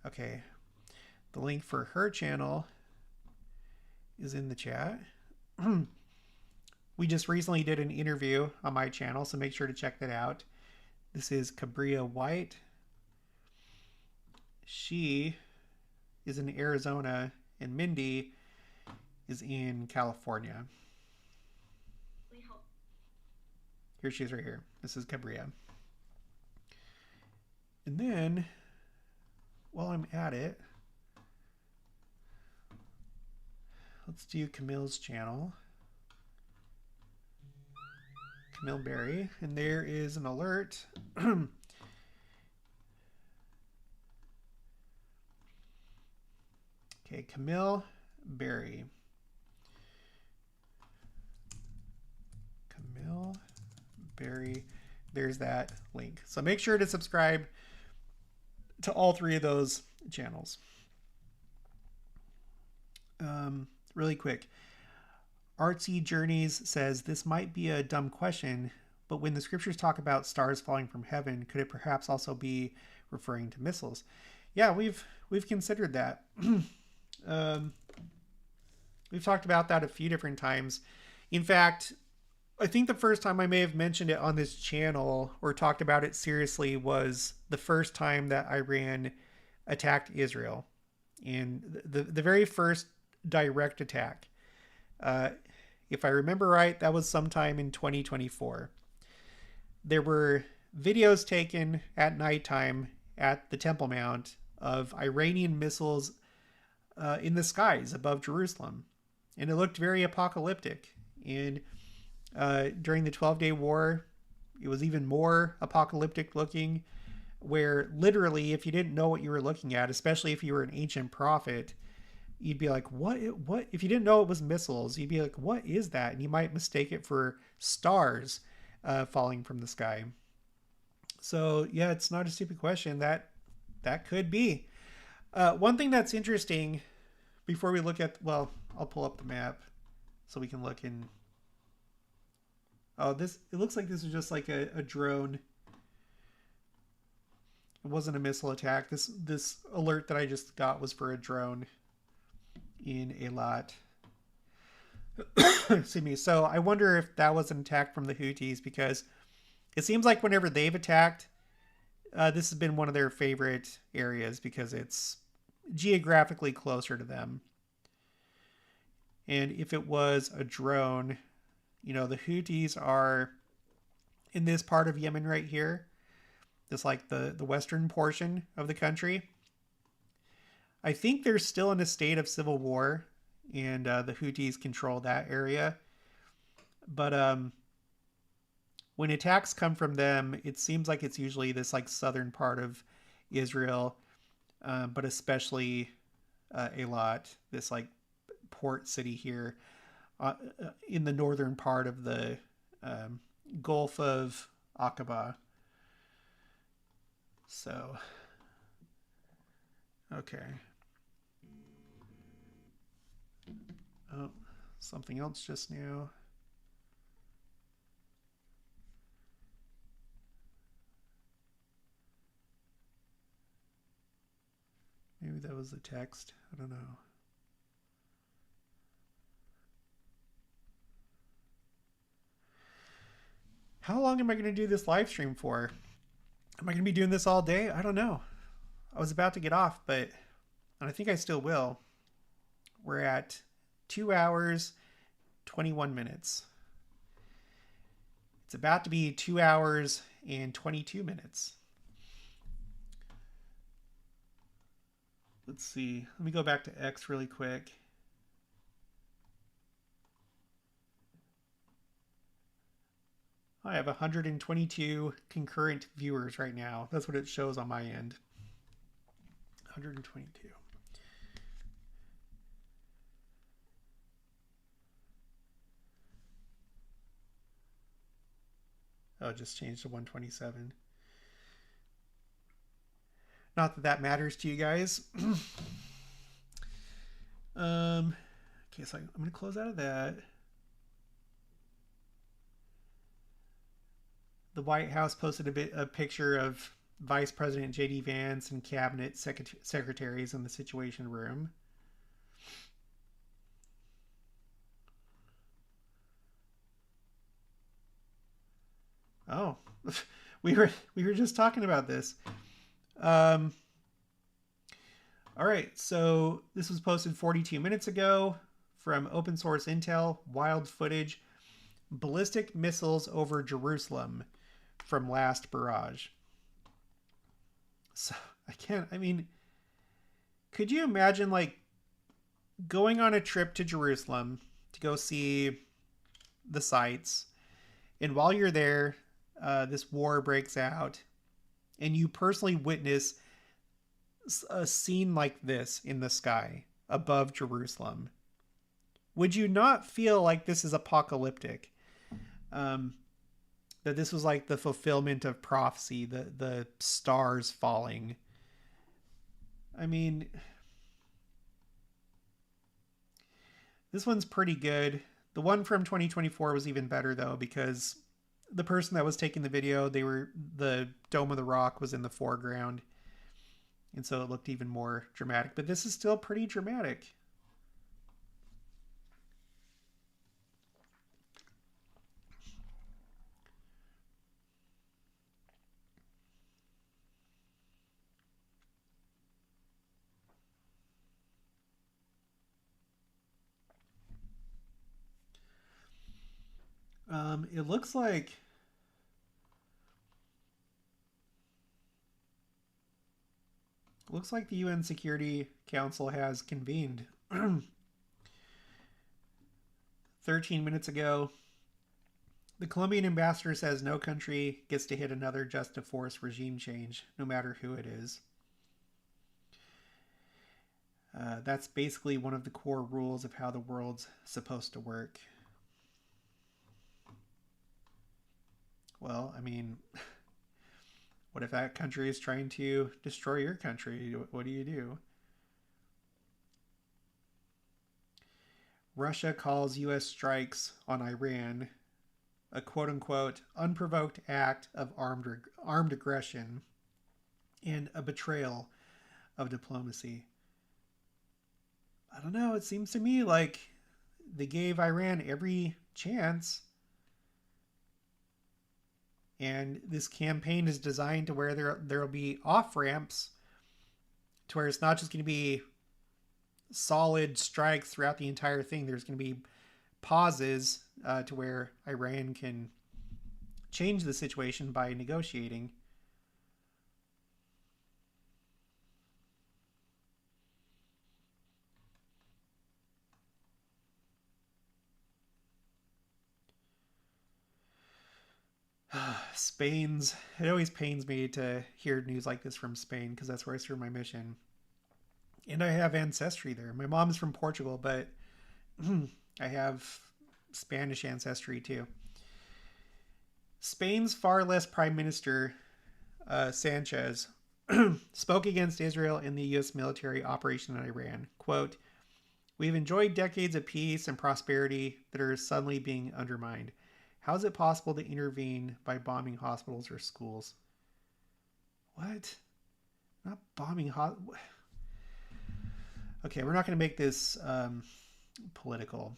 Okay. The link for her channel is in the chat. We just recently did an interview on my channel, so make sure to check that out. This is Cabria White. She is in Arizona, and Mindy is in California. Here she is right here. This is Cabria. And then, while I'm at it, let's do Camille's channel. Camille Berry. And there is an alert. Okay, Camille Berry. Camille Berry. There's that link. So make sure to subscribe to all three of those channels. Really quick. Artsy Journeys says, this might be a dumb question, but when the scriptures talk about stars falling from heaven, could it perhaps also be referring to missiles? Yeah, we've considered that. We've talked about that a few different times. In fact, I think the first time I may have mentioned it on this channel or talked about it seriously was the first time that Iran attacked Israel. And the very first direct attack. If I remember right, that was sometime in 2024. There were videos taken at nighttime at the Temple Mount of Iranian missiles in the skies above Jerusalem. And it looked very apocalyptic. And during the 12-day war, it was even more apocalyptic looking, where literally, if you didn't know what you were looking at, especially if you were an ancient prophet, you'd be like, what? If you didn't know it was missiles, you'd be like, what is that? And you might mistake it for stars falling from the sky. So yeah, it's not a stupid question. That could be. One thing that's interesting before we look at, well, I'll pull up the map so we can look in. Oh, it looks like this is just like a drone. It wasn't a missile attack. This alert that I just got was for a drone in Eilat. Excuse me. So I wonder if that was an attack from the Houthis, because it seems like whenever they've attacked, this has been one of their favorite areas because it's geographically closer to them. And if it was a drone, you know, the Houthis are in this part of Yemen right here. It's like the western portion of the country. I think they're still in a state of civil war, and the Houthis control that area. But when attacks come from them, it seems like it's usually this like southern part of Israel, but especially Eilat, this like port city here in the northern part of the Gulf of Aqaba. So, okay. Oh, something else just now. Maybe that was the text. I don't know. How long am I going to do this live stream for? Am I going to be doing this all day? I don't know. I was about to get off, but and I think I still will. We're at 2 hours, 21 minutes. It's about to be 2 hours and 22 minutes. Let's see. Let me go back to X really quick. I have 122 concurrent viewers right now. That's what it shows on my end. 122. Oh, it just changed to 127. Not that that matters to you guys. Okay, so I'm going to close out of that. The White House posted a picture of Vice President J.D. Vance and cabinet secretaries in the Situation Room. Oh, we were just talking about this. All right, so this was posted 42 minutes ago from open source intel, wild footage, ballistic missiles over Jerusalem from last barrage. So I mean, could you imagine like going on a trip to Jerusalem to go see the sites, and while you're there, this war breaks out, and you personally witness a scene like this in the sky above Jerusalem? Would you not feel like this is apocalyptic? That this was like the fulfillment of prophecy, the stars falling. I mean, this one's pretty good. The one from 2024 was even better though, because the person that was taking the video, the Dome of the Rock was in the foreground, and so it looked even more dramatic. But this is still pretty dramatic. It looks like the UN Security Council has convened 13 minutes ago. The Colombian ambassador says no country gets to hit another just to force regime change, no matter who it is. That's basically one of the core rules of how the world's supposed to work. Well, I mean, what if that country is trying to destroy your country? What do you do? Russia calls U.S. strikes on Iran a quote-unquote unprovoked act of armed aggression and a betrayal of diplomacy. I don't know. It seems to me like they gave Iran every chance. And this campaign is designed to where there'll be off-ramps to where it's not just going to be solid strikes throughout the entire thing. There's going to be pauses to where Iran can change the situation by negotiating. It always pains me to hear news like this from Spain, because that's where I served my mission. And I have ancestry there. My mom's from Portugal, but I have Spanish ancestry too. Spain's far less Prime Minister, Sanchez, spoke against Israel and the U.S. military operation in Iran. Quote, We've enjoyed decades of peace and prosperity that are suddenly being undermined. How is it possible to intervene by bombing hospitals or schools? What? Not bombing hospitals. Okay, we're not going to make this political.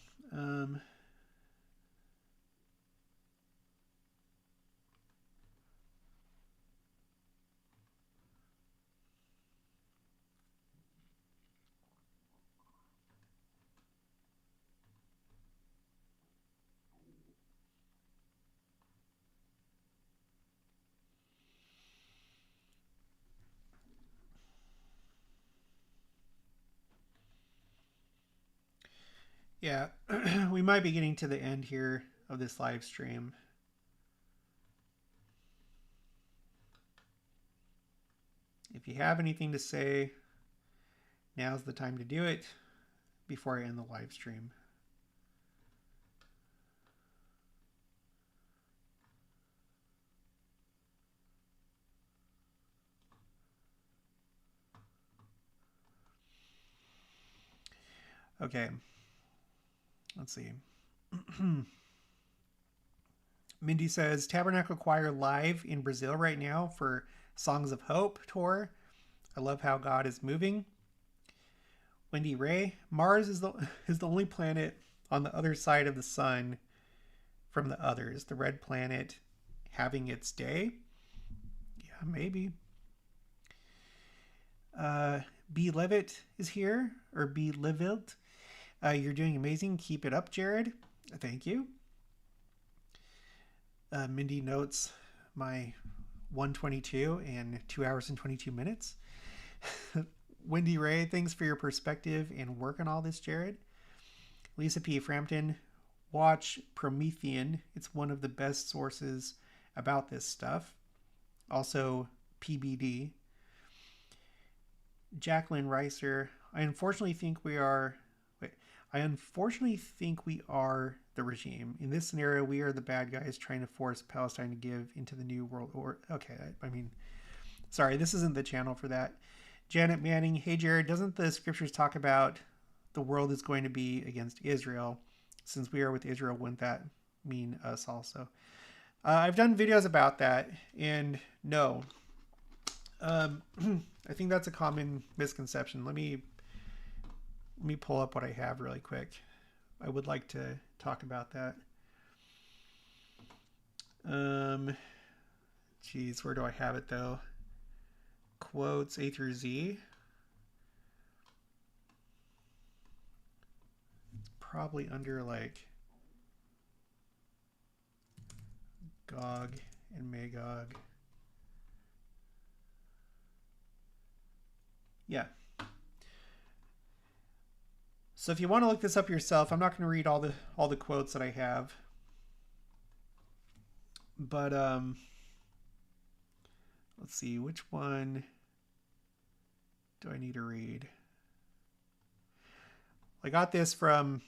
Yeah, we might be getting to the end here of this live stream. If you have anything to say, now's the time to do it before I end the live stream. Okay. Let's see. Mindy says Tabernacle Choir live in Brazil right now for Songs of Hope tour. I love how God is moving. Wendy Ray, Mars is the only planet on the other side of the sun from the others. The red planet having its day. Yeah, maybe. B. Levitt is here, or B. Levilt. You're doing amazing. Keep it up, Jared. Thank you. Mindy notes my 1:22 and 2 hours and 22 minutes. Wendy Ray, thanks for your perspective and work on all this, Jared. Lisa P. Frampton, watch Promethean. It's one of the best sources about this stuff. Also, PBD. Jacqueline Reiser, I unfortunately think we are the regime. In this scenario, we are the bad guys trying to force Palestine to give into the new world order. Okay, sorry, this isn't the channel for that. Janet Manning, hey Jared, doesn't the scriptures talk about the world is going to be against Israel? Since we are with Israel, wouldn't that mean us also? I've done videos about that, and no. I think that's a common misconception. Let me pull up what I have really quick. I would like to talk about that. Geez, where do I have it though? Quotes A through Z. It's probably under like Gog and Magog. Yeah. So if you want to look this up yourself, I'm not going to read all the quotes that I have. But let's see, which one do I need to read? I got this from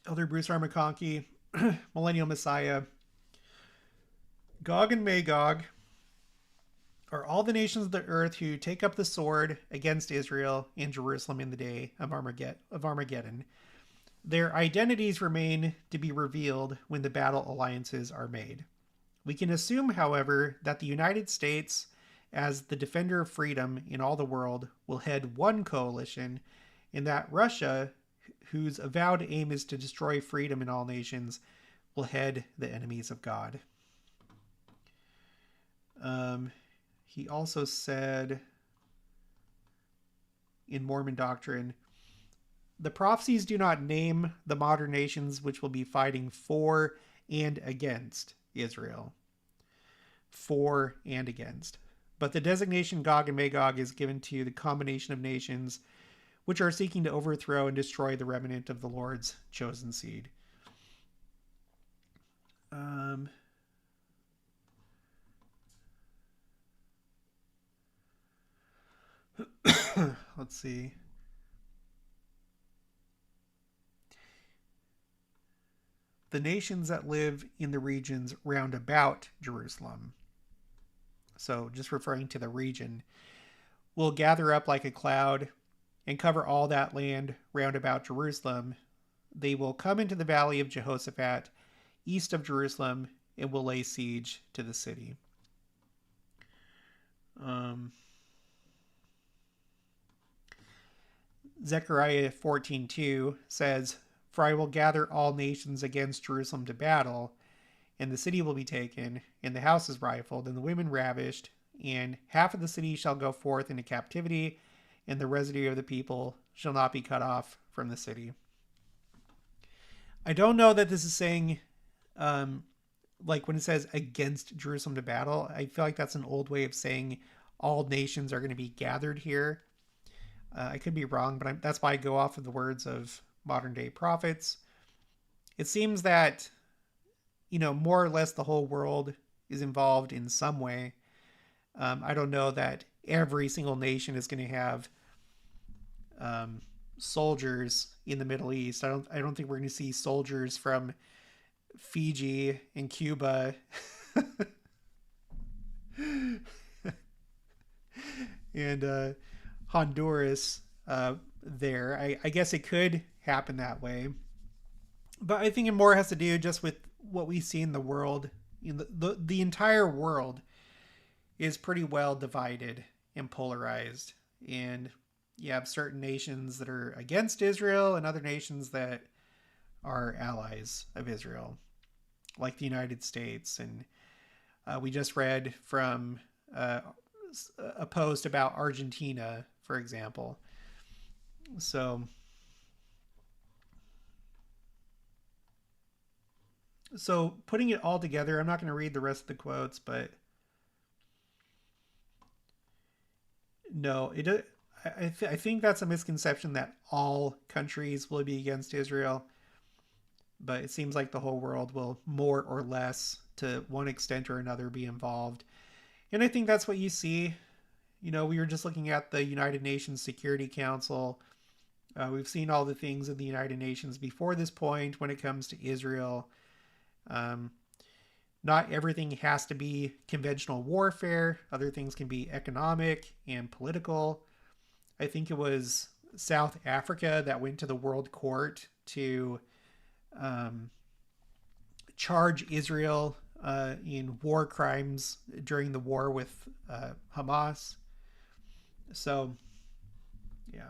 Elder Bruce R. McConkie, Millennial Messiah. Gog and Magog are all the nations of the earth who take up the sword against Israel and Jerusalem in the day of Armageddon. Their identities remain to be revealed when the battle alliances are made. We can assume, however, that the United States, as the defender of freedom in all the world, will head one coalition, and that Russia, whose avowed aim is to destroy freedom in all nations, will head the enemies of God. He also said in Mormon doctrine, the prophecies do not name the modern nations which will be fighting for and against Israel. For and against. But the designation Gog and Magog is given to the combination of nations which are seeking to overthrow and destroy the remnant of the Lord's chosen seed. Let's see. The nations that live in the regions round about Jerusalem, so just referring to the region, will gather up like a cloud and cover all that land round about Jerusalem. They will come into the valley of Jehoshaphat, east of Jerusalem, and will lay siege to the city. Zechariah 14:2 says, "For I will gather all nations against Jerusalem to battle, and the city will be taken, and the houses rifled, and the women ravished, and half of the city shall go forth into captivity, and the residue of the people shall not be cut off from the city." I don't know that this is saying, like when it says against Jerusalem to battle, I feel like that's an old way of saying all nations are going to be gathered here. I could be wrong, but that's why I go off of the words of modern day prophets. It seems that, more or less the whole world is involved in some way. I don't know that every single nation is going to have soldiers in the Middle East. I don't think we're going to see soldiers from Fiji and Cuba and Honduras there. I guess it could happen that way, but I think it more has to do just with what we see in the world. The entire world is pretty well divided and polarized, and you have certain nations that are against Israel and other nations that are allies of Israel, like the United States. And we just read from a post about Argentina, for example. So putting it all together, I'm not going to read the rest of the quotes, but no, I think that's a misconception that all countries will be against Israel, but it seems like the whole world will more or less, to one extent or another, be involved. And I think that's what you see. We were just looking at the United Nations Security Council. We've seen all the things in the United Nations before this point when it comes to Israel. Not everything has to be conventional warfare. Other things can be economic and political. I think it was South Africa that went to the World Court to charge Israel in war crimes during the war with Hamas. So, yeah.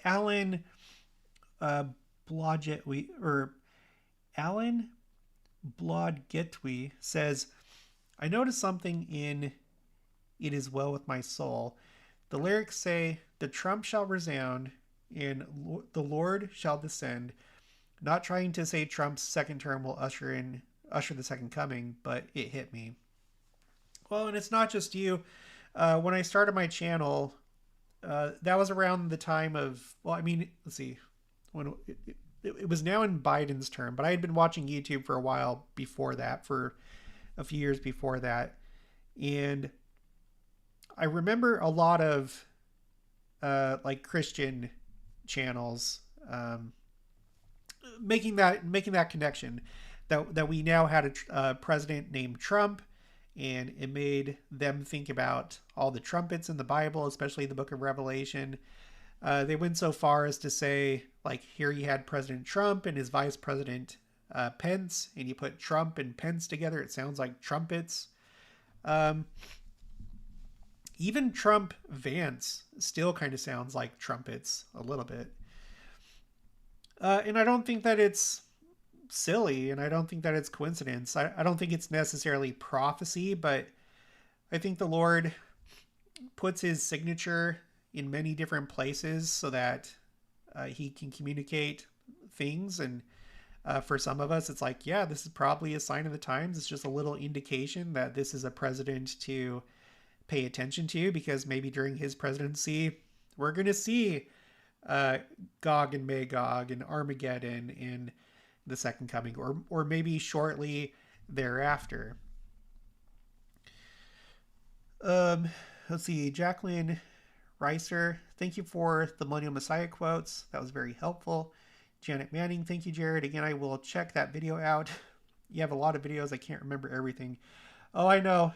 Alan Blodgetwe, or Alan Blodgetwe says, "I noticed something in It Is Well With My Soul. The lyrics say, 'The trump shall resound and the Lord shall descend.' Not trying to say Trump's second term will usher the second coming, but it hit me." Well, and it's not just you. When I started my channel, that was around the time of, well, I mean, let's see, when it was now in Biden's term, but I had been watching YouTube for a while before that, for a few years before that. And I remember a lot of like Christian channels making that connection that we now had a president named Trump, and it made them think about all the trumpets in the Bible, especially the book of Revelation. They went so far as to say, like, here you had President Trump and his vice president Pence, and you put Trump and Pence together, it sounds like trumpets. Even Trump Vance still kind of sounds like trumpets a little bit. And I don't think that it's silly, and I don't think that it's coincidence. I don't think it's necessarily prophecy, but I think the Lord puts his signature in many different places so that he can communicate things. And for some of us, it's like, yeah, this is probably a sign of the times. It's just a little indication that this is a president to pay attention to, because maybe during his presidency, we're going to see Gog and Magog and Armageddon in the second coming, or maybe shortly thereafter. Um, let's see. Jacqueline Reiser, thank you for the Millennial Messiah quotes. That was very helpful. Janet Manning, thank you, Jared. Again, I will check that video out. You have a lot of videos. I can't remember everything. Oh, I know.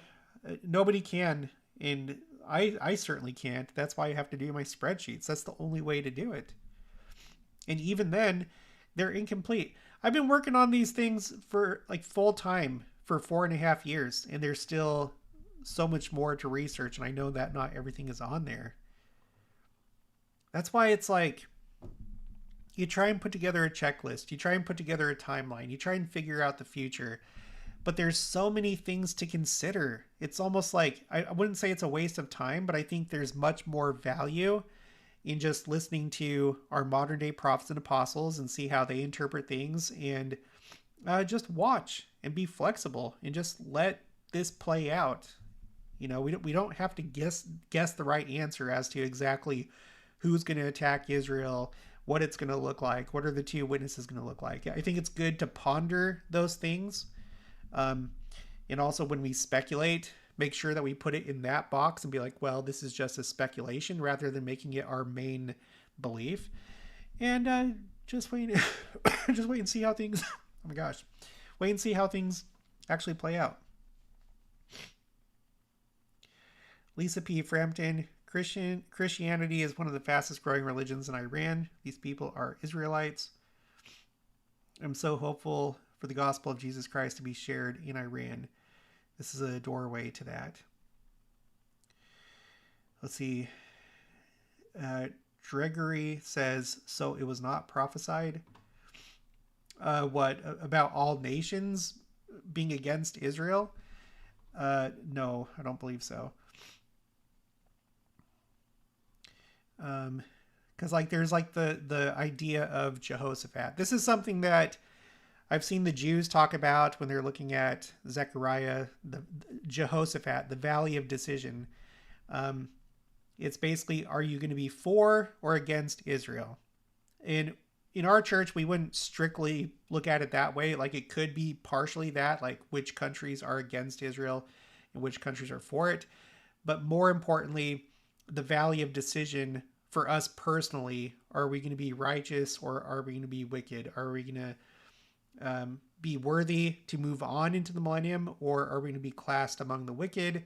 Nobody can. And I certainly can't. That's why I have to do my spreadsheets. That's the only way to do it. And even then, they're incomplete. I've been working on these things for like full time for 4.5 years, and there's still so much more to research. And I know that not everything is on there. That's why it's like you try and put together a checklist, you try and put together a timeline, you try and figure out the future, but there's so many things to consider. It's almost like I wouldn't say it's a waste of time, but I think there's much more value in just listening to our modern day prophets and apostles and see how they interpret things, and just watch and be flexible and just let this play out. We don't have to guess the right answer as to exactly who's going to attack Israel, what it's going to look like, what are the two witnesses going to look like. I think it's good to ponder those things. Um, and also, when we speculate, make sure that we put it in that box and be like, well, this is just a speculation rather than making it our main belief. And just wait, just wait and see how things. Oh my gosh, wait and see how things actually play out. Lisa P. Frampton, Christianity is one of the fastest growing religions in Iran. These people are Israelites. I'm so hopeful for the gospel of Jesus Christ to be shared in Iran. This is a doorway to that. Let's see. Gregory says, so it was not prophesied. What about all nations being against Israel? No, I don't believe so. Because like there's like the idea of Jehoshaphat. This is something that I've seen the Jews talk about when they're looking at Zechariah, the Jehoshaphat, the Valley of Decision. It's basically, are you going to be for or against Israel? And in our church, we wouldn't strictly look at it that way. Like it could be partially that, like which countries are against Israel and which countries are for it. But more importantly, the Valley of Decision for us personally, are we going to be righteous or are we going to be wicked? Are we going to be worthy to move on into the millennium, or are we going to be classed among the wicked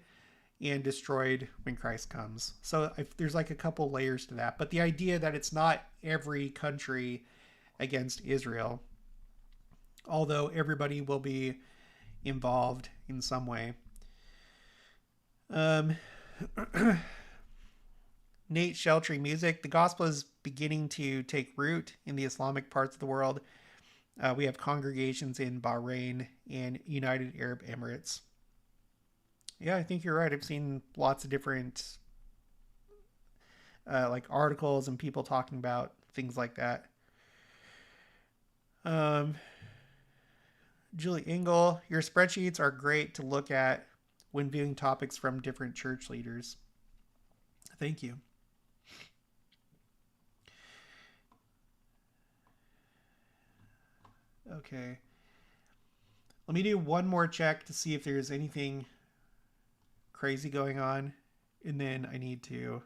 and destroyed when Christ comes? So there's like a couple layers to that. But the idea that it's not every country against Israel, although everybody will be involved in some way. Nate Sheltree Music. The gospel is beginning to take root in the Islamic parts of the world. We have congregations in Bahrain and United Arab Emirates. Yeah, I think you're right. I've seen lots of different like articles and people talking about things like that. Julie Engel, your spreadsheets are great to look at when viewing topics from different church leaders. Thank you. Okay. Let me do one more check to see if there's anything crazy going on, and then I need to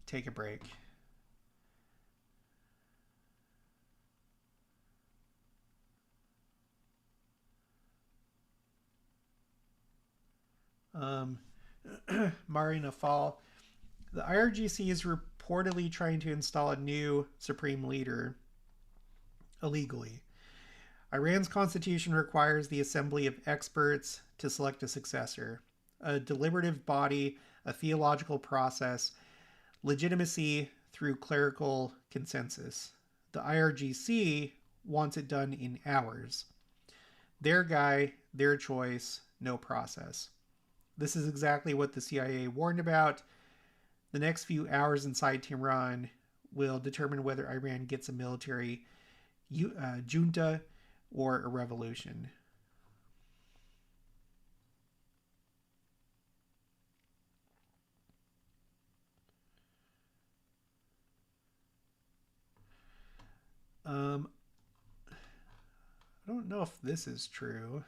take a break. Marina Fall. The IRGC is reportedly trying to install a new supreme leader illegally. Iran's constitution requires the assembly of experts to select a successor, a deliberative body, a theological process, legitimacy through clerical consensus. The IRGC wants it done in hours. Their guy, their choice, no process. This is exactly what the CIA warned about. The next few hours inside Tehran will determine whether Iran gets a military junta or a revolution. I don't know if this is true.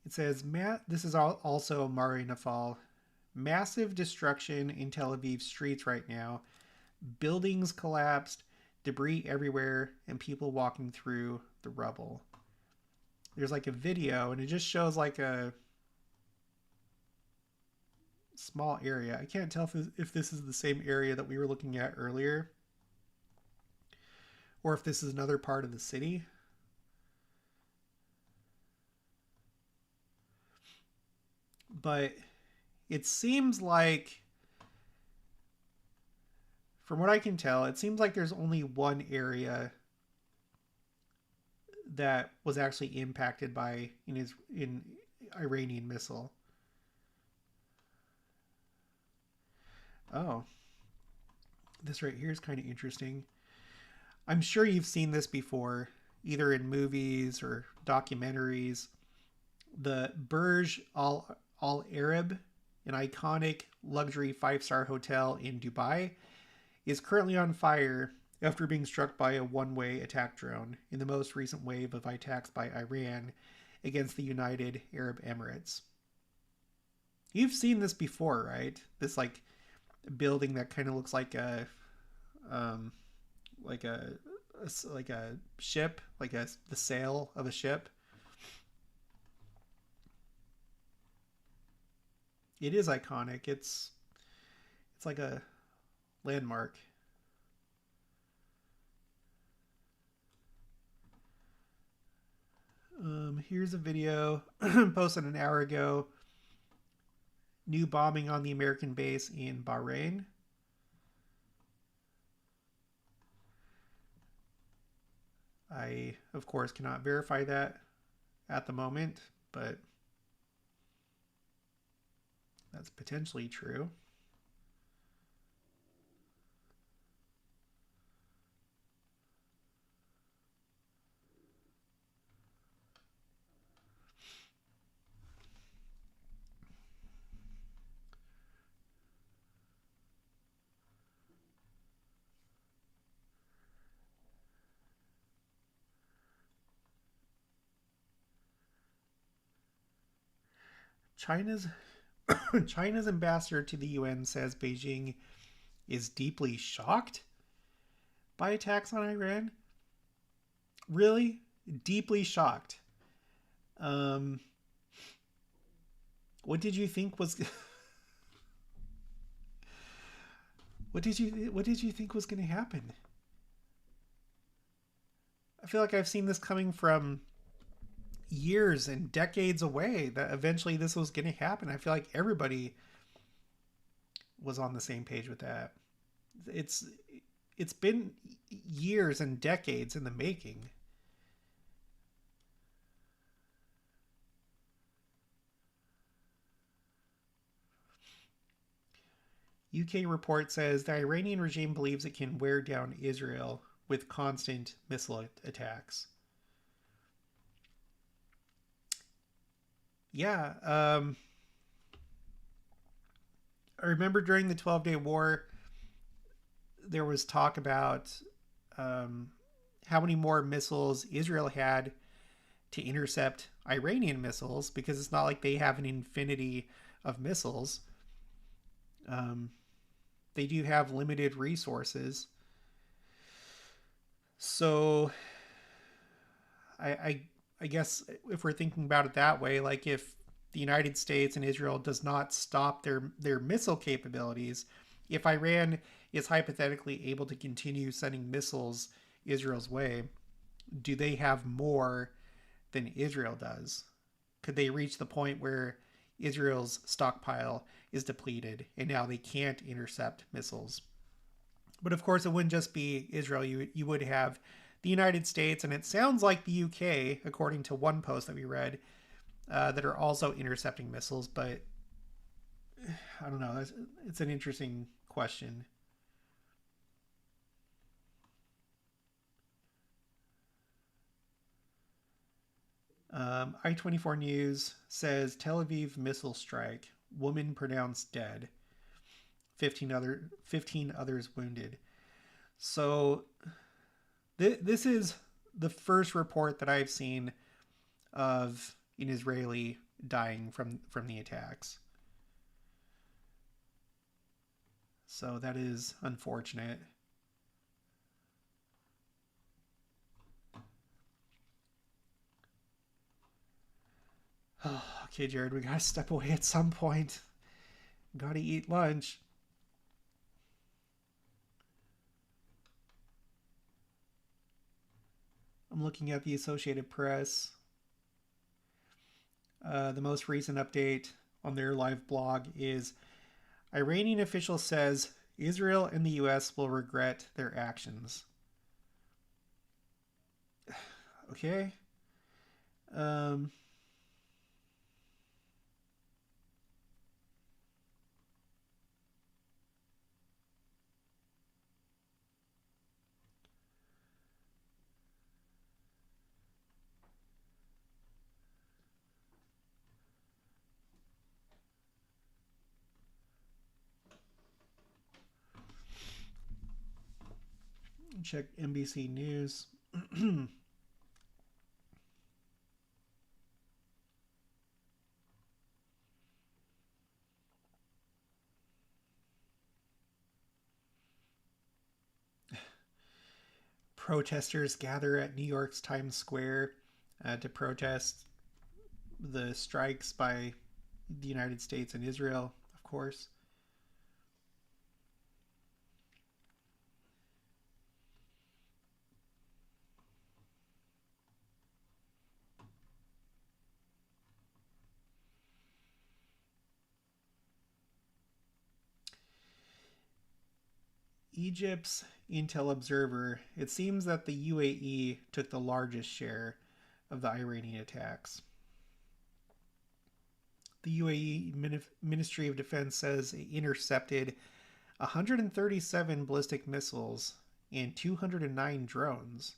It says, this is also Mari Nafal. Massive destruction in Tel Aviv streets right now. Buildings collapsed, debris everywhere, and people walking through the rubble. There's like a video, and it just shows like a small area. I can't tell if this is the same area that we were looking at earlier, or if this is another part of the city. But it seems like, from what I can tell, it seems like there's only one area that was actually impacted by in Iranian missile. Oh, this right here is kind of interesting. I'm sure you've seen this before, either in movies or documentaries. The Burj Al Arab, an iconic luxury 5-star hotel in Dubai, is currently on fire after being struck by a one-way attack drone in the most recent wave of attacks by Iran against the United Arab Emirates. You've seen this before, right? This like building that kind of looks like a like a like a ship, like the sail of a ship. It is iconic. It's like a landmark. Here's a video posted an hour ago. New bombing on the American base in Bahrain. I, of course, cannot verify that at the moment, but that's potentially true. China's China's ambassador to the UN says Beijing is deeply shocked by attacks on Iran. Really? Deeply shocked. Um, what did you think was what did you think was going to happen? I feel like I've seen this coming from years and decades away, that eventually this was going to happen. I feel like everybody was on the same page with that. It's been years and decades in the making. UK report says the Iranian regime believes it can wear down Israel with constant missile attacks. Yeah, I remember during the 12-Day War, there was talk about how many more missiles Israel had to intercept Iranian missiles, because it's not like they have an infinity of missiles. Um, they do have limited resources. So I guess if we're thinking about it that way, like if the United States and Israel does not stop their missile capabilities, if Iran is hypothetically able to continue sending missiles Israel's way, do they have more than Israel does? Could they reach the point where Israel's stockpile is depleted and now they can't intercept missiles? But of course, it wouldn't just be Israel. You would have the United States, and it sounds like the UK, according to one post that we read, that are also intercepting missiles. But I don't know. It's an interesting question. I-24 News says Tel Aviv missile strike. Woman pronounced dead. 15 others wounded. So this is the first report that I've seen of an Israeli dying from the attacks. So that is unfortunate. Oh, okay, Jared, we gotta step away at some point. Gotta eat lunch. I'm looking at the Associated Press. The most recent update on their live blog is Iranian official says Israel and the U.S. will regret their actions. Okay. Check NBC News. Protesters gather at New York's Times Square to protest the strikes by the United States and Israel, of course. Egypt's Intel Observer, it seems that the UAE took the largest share of the Iranian attacks. The UAE Ministry of Defense says it intercepted 137 ballistic missiles and 209 drones.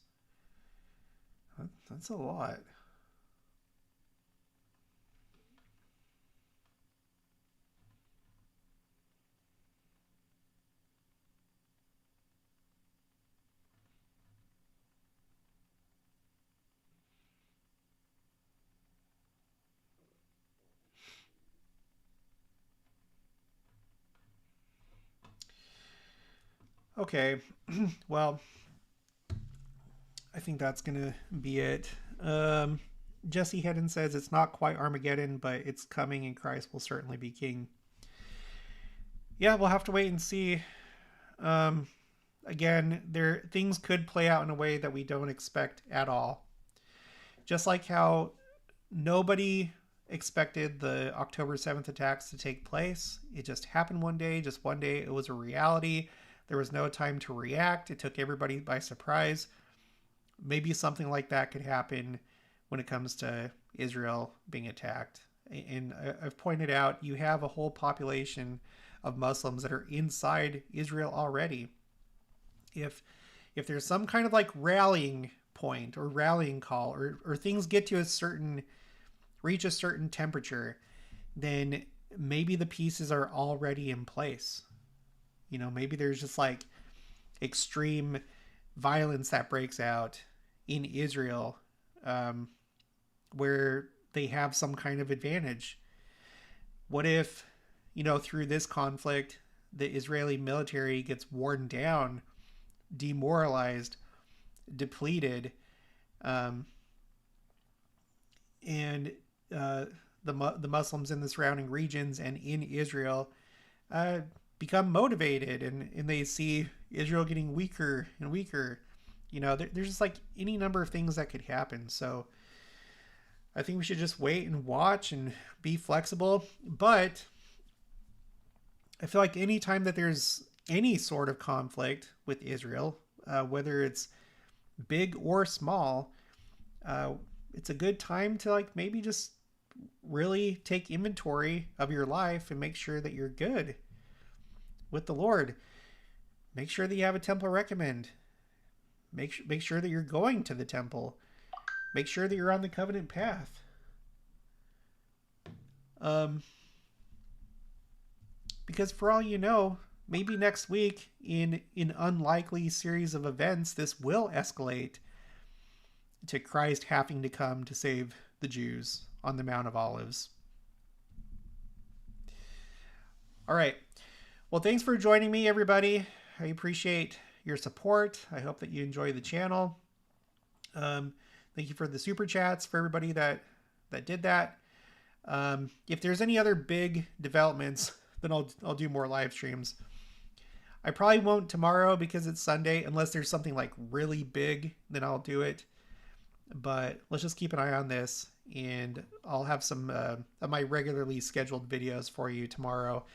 That's a lot. Okay, well, I think that's gonna be it. Jesse Hedden says it's not quite Armageddon, but it's coming, and Christ will certainly be king. Yeah, we'll have to wait and see. Um, Again, things could play out in a way that we don't expect at all. Just like how nobody expected the October 7th attacks to take place. It just happened one day, just one day. It was a reality. There was no time to react. It took everybody by surprise. Maybe something like that could happen when it comes to Israel being attacked. And I've pointed out you have a whole population of Muslims that are inside Israel already. If there's some kind of like rallying point or rallying call, or things get to reach a certain temperature, then maybe the pieces are already in place. Maybe there's just like extreme violence that breaks out in Israel, where they have some kind of advantage. What if, through this conflict, the Israeli military gets worn down, demoralized, depleted, and the Muslims in the surrounding regions and in Israel become motivated, and they see Israel getting weaker and weaker. There's just like any number of things that could happen. So I think we should just wait and watch and be flexible. But I feel like anytime that there's any sort of conflict with Israel, whether it's big or small, it's a good time to like maybe just really take inventory of your life and make sure that you're good with the Lord. Make sure that you have a temple recommend. Make sure that you're going to the temple. Make sure that you're on the covenant path. Because for all you know, maybe next week, in an unlikely series of events, this will escalate to Christ having to come to save the Jews. on the Mount of Olives. All right. Well, thanks for joining me, everybody. I appreciate your support. I hope that you enjoy the channel. Thank you for the super chats for everybody that did that. If there's any other big developments, then I'll do more live streams. I probably won't tomorrow because it's Sunday, unless there's something like really big, then I'll do it. But let's just keep an eye on this, and I'll have some of my regularly scheduled videos for you tomorrow